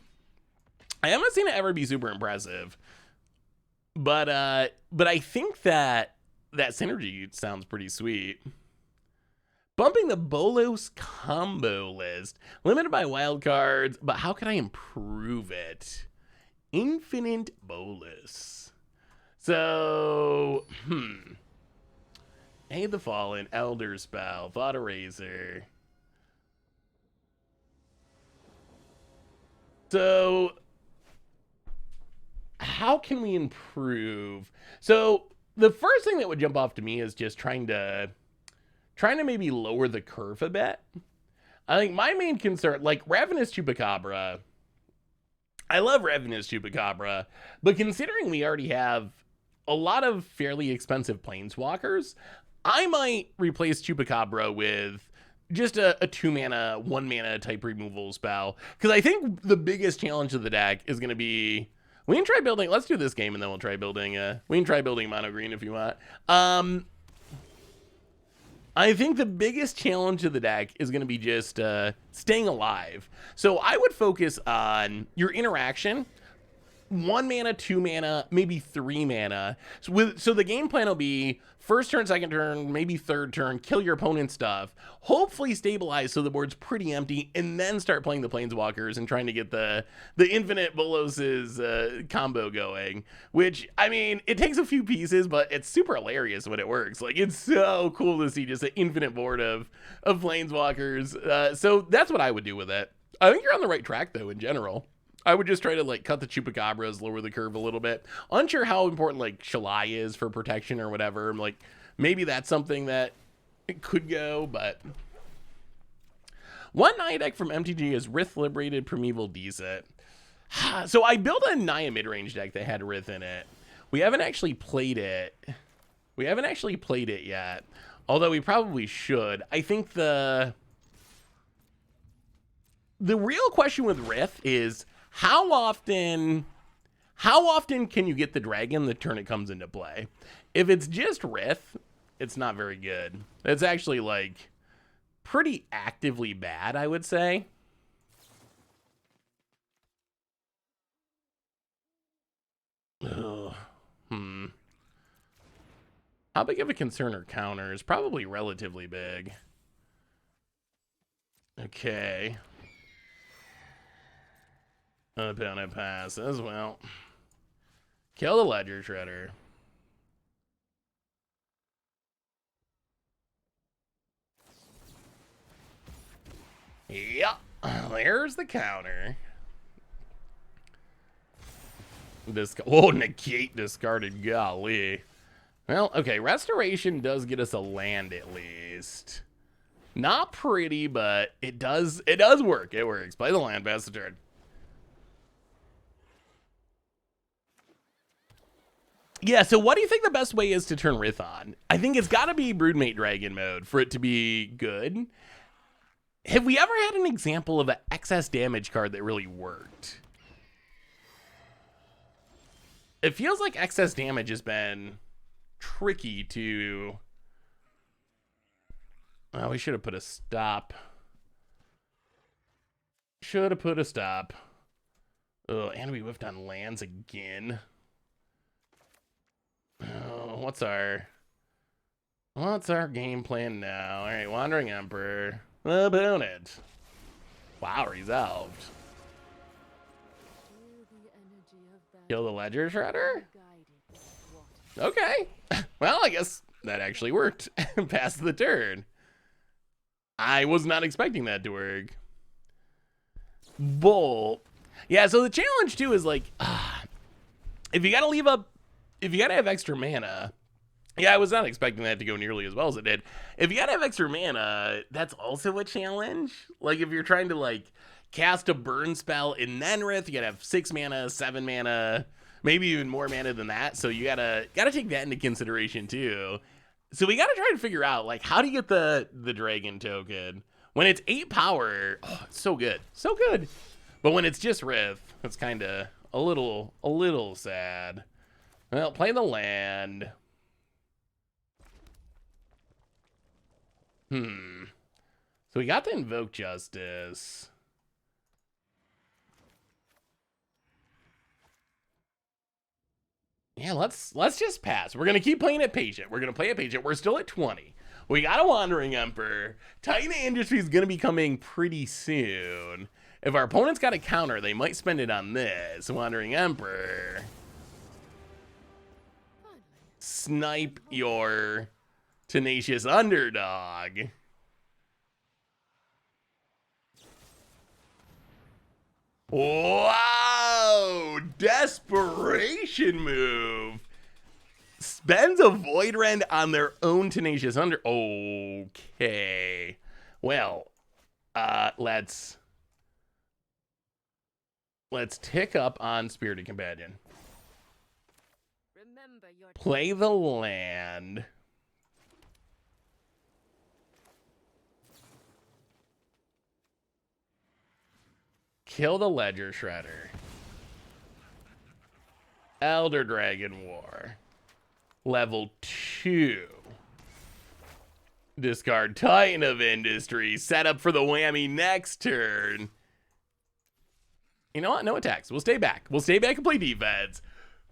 I haven't seen it ever be super impressive. But I think that synergy sounds pretty sweet. Bumping the Bolos combo list. Limited by wild cards, but how can I improve it? Infinite Bolos. So, Aid the Fallen, Elder Spell, Thought Eraser. So, how can we improve? So, the first thing that would jump off to me is just trying to maybe lower the curve a bit. I think my main concern, like Ravenous Chupacabra, I love Ravenous Chupacabra, but considering we already have a lot of fairly expensive planeswalkers, I might replace Chupacabra with just a 2-mana, 1-mana type removal spell. Because I think the biggest challenge of the deck is going to be... We can try building... Let's do this game and then we'll try building... we can try building mono green if you want. I think the biggest challenge of the deck is going to be just staying alive. So I would focus on your interaction. 1 mana, 2 mana, maybe 3 mana. So the game plan will be first turn, second turn, maybe third turn, kill your opponent's stuff, hopefully stabilize so the board's pretty empty, and then start playing the Planeswalkers and trying to get the Infinite Bolos's combo going. Which, I mean, it takes a few pieces, but it's super hilarious when it works. Like, it's so cool to see just an infinite board of Planeswalkers. So that's what I would do with it. I think you're on the right track, though, in general. I would just try to, like, cut the Chupacabras, lower the curve a little bit. Unsure how important, like, Shalai is for protection or whatever. Like, maybe that's something that it could go, but... One Naya deck from MTG is Rith Liberated Primeval Decent. So I built a Naya mid-range deck that had Rith in it. We haven't actually played it. We haven't actually played it yet. Although we probably should. I think the real question with Rith is... How often can you get the dragon the turn it comes into play? If it's just Rith, it's not very good. It's actually, like, pretty actively bad, I would say. Ugh. How big of a concern are counters? Probably relatively big. Okay. Opponent passes. Well, kill the Ledger Shredder. Yeah, there's the counter. Whoa, negate discarded. Golly. Well, okay, Restoration does get us a land at least. Not pretty, but it does work. It works. Play the land, pass the turn. Yeah, so what do you think the best way is to turn Rith on? I think it's got to be Broodmate Dragon mode for it to be good. Have we ever had an example of an excess damage card that really worked? It feels like excess damage has been tricky to... Oh, we should have put a stop. Should have put a stop. Oh, and we whiffed on lands again. Oh, what's our game plan now? All right, Wandering Emperor. Opponent. Wow, resolved. Kill the Ledger Shredder? Okay. Well, I guess that actually worked. Passed the turn. I was not expecting that to work. Bull. Yeah, so the challenge too is like, if you gotta have extra mana, yeah, I was not expecting that to go nearly as well as it did. If you gotta have extra mana, that's also a challenge. Like, if you're trying to, like, cast a burn spell and then Rith, you gotta have 6 mana, 7 mana, maybe even more mana than that. So you gotta take that into consideration too. So we gotta try to figure out, like, how do you get the dragon token? When it's 8 power, oh, it's so good. So good. But when it's just Rith, it's kind of a little sad. Well, play the land. So we got to Invoke Justice. Yeah, let's just pass. We're gonna keep playing it patient. We're gonna play it patient. We're still at 20. We got a Wandering Emperor. Titan Industry is gonna be coming pretty soon. If our opponent's got a counter, they might spend it on this. Wandering Emperor. Snipe your Tenacious Underdog. Wow! Desperation move. Spends a Void Rend on their own Tenacious Under. Okay. Well, let's tick up on Spirited Companion. Remember your Play the land. Kill the Ledger Shredder. Elder Dragon War. Level 2. Discard Titan of Industry. Set up for the whammy next turn. You know what? No attacks. We'll stay back. We'll stay back and play defense.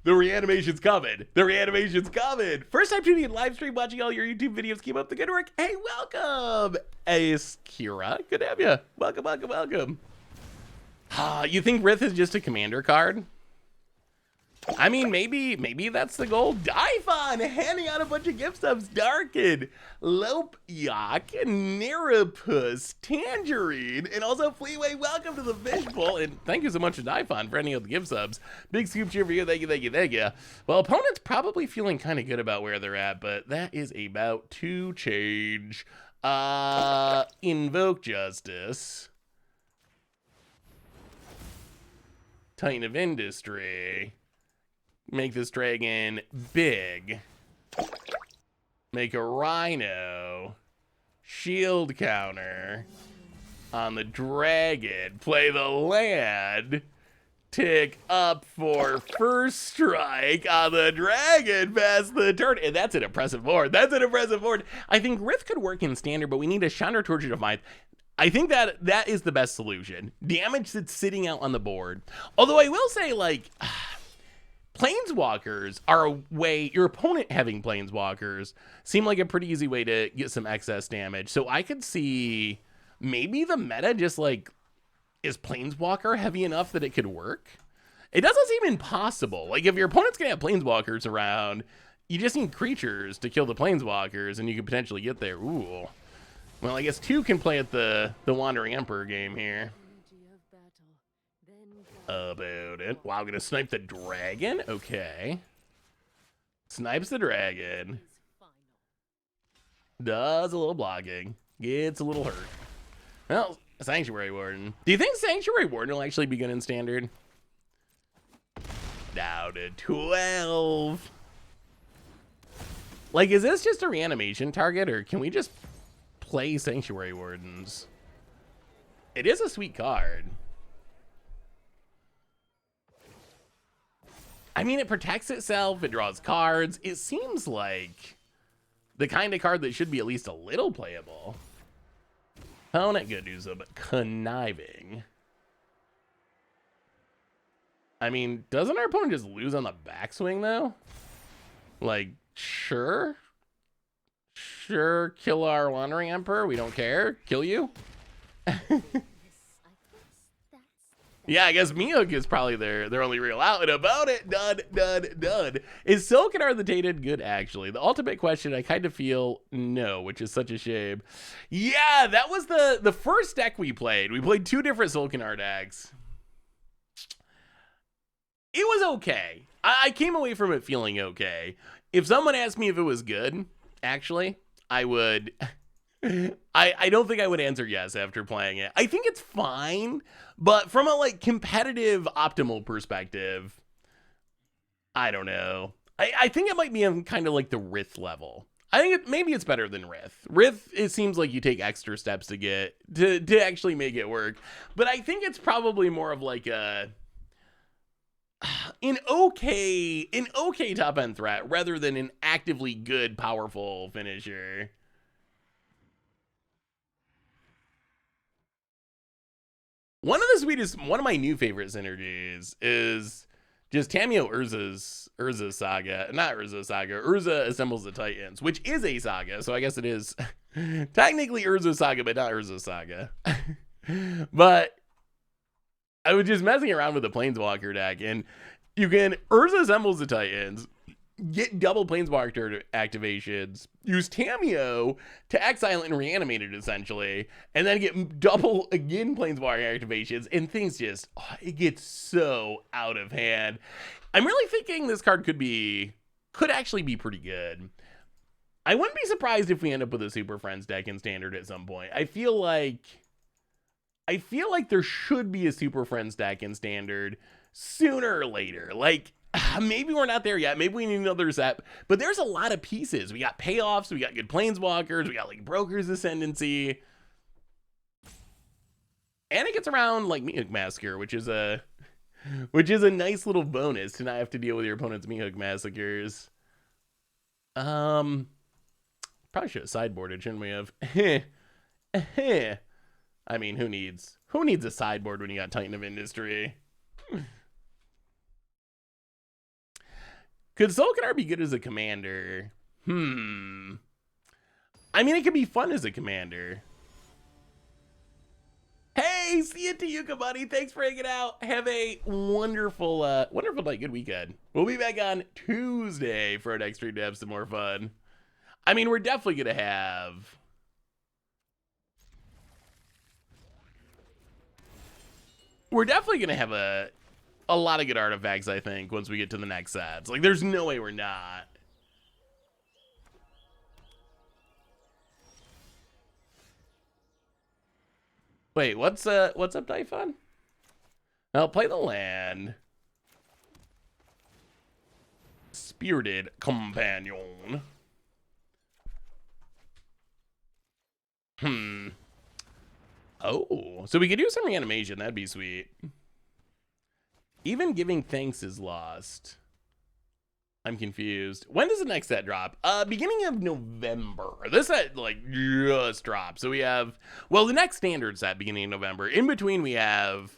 The reanimation's coming. The reanimation's coming. First time tuning in live stream, watching all your YouTube videos. Keep up the good work. Hey, welcome. Ace Kira. Good to have you. Welcome, welcome, welcome. You think Rith is just a commander card? I mean, maybe that's the goal. Dyphon handing out a bunch of gift subs. Darken, Lopeyak, Nerapus, Tangerine, and also Fleeway. Welcome to the Fishbowl, and thank you so much to Dyphon for handing out the gift subs. Big scoop cheer for you. Thank you, thank you, thank you. Well, opponent's probably feeling kind of good about where they're at, but that is about to change. Invoke Justice. Titan of Industry. Make this dragon big. Make a Rhino. Shield counter on the dragon. Play the land. Tick up for first strike on the dragon. Pass the turn. And that's an impressive board. That's an impressive board. I think Rith could work in standard, but we need a Chandra Torch of Defiance. I think that is the best solution. Damage that's sitting out on the board. Although I will say, like, Planeswalkers are a way, your opponent having Planeswalkers seem like a pretty easy way to get some excess damage. So I could see maybe the meta just like, is Planeswalker heavy enough that it could work? It doesn't seem impossible. Like if your opponent's gonna have Planeswalkers around, you just need creatures to kill the Planeswalkers and you could potentially get there. Ooh. Well, I guess 2 can play at the Wandering Emperor game here. About it. Wow, I'm gonna snipe the dragon? Okay. Snipes the dragon. Does a little blocking. Gets a little hurt. Well, Sanctuary Warden. Do you think Sanctuary Warden will actually be good in standard? Down to 12. Like, is this just a reanimation target, or can we just play Sanctuary Wardens? It is a sweet card. I mean, it protects itself, it draws cards. It seems like the kind of card that should be at least a little playable. Opponent good news, but conniving. I mean, doesn't our opponent just lose on the backswing, though? Like, sure. Sure, kill our Wandering Emperor. We don't care. Kill you. Yeah, I guess Miuk is probably their only real out and about it. Dud, dud, dud. Is Sol'Kanar the Tainted good, actually? The ultimate question, I kind of feel no, which is such a shame. Yeah, that was the first deck we played. We played 2 different Sol'Kanar decks. It was okay. I came away from it feeling okay. If someone asked me if it was good, actually, I would... I don't think I would answer yes after playing it. I think it's fine, but from a like competitive optimal perspective, I don't know. I think it might be on kind of like the Rith level. I think maybe it's better than Rith. Rith, it seems like you take extra steps to get to actually make it work. But I think it's probably more of like an okay top end threat rather than an actively good, powerful finisher. One of my new favorite synergies is just Tamiyo Urza's saga. Not Urza's saga. Urza Assembles the Titans, which is a saga. So I guess it is technically Urza's saga, but not Urza's saga. But I was just messing around with the Planeswalker deck, and you can Urza Assembles the Titans. get double Planeswalker activations, use Tameo to exile and reanimate it essentially, and then get double again Planeswalker activations, and things just, it gets so out of hand. I'm really thinking this card could actually be pretty good. I wouldn't be surprised if we end up with a Super Friends deck in Standard at some point. I feel like there should be a Super Friends deck in Standard sooner or later. Like, maybe we're not there yet. Maybe we need another set. But there's a lot of pieces. We got payoffs. We got good Planeswalkers. We got, like, Broker's Ascendancy. And it gets around, like, Meathook Massacre, which is a nice little bonus to not have to deal with your opponent's Meathook Massacres. Probably should have sideboarded, shouldn't we have? I mean, who needs a sideboard when you got Titan of Industry? Could Sol'Kanar be good as a commander? I mean, it could be fun as a commander. Hey, see you, Tayuka, buddy. Thanks for hanging out. Have a wonderful night. Good weekend. We'll be back on Tuesday for our next stream to have some more fun. I mean, we're definitely going to have... We're definitely going to have a lot of good artifacts, I think, once we get to the next sets. Like, there's no way we're not. Wait, what's up, Typhon? I'll play the land. Spirited Companion. Oh, so we could do some reanimation. That'd be sweet. Even giving thanks is lost. I'm confused. When does the next set drop? Beginning of November. This set, like, just dropped. So we have, well, the next standard set beginning of November. In between, we have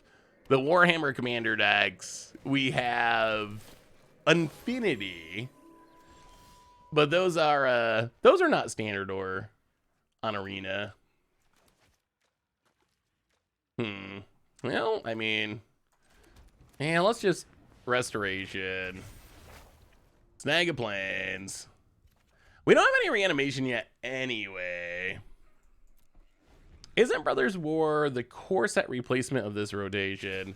the Warhammer Commander decks. We have Infinity. But those are not standard or on Arena. Well, I mean, yeah, let's just Restoration. Snag a Plains. We don't have any reanimation yet anyway. Isn't Brothers War the core set replacement of this rotation?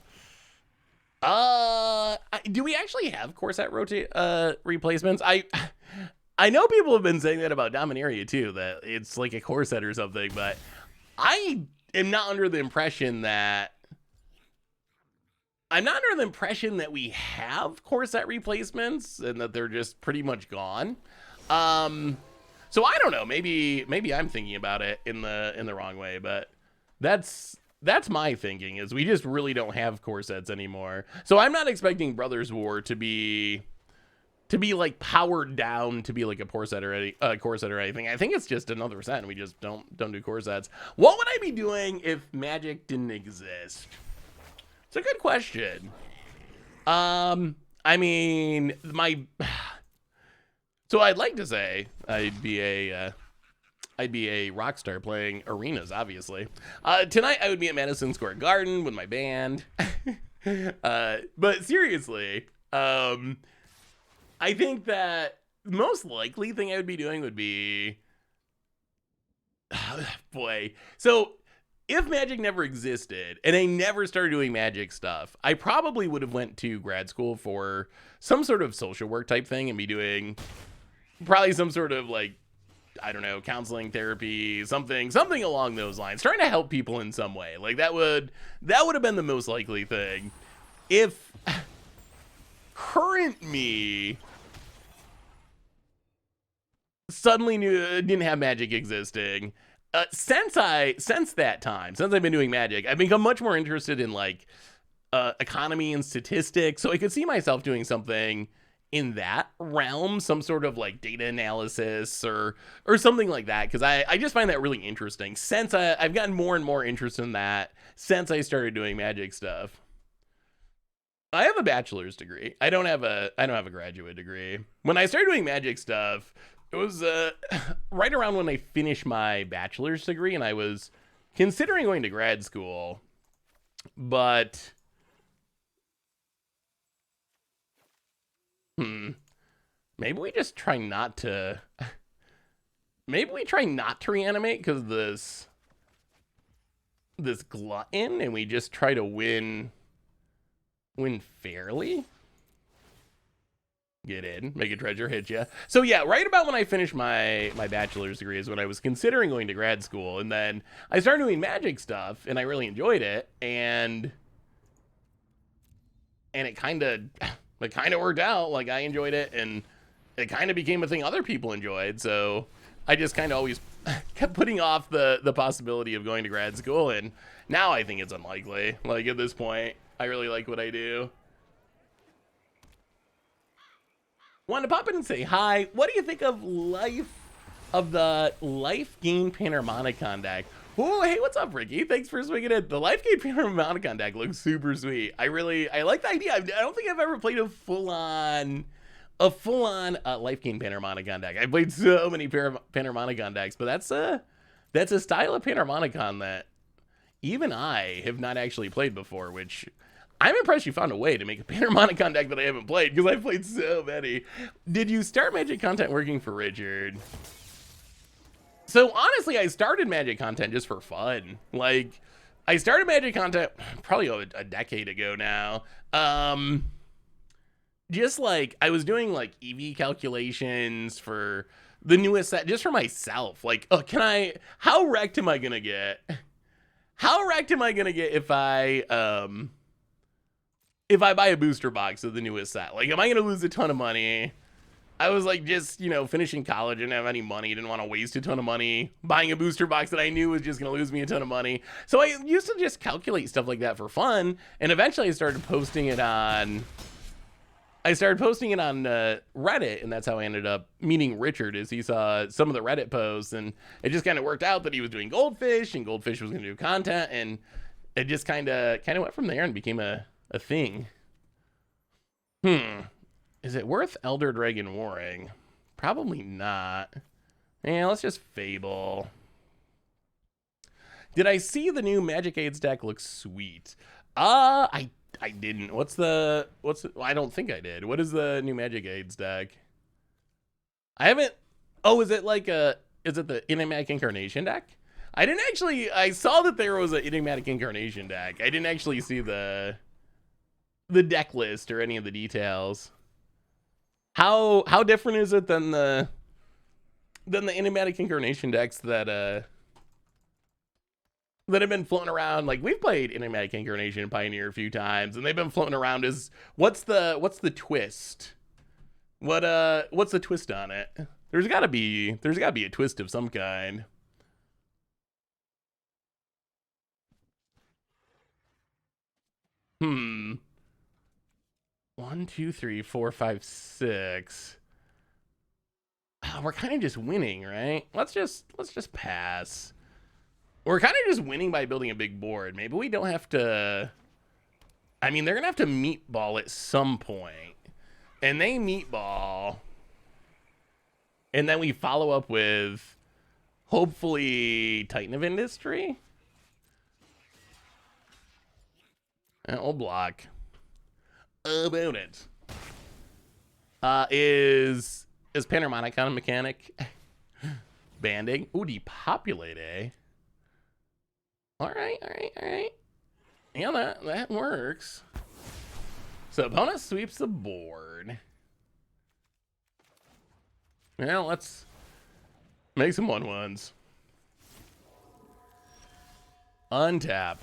Do we actually have core set replacements? I know people have been saying that about Dominaria too, that it's like a core set or something, but I am not under the impression that we have core set replacements and that they're just pretty much gone. So I don't know, maybe I'm thinking about it in the wrong way, but that's my thinking, is we just really don't have core sets anymore. So I'm not expecting Brothers War to be like powered down to be like a core set or anything. I think it's just another set and we just don't do core sets. What would I be doing if Magic didn't exist? It's a good question. I mean, so I'd like to say I'd be a rock star playing arenas, obviously. Tonight I would be at Madison Square Garden with my band. But seriously, I think that the most likely thing I would be doing would be, boy. So if Magic never existed and I never started doing Magic stuff, I probably would have went to grad school for some sort of social work type thing and be doing probably some sort of, like, I don't know, counseling, therapy, something along those lines, trying to help people in some way. Like that would have been the most likely thing. If current me suddenly didn't have Magic existing, since that time, since I've been doing Magic, I've become much more interested in like economy and statistics. So I could see myself doing something in that realm, some sort of like data analysis or something like that, because I just find that really interesting. Since I've gotten more and more interested in that since I started doing Magic stuff. I have a bachelor's degree. I don't have a graduate degree. When I started doing Magic stuff, it was right around when I finished my bachelor's degree, and I was considering going to grad school, but Maybe we just try not to... Maybe we try not to reanimate because this glutton, and we just try to win fairly. Get in, make a treasure, hit ya. So yeah, right about when I finished my bachelor's degree is when I was considering going to grad school, and then I started doing Magic stuff, and I really enjoyed it, and it kind of worked out. Like, I enjoyed it, and it kind of became a thing other people enjoyed. So I just kind of always kept putting off the possibility of going to grad school, and now I think it's unlikely. Like, at this point, I really like what I do. Wanted to pop in and say hi. What do you think of the Life Gain Panharmonicon deck? Oh, hey, what's up, Ricky? Thanks for swinging it. The Life Gain Panharmonicon deck looks super sweet. I like the idea. I don't think I've ever played a full-on Life Gain Panharmonicon deck. I played so many Panharmonicon decks, but that's a style of Panharmonicon that even I have not actually played before, which I'm impressed you found a way to make a Panharmonicon deck that I haven't played, because I've played so many. Did you start Magic content working for Richard? So honestly, I started Magic content just for fun. Like, I started Magic content probably a decade ago now. Just like, I was doing like EV calculations for the newest set, just for myself. Like, oh, how wrecked am I gonna get? How wrecked am I gonna get if I buy a booster box of the newest set? Like, am I gonna lose a ton of money? I was like, just, finishing college, didn't have any money, didn't want to waste a ton of money buying a booster box that I knew was just gonna lose me a ton of money. So I used to just calculate stuff like that for fun, and eventually I started posting it on Reddit, and that's how I ended up meeting Richard. Is he saw some of the Reddit posts, and it just kind of worked out that he was doing Goldfish, and Goldfish was gonna do content, and it just kind of went from there and became a thing. Is it worth Elder Dragon Warring? Probably not. Yeah, let's just Fable. Did I see the new Magic Aids deck looks sweet? I didn't. I don't think I did. What is the new Magic Aids deck? I haven't. Oh, is it the Enigmatic Incarnation deck? I saw that there was an Enigmatic Incarnation deck. I didn't actually see the deck list or any of the details. How different is it than the Enigmatic Incarnation decks that have been floating around? Like, we've played Enigmatic Incarnation and Pioneer a few times, and they've been floating around as what's the twist? What's the twist on it? There's gotta be a twist of some kind. 1, 2, 3, 4, 5, 6. We're kind of just winning, right? Let's just pass. We're kind of just winning by building a big board. Maybe we don't have to. I mean, they're gonna have to meatball at some point, and they meatball, and then we follow up with hopefully Titan of Industry. And we'll block. About it. Is Panharmonicon a mechanic? Banding. Ooh, depopulate, eh? Alright. Yeah, that works. So opponent sweeps the board. Well, let's make some 1/1s. Untap.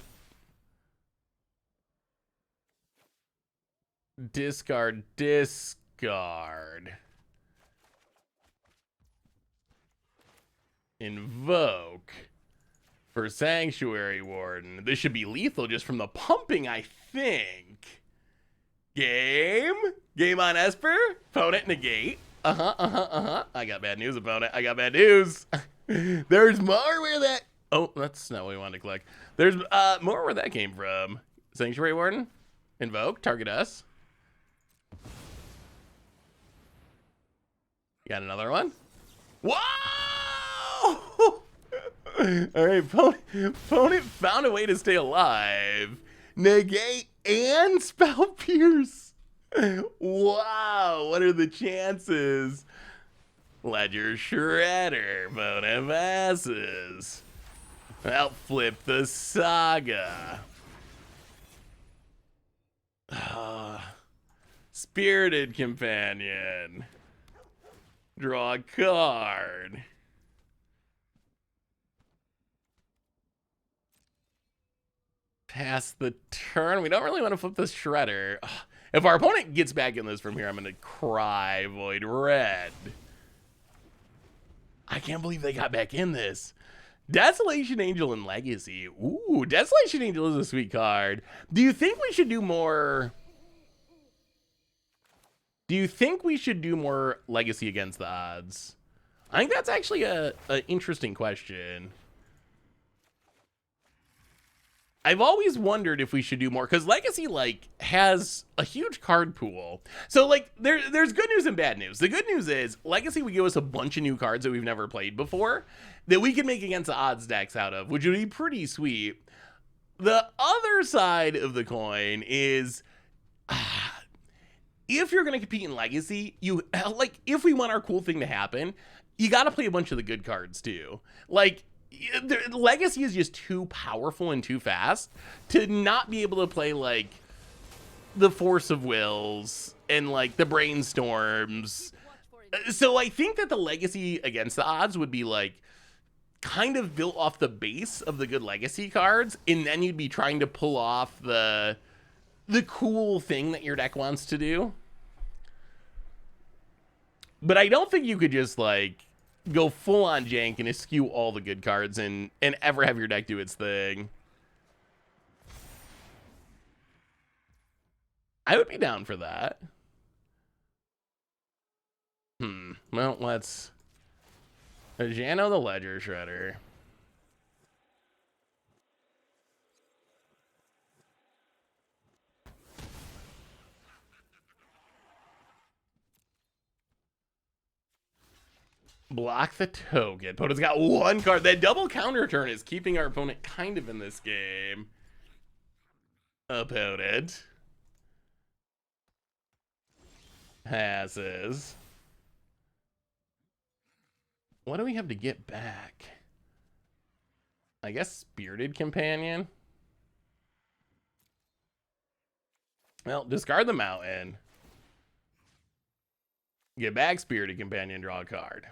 Discard. Invoke for Sanctuary Warden. This should be lethal just from the pumping, I think. Game on Esper. Opponent negate. I got bad news, opponent. I got bad news. There's more where that... Oh, that's not what we wanted to collect. There's more where that came from. Sanctuary Warden. Invoke. Target us. Got another one. Whoa! All right, opponent found a way to stay alive. Negate and Spell Pierce. Wow, what are the chances? Ledger Shredder, vote of asses. Well, flip the saga. Spirited Companion. Draw a card. Pass the turn. We don't really want to flip the Shredder. If our opponent gets back in this from here, I'm going to cry. Void Red. I can't believe they got back in this. Desolation Angel and Legacy. Ooh, Desolation Angel is a sweet card. Do you think we should do more... Do you think we should do more Legacy against the odds? I think that's actually an interesting question. I've always wondered if we should do more, because Legacy, like, has a huge card pool. So, like, there's good news and bad news. The good news is Legacy would give us a bunch of new cards that we've never played before that we can make against the odds decks out of, which would be pretty sweet. The other side of the coin is... if you're going to compete in Legacy, if we want our cool thing to happen, you got to play a bunch of the good cards, too. Like... Legacy is just too powerful and too fast to not be able to play like the Force of Wills and like the Brainstorms. So I think that the Legacy against the odds would be like kind of built off the base of the good Legacy cards, and then you'd be trying to pull off the cool thing that your deck wants to do. But I don't think you could just like go full on jank and eschew all the good cards and ever have your deck do its thing. I would be down for that. Well, let's... Jano the Ledger Shredder. Block the token. Opponent's got one card. That double counter turn is keeping our opponent kind of in this game. Opponent passes. What do we have to get back? I guess Spirited Companion. Well, discard the Mountain. Get back Spirited Companion, draw a card.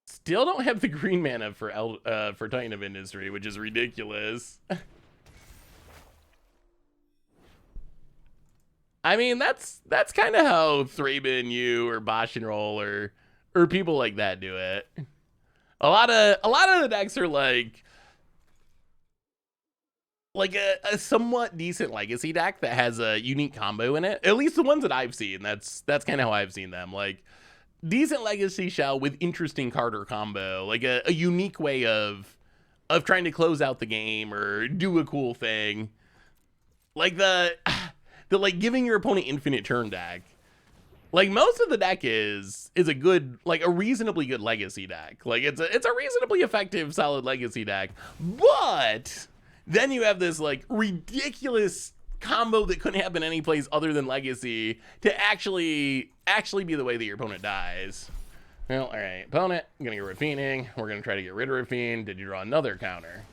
Still don't have the green mana for Titan of Industry, which is ridiculous. I mean, that's kind of how Thraben you or Bosch and Roll or people like that do it. A lot of the decks are like a somewhat decent Legacy deck that has a unique combo in it. At least the ones that I've seen. That's kind of how I've seen them. Like decent Legacy shell with interesting card or combo, like a unique way of trying to close out the game or do a cool thing. Like the like giving your opponent infinite turn deck. Like most of the deck is a good, like a reasonably good Legacy deck. Like it's a reasonably effective, solid Legacy deck. But then you have this like ridiculous combo that couldn't happen any place other than Legacy to actually be the way that your opponent dies. Well, all right, opponent, I'm gonna get Raffining. We're gonna try to get rid of Raffine. Did you draw another counter?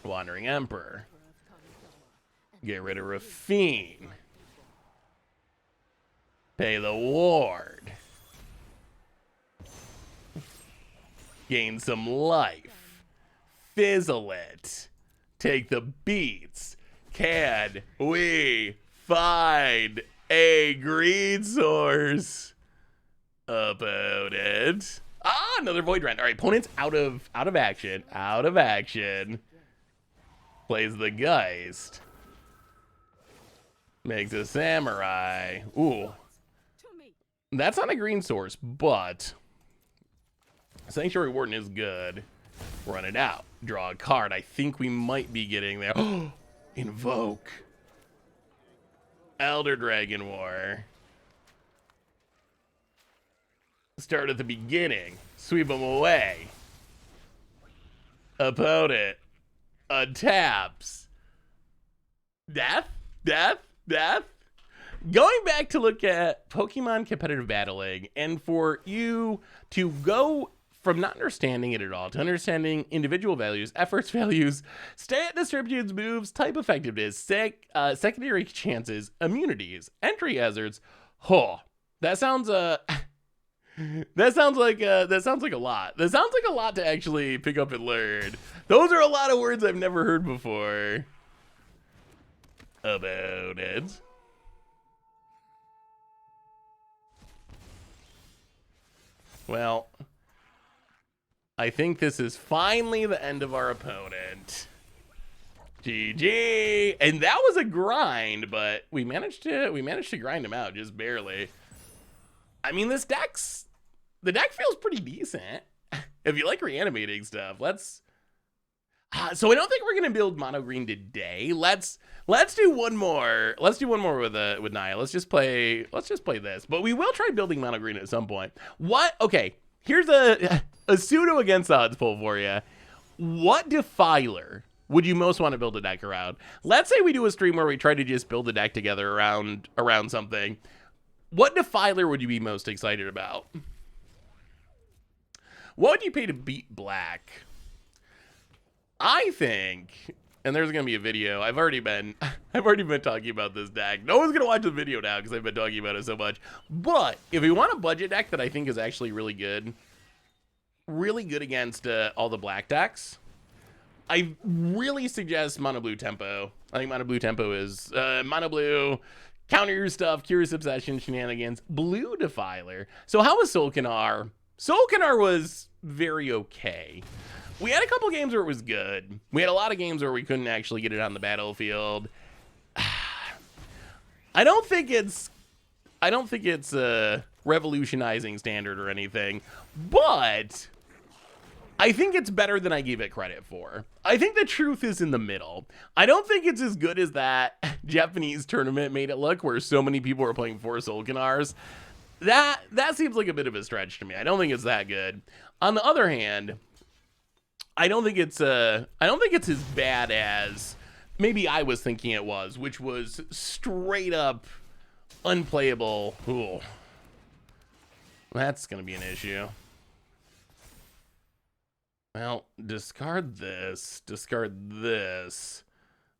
Wandering Emperor. Get rid of Raffine. Pay the ward. Gain some life. Fizzle it. Take the beats. Can we find a greed source? Opponent. Another Void Rend. All right, opponent's out of action. Out of action. Plays the Geist. Makes a Samurai. Ooh. That's not a green source, but Sanctuary Warden is good. Run it out. Draw a card. I think we might be getting there. Invoke. Elder Dragon War. Start at the beginning. Sweep them away. Opponent. Untaps. Death? Death? Death? Going back to look at Pokemon competitive battling, and for you to go from not understanding it at all to understanding individual values, efforts values, stat distributions, moves, type effectiveness, secondary chances, immunities, entry hazards. That sounds that sounds like a lot. That sounds like a lot to actually pick up and learn. Those are a lot of words I've never heard before. About it. Well, I think this is finally the end of our opponent. GG. And that was a grind, but we managed to grind him out just barely. I mean, the deck feels pretty decent. If you like reanimating stuff, so I don't think we're gonna build mono green today. Let's do one more. Let's do one more with Naya. Let's just play this. But we will try building mono green at some point. What? Okay, here's a pseudo against odds poll for you. What defiler would you most want to build a deck around? Let's say we do a stream where we try to just build a deck together around something. What defiler would you be most excited about? What would you pay to beat black? I think, and there's gonna be a video. I've already been talking about this deck. No one's gonna watch the video now because I've been talking about it so much. But if you want a budget deck that I think is actually really good against all the black decks, I really suggest Mono Blue Tempo. I think Mono Blue Tempo is Mono Blue. Counter your stuff, Curious Obsession, Shenanigans, Blue Defiler. So how was Sol'Kanar? Sol'Kanar was very okay. We had a couple games where it was good. We had a lot of games where we couldn't actually get it on the battlefield. I don't think it's revolutionizing standard or anything, but I think it's better than I gave it credit for. I think the truth is in the middle. I don't think it's as good as that Japanese tournament made it look, where so many people were playing 4 Sol'Kanars. That seems like a bit of a stretch to me. I don't think it's that good. On the other hand, I don't think it's as bad as maybe I was thinking it was, which was straight up unplayable. Ooh. That's gonna be an issue. Well, discard this.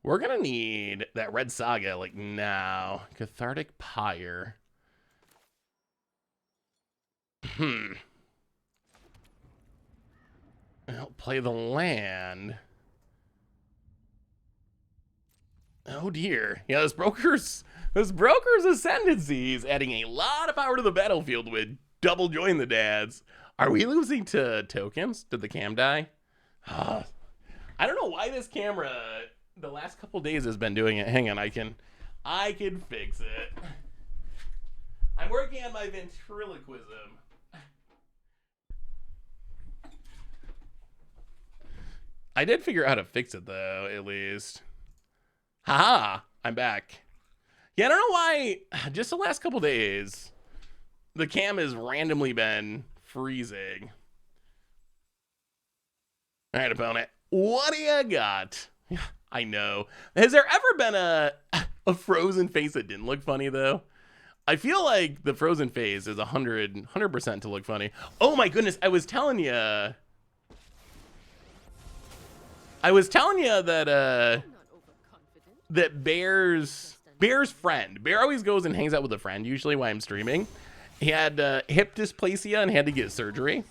We're gonna need that Red Saga like now. Cathartic Pyre. I'll play the land. Oh dear. Yeah, this broker's ascendancy is adding a lot of power to the battlefield with double join the dads. Are we losing to tokens? Did the cam die? I don't know why this camera the last couple days has been doing it. Hang on, I can fix it. I'm working on my ventriloquism. I did figure out how to fix it though, at least. Haha, I'm back. Yeah, I don't know why, just the last couple days, the cam has randomly been freezing. All right, opponent, what do you got? I know. Has there ever been a frozen face that didn't look funny though? I feel like the frozen face is 100% to look funny. Oh my goodness, I was telling you that that Bear's friend. Bear always goes and hangs out with a friend, usually while I'm streaming. He had hip dysplasia and had to get surgery.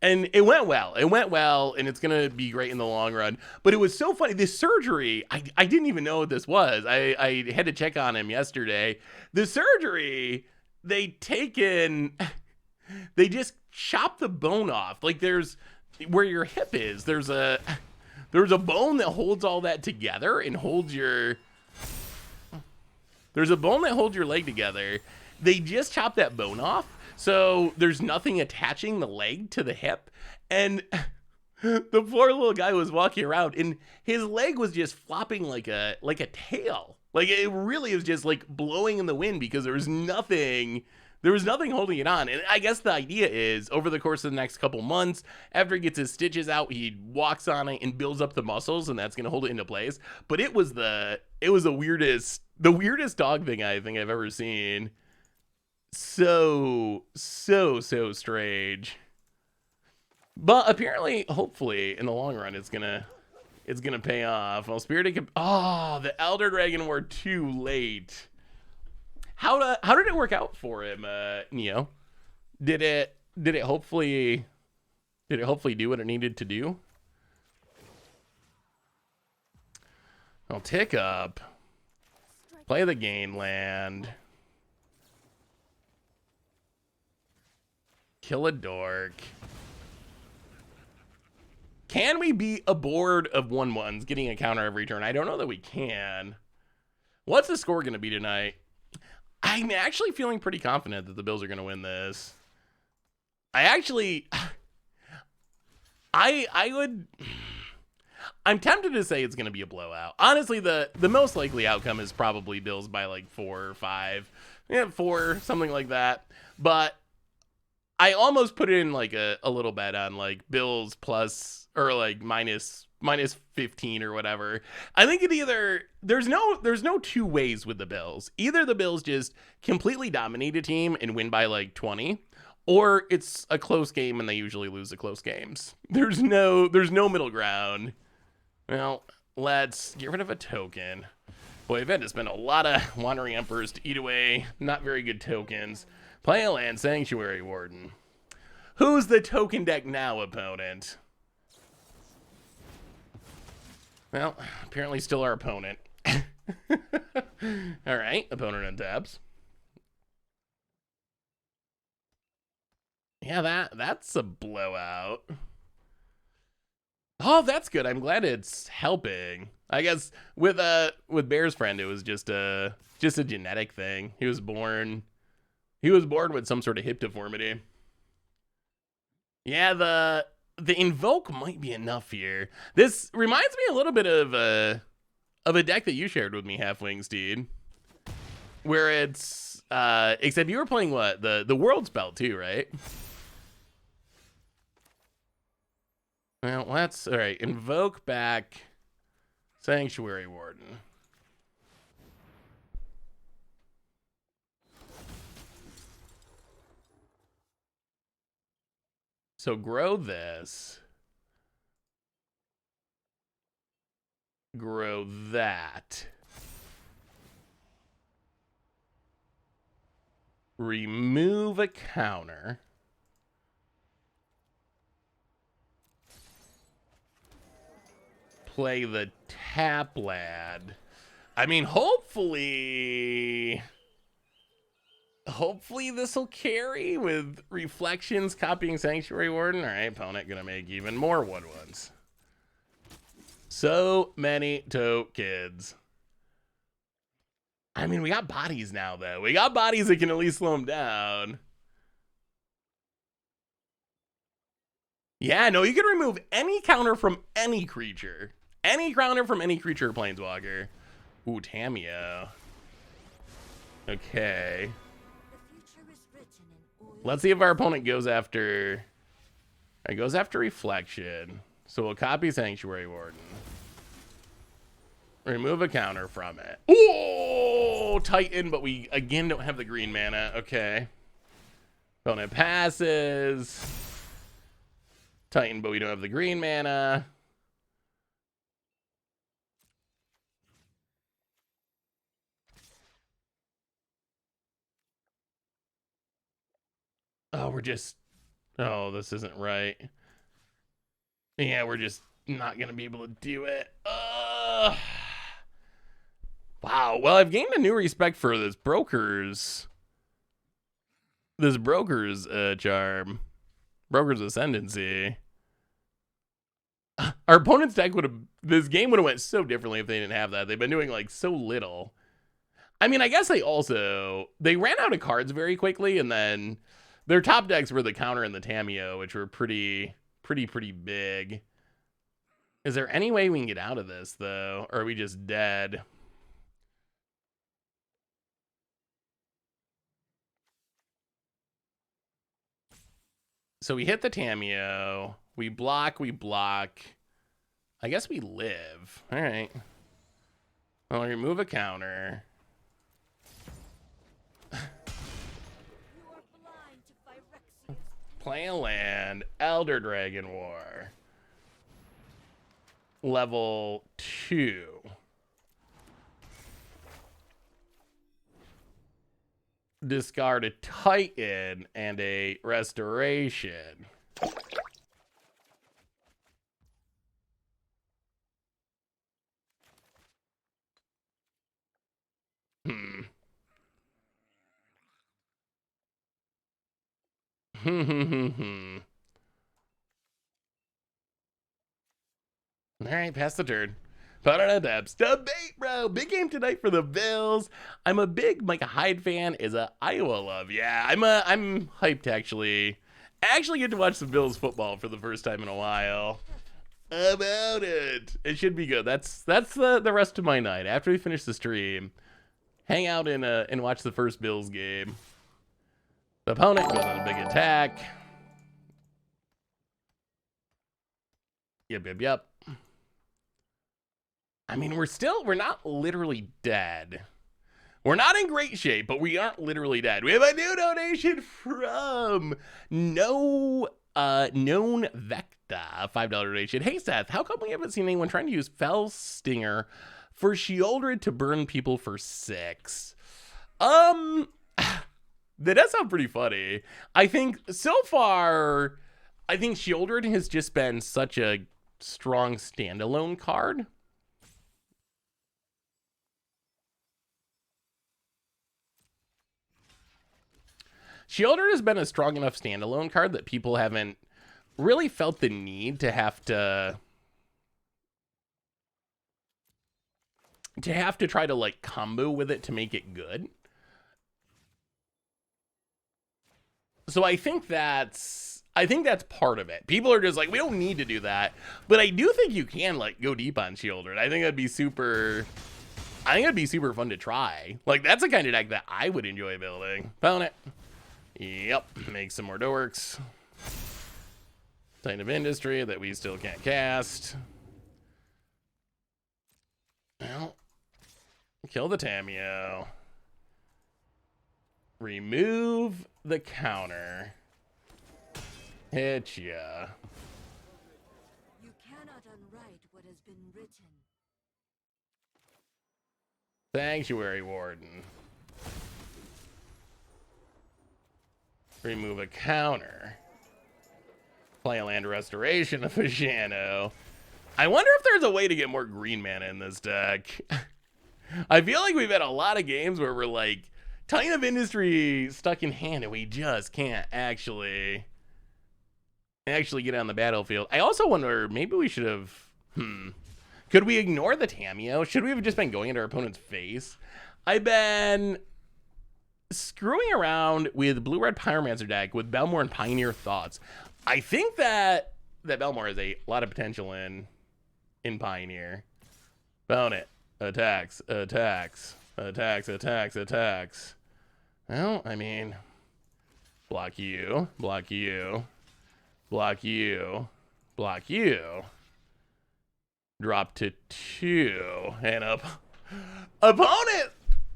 And it went well, and it's gonna be great in the long run. But it was so funny. This surgery, I didn't even know what this was. I had to check on him yesterday. The surgery, they just chop the bone off. Like there's where your hip is, there's a bone that holds all that together and holds your leg together. They just chop that bone off, so there's nothing attaching the leg to the hip. And the poor little guy was walking around and his leg was just flopping like a tail. Like it really was just like blowing in the wind because there was nothing There was nothing holding it on. And I guess the idea is over the course of the next couple months, after he gets his stitches out, he walks on it and builds up the muscles, and that's going to hold it into place. But it was the weirdest dog thing I think I've ever seen. So strange. But apparently, hopefully, in the long run, it's gonna pay off. Well, the Elder Dragon were too late. How did it work out for him, Neo? Did it hopefully do what it needed to do? I'll tick up. Play the gain land. Kill a dork. Can we beat a board of 1/1s getting a counter every turn? I don't know that we can. What's the score going to be tonight? I'm actually feeling pretty confident that the Bills are going to win this. I'm tempted to say it's going to be a blowout. Honestly, the most likely outcome is probably Bills by like 4 or 5. Yeah, 4, something like that. But I almost put in like a little bet on like Bills plus or like minus 15 or whatever. I think it either there's no two ways with the Bills. Either the Bills just completely dominate a team and win by like 20, or it's a close game and they usually lose the close games. There's no middle ground. Well, let's get rid of a token. Boy, I've had to spend a lot of Wandering Emperors to eat away not very good tokens. Play a land, Sanctuary Warden. Who's the token deck now, opponent? Well, apparently still our opponent. All right, opponent untaps. Yeah, that's a blowout. Oh, that's good. I'm glad it's helping. I guess with Bear's friend, it was just a genetic thing. He was born with some sort of hip deformity. Yeah, the invoke might be enough here. This reminds me a little bit of a deck that you shared with me, Halfwing Steed, where it's except you were playing what the world spell too, right? Well, let's all right. Invoke back Sanctuary Warden. So grow this. Grow that. Remove a counter. Play the tap lad. I mean, hopefully this will carry with reflections, copying Sanctuary Warden. All right, opponent gonna make even more 1/1s. So many kids. I mean, we got bodies now, though. We got bodies that can at least slow them down. Yeah, no, you can remove any counter from any creature. Any counter from any creature or planeswalker. Ooh, Tamiyo. Okay. Let's see if our opponent goes after... It goes after Reflection. So we'll copy Sanctuary Warden. Remove a counter from it. Oh, Titan, but we, again, don't have the green mana. Okay. Opponent passes. Titan, but we don't have the green mana. Oh, we're just... Oh, this isn't right. Yeah, we're just not going to be able to do it. Wow. Well, I've gained a new respect for this broker's charm. Broker's Ascendancy. Our opponent's deck this game would have went so differently if they didn't have that. They've been doing like so little. I mean, I guess they ran out of cards very quickly, and then their top decks were the counter and the Tamiyo, which were pretty big. Is there any way we can get out of this, though? Or are we just dead? So we hit the Tamiyo. We block. I guess we live. All right. I'll remove a counter. Play a land. Elder Dragon War. Level 2. Discard a Titan and a Restoration. All right, pass the turn. Debs. Debate, bro. Big game tonight for the Bills. I'm a big Micah Hyde fan. Is a Iowa love. Yeah, I'm hyped actually. I actually get to watch some Bills football for the first time in a while. About it. It should be good. That's the rest of my night. After we finish the stream, hang out and watch the first Bills game. The opponent goes on a big attack. Yep. I mean, we're not literally dead. We're not in great shape, but we aren't literally dead. We have a new donation from Known Vecta, $5 donation. Hey Seth, how come we haven't seen anyone trying to use Fell Stinger for Shieldred to burn people for 6? That does sound pretty funny. I think so far, Shieldred has just been such a strong standalone card. Shieldred has been a strong enough standalone card that people haven't really felt the need to have to try to like combo with it to make it good. So I think that's part of it. People are just like, we don't need to do that. But I do think you can like go deep on Shieldred. I think it'd be super fun to try. Like that's the kind of deck that I would enjoy building. Found it. Yep, make some more dorks. Titan of Industry that we still can't cast. Well, kill the Tamiyo. Remove the counter. Hit ya. You cannot unwrite what has been written. Sanctuary Warden. Remove a counter. Play a land restoration of Fashano. I wonder if there's a way to get more green mana in this deck. I feel like we've had a lot of games where we're like, Titan of Industry stuck in hand and we just can't actually get on the battlefield. I also wonder, maybe we should have, could we ignore the Tamiyo? Should we have just been going into our opponent's face? I've been screwing around with blue-red Pyromancer deck with Belmore and Pioneer Thoughts. I think that Belmore has a lot of potential in Pioneer. Found it. Attacks. Well, I mean, block you. Drop to 2. And opponent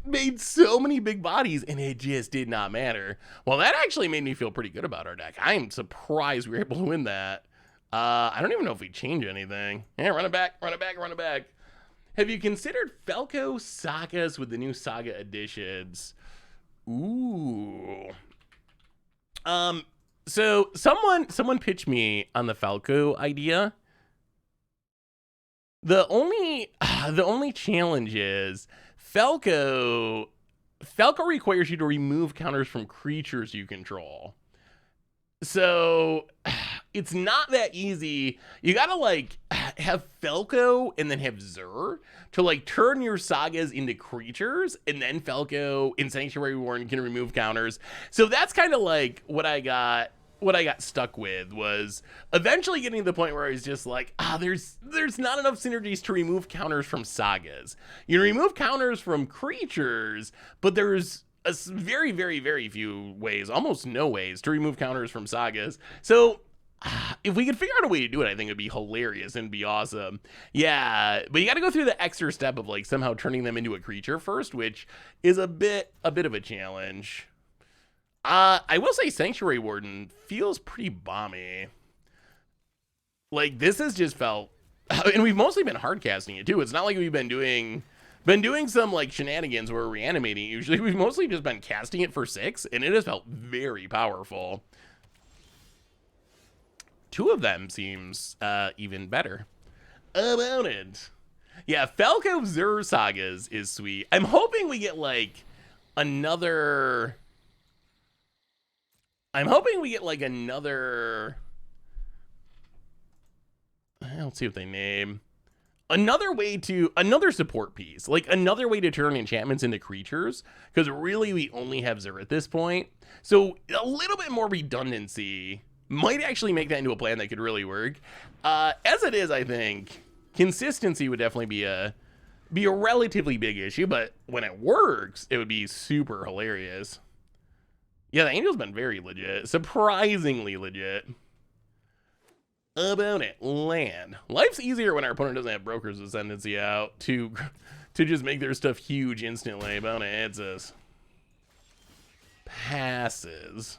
made so many big bodies and it just did not matter. Well, that actually made me feel pretty good about our deck. I'm surprised we were able to win that. I don't even know if we change anything. Yeah, run it back. Have you considered Falco sagas with the new saga editions? Ooh. So someone pitched me on the Falco idea. The only challenge is Falco requires you to remove counters from creatures you control. So it's not that easy. You gotta like have Falco and then have Zur to like turn your sagas into creatures, and then Falco in Sanctuary Warden can remove counters. So that's kind of like what I got stuck with, was eventually getting to the point where I was just like, there's not enough synergies to remove counters from sagas. You remove counters from creatures, but there's very, very, very few ways, almost no ways, to remove counters from sagas. So if we could figure out a way to do it, I think it'd be hilarious and be awesome. Yeah, but you got to go through the extra step of like somehow turning them into a creature first, which is a bit of a challenge. I will say Sanctuary Warden feels pretty bomby. Like, this has just felt, and we've mostly been hard casting it too. It's not like we've been doing some like shenanigans where we're reanimating. Usually we've mostly just been casting it for 6, and it has felt very powerful. 2 of them seems even better about it. Yeah, Falco Zur Sagas is sweet. I'm hoping we get like another. Let's see what they name. Another support piece, like another way to turn enchantments into creatures, because really we only have Zur at this point. So a little bit more redundancy might actually make that into a plan that could really work. As it is, I think consistency would definitely be a relatively big issue, but when it works, it would be super hilarious. Yeah, the Angel's been very legit, surprisingly legit. About it, land. Life's easier when our opponent doesn't have Broker's Ascendancy out to just make their stuff huge instantly. About it, it's us. Passes.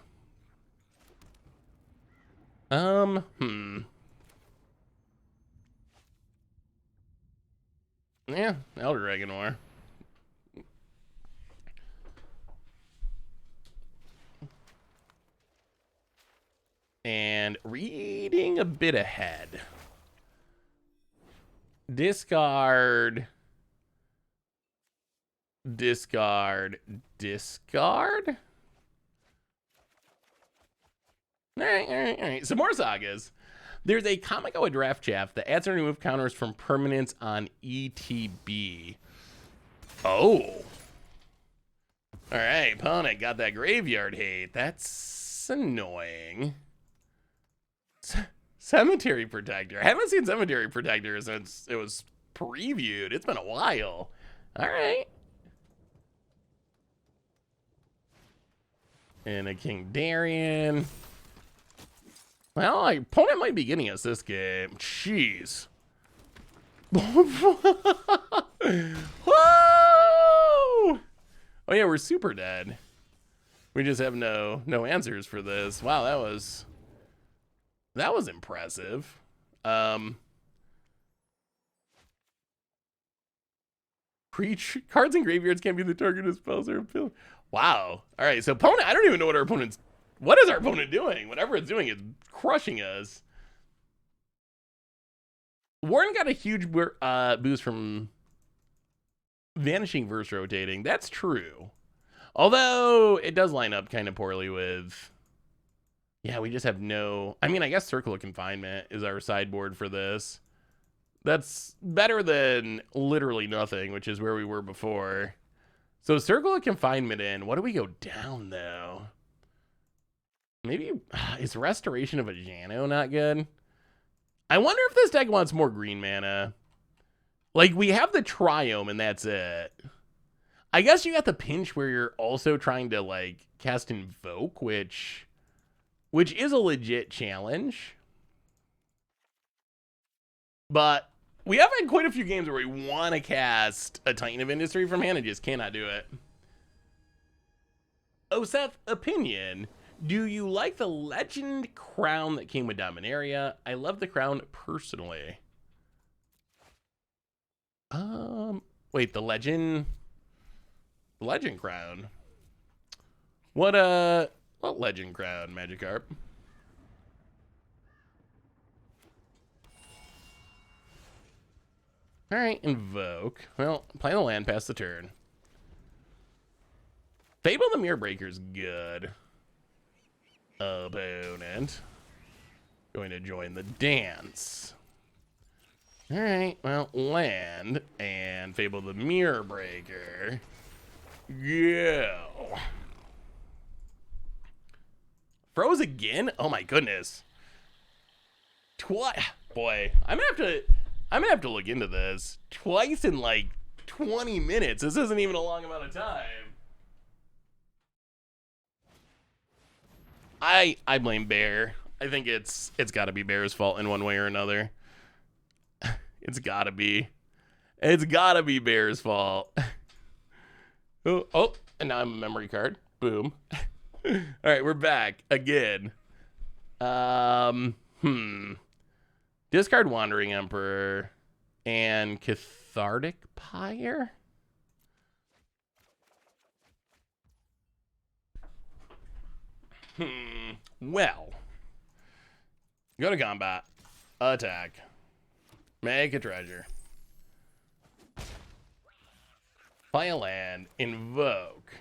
Yeah, Elder Dragon War. And reading a bit ahead. Discard. Discard. Discard? All right. Some more sagas. There's a Kamikawa Draft Chaff that adds or remove counters from permanents on ETB. Oh. All right, opponent got that graveyard hate. That's annoying. Cemetery Protector. I haven't seen Cemetery Protector since it was previewed. It's been a while. All right. And a King Darian. Well, our opponent might be getting us this game. Jeez. Whoa! Oh yeah, we're super dead. We just have no answers for this. Wow, that was impressive. Cards and graveyards can't be the target of spells or appeal. Wow. All right, so opponent, I don't even know what what is our opponent doing? Whatever it's doing is crushing us. Warren got a huge boost from Vanishing versus Rotating. That's true. Although it does line up kind of poorly with... Yeah, we just have no... I mean, I guess Circle of Confinement is our sideboard for this. That's better than literally nothing, which is where we were before. So Circle of Confinement in. What do we go down, though? Maybe... Is Restoration of a Jano not good? I wonder if this deck wants more green mana. Like, we have the Triome, and that's it. I guess you got the pinch where you're also trying to, like, cast Invoke, which is a legit challenge. But we have had quite a few games where we want to cast a Titan of Industry from hand and just cannot do it. Oh, Seth, opinion. Do you like the Legend crown that came with Dominaria? I love the crown personally. Wait, the Legend crown. What Legend crown, Magikarp? All right, Invoke. Well, play the land past the turn. Fable the Mirror Breaker's good. Opponent. Going to join the dance. All right, well, land and Fable the Mirror Breaker. Go. Froze again? Oh my goodness. Boy, I'm gonna have to look into this. Twice in like 20 minutes. This isn't even a long amount of time. I blame Bear. I think it's got to be Bear's fault in one way or another. It's got to be. It's got to be Bear's fault. Oh, and now I'm a memory card. Boom. All right, we're back again. Discard Wandering Emperor and Cathartic Pyre. Well, go to combat, attack, make a treasure, play a land, invoke,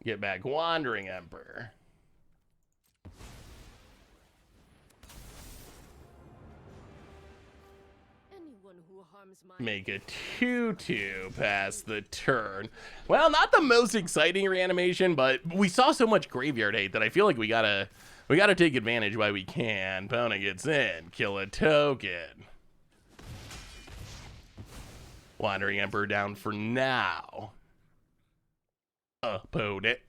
get back Wandering Emperor. Anyone who harms my Make a 2/2 pass the turn. Well, not the most exciting reanimation, but we saw so much graveyard hate that I feel like we gotta take advantage while we can. Opponent gets in, kill a token. Wandering Emperor down for now. Opponent.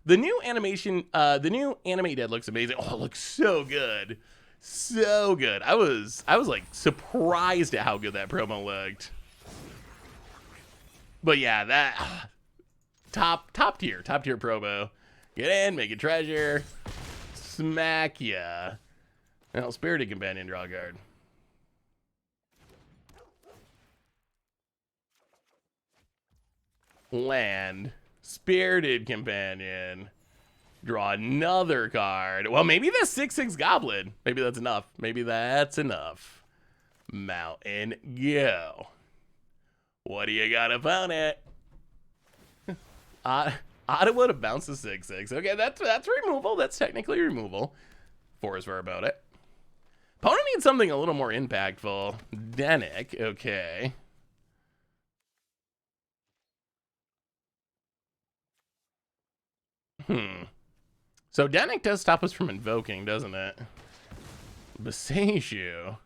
The new animation, the new Animate Dead looks amazing. Oh, it looks so good. So good. I was like surprised at how good that promo looked. But yeah, that top tier promo. Get in, make a treasure, smack ya. Well, Spirited Companion, draw a card. Land, Spirited Companion. Draw another card. Well, maybe the 6/6 Goblin. Maybe that's enough. Maybe that's enough. Mountain, go. What do you got, opponent? Ottawa to bounce the 6/6. Okay, that's removal. That's technically removal. 4 is for about it. Opponent needs something a little more impactful. Denick, okay. So Denick does stop us from invoking, doesn't it? Beseiju.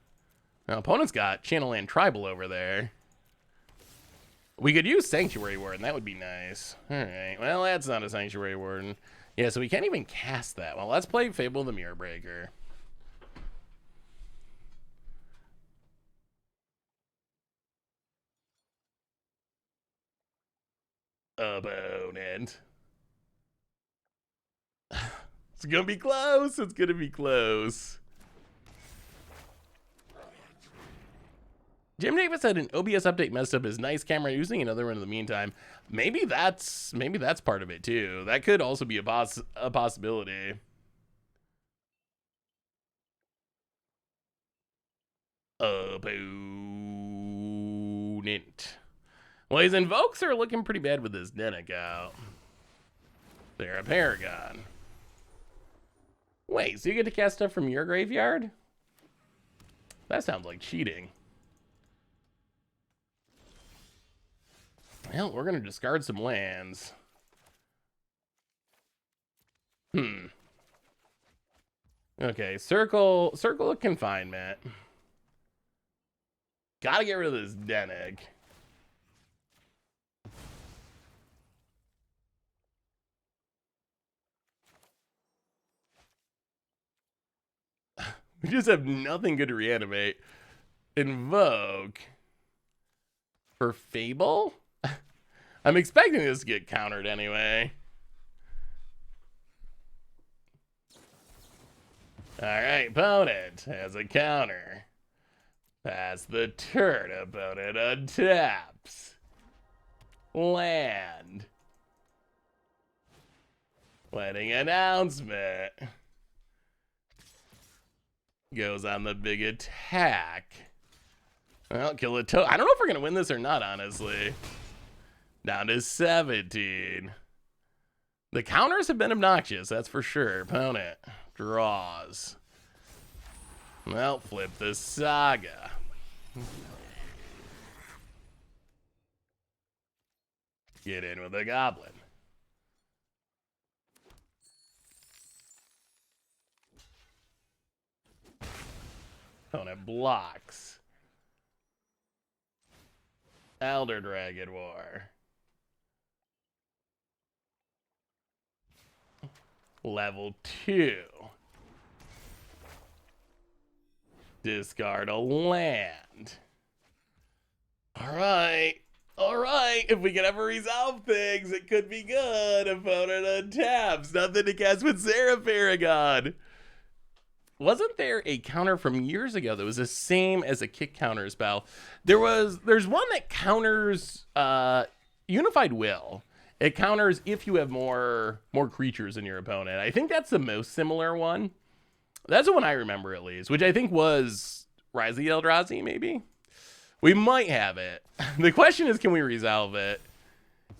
Now, opponent's got Channel Land Tribal over there. We could use Sanctuary Warden. That would be nice. All right. Well, that's not a Sanctuary Warden. Yeah, so we can't even cast that. Well, let's play Fable the Mirror Breaker. Opponent. It's gonna be close. It's gonna be close. Jim Davis said an OBS update messed up his nice camera, using another one in the meantime. Maybe that's part of it too. That could also be a possibility. Opponent. Well, his invokes are looking pretty bad with his Denick out. They're a Paragon. Wait, so you get to cast stuff from your graveyard? That sounds like cheating. Well, we're gonna discard some lands. Okay, circle of confinement. Gotta get rid of this Denick. We just have nothing good to reanimate. Invoke. For Fable? I'm expecting this to get countered anyway. Alright, opponent has a counter. Pass the turn, opponent untaps. Land. Wedding announcement. Goes on the big attack. Well, kill a I don't know if we're gonna win this or not, honestly. Down to 17. The counters have been obnoxious, that's for sure. Opponent draws. Well, flip the Saga. Get in with a Goblin. Opponent blocks. Elder Dragon War. Level 2. Discard a land. Alright. Alright. If we can ever resolve things, it could be good. Opponent untaps. Nothing to cast with Seraph Paragon. Wasn't there a counter from years ago that was the same as a kick counter spell? There's one that counters Unified Will. It counters if you have more creatures in your opponent. I think that's the most similar one. That's the one I remember at least, which I think was Rise of the Eldrazi, maybe? We might have it. The question is, can we resolve it?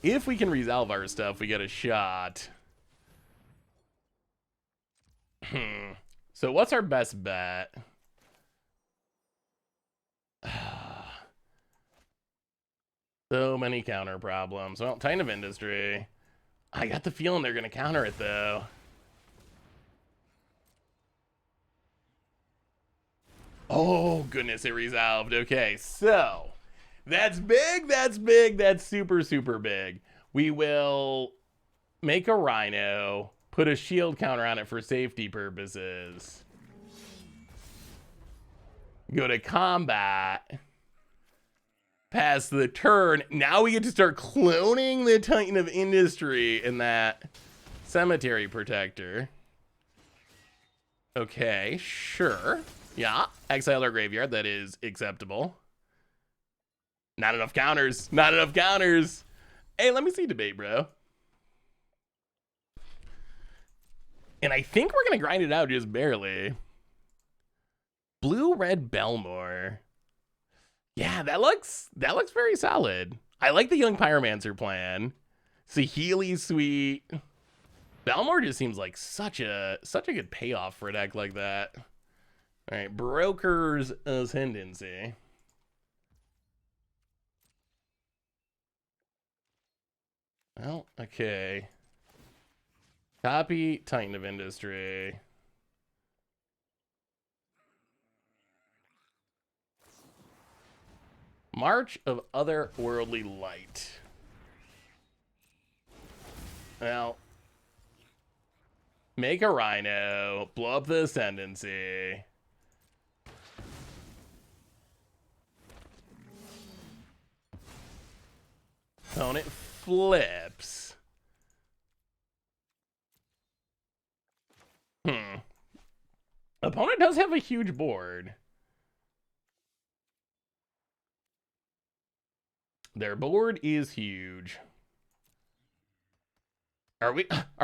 If we can resolve our stuff, we get a shot. So what's our best bet? So many counter problems. Well, Titan of Industry. I got the feeling they're going to counter it, though. Oh, goodness, it resolved. Okay, so that's big, that's big, that's super, super big. We will make a Rhino, put a shield counter on it for safety purposes. Go to combat. Pass the turn. Now we get to start cloning the Titan of Industry in that Cemetery Protector. Okay, sure. Yeah, exile our graveyard. That is acceptable. Not enough counters. Not enough counters. Hey, let me see debate, bro. And I think we're going to grind it out just barely. Blue-red Belmore. Yeah, that looks very solid. I like the Young Pyromancer plan. Saheeli's sweet. Belmore just seems like such a good payoff for a deck like that. All right, Broker's Ascendancy. Well, okay. Copy Titan of Industry. March of Otherworldly Light. Well, make a Rhino, blow up the Ascendancy. Opponent flips. Opponent does have a huge board. Their board is huge. Are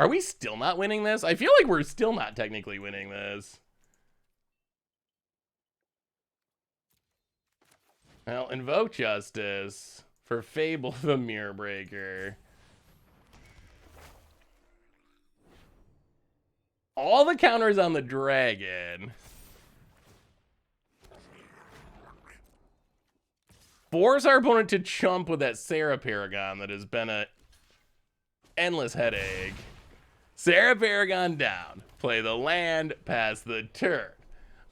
we still not winning this? I feel like we're still not technically winning this. Well, invoke Justice for Fable the Mirror Breaker. All the counters on the dragon. Force our opponent to chump with that Seraph Paragon that has been a endless headache. Seraph Paragon down. Play the land, pass the turn.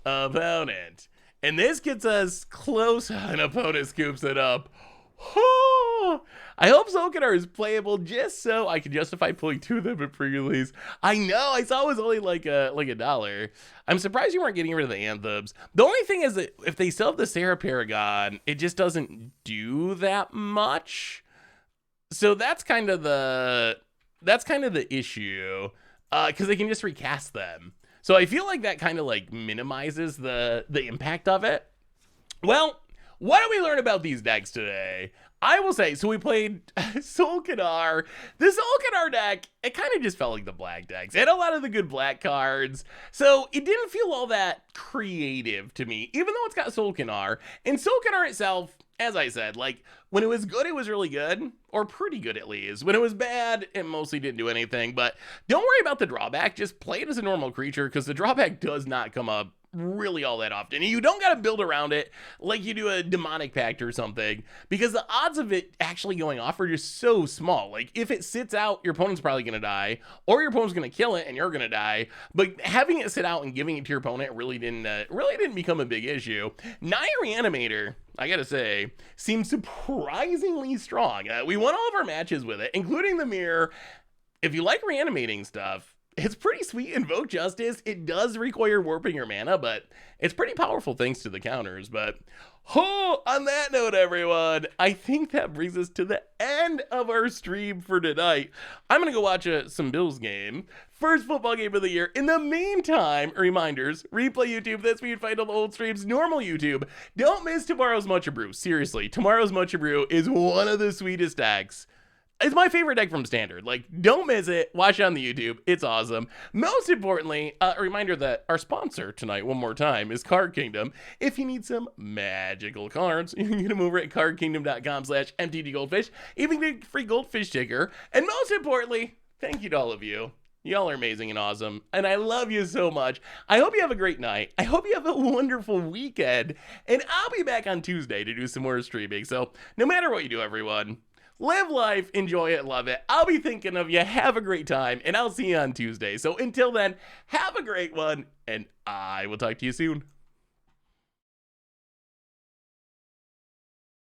Opponent. And this gets us close, and opponent scoops it up. I hope Sol'Kanar is playable just so I can justify pulling 2 of them at pre-release. I know, I saw it was only like $1. I'm surprised you weren't getting rid of the Anthems. The only thing is that if they still have the Seraph Paragon, it just doesn't do that much. So that's kind of the issue, because they can just recast them. So I feel like that kind of like minimizes the impact of it. Well, what did we learn about these decks today? I will say, so we played Sol'Kanar. The Sol'Kanar deck, it kind of just felt like the black decks. It had a lot of the good black cards, so it didn't feel all that creative to me, even though it's got Sol'Kanar. And Sol'Kanar itself, as I said, like, when it was good, it was really good, or pretty good at least. When it was bad, it mostly didn't do anything, but don't worry about the drawback. Just play it as a normal creature, because the drawback does not come up really all that often. And you don't got to build around it like you do a Demonic Pact or something, because the odds of it actually going off are just so small. Like, if it sits out, your opponent's probably going to die, or your opponent's going to kill it and you're going to die. But having it sit out and giving it to your opponent really didn't become a big issue. Naya Reanimator, I gotta say, seems surprisingly strong. We won all of our matches with it, including the mirror. If you like reanimating stuff, It's pretty sweet. Invoke Justice. It does require warping your mana, but it's pretty powerful thanks to the counters. But on that note, everyone, I think that brings us to the end of our stream for tonight. I'm going to go watch some Bills game. First football game of the year. In the meantime, reminders, replay YouTube, this week, find all the old streams, normal YouTube. Don't miss tomorrow's Mucha Brew. Seriously, tomorrow's Mucha Brew is one of the sweetest decks. It's my favorite deck from Standard. Like, don't miss it. Watch it on the YouTube. It's awesome. Most importantly, a reminder that our sponsor tonight, one more time, is Card Kingdom. If you need some magical cards, you can get them over at cardkingdom.com/mtggoldfish. Even get a free goldfish ticker. And most importantly, thank you to all of you. Y'all are amazing and awesome, and I love you so much. I hope you have a great night. I hope you have a wonderful weekend, and I'll be back on Tuesday to do some more streaming. So no matter what you do, everyone, live life, enjoy it, love it. I'll be thinking of you. Have a great time, and I'll see you on Tuesday. So until then, have a great one, and I will talk to you soon.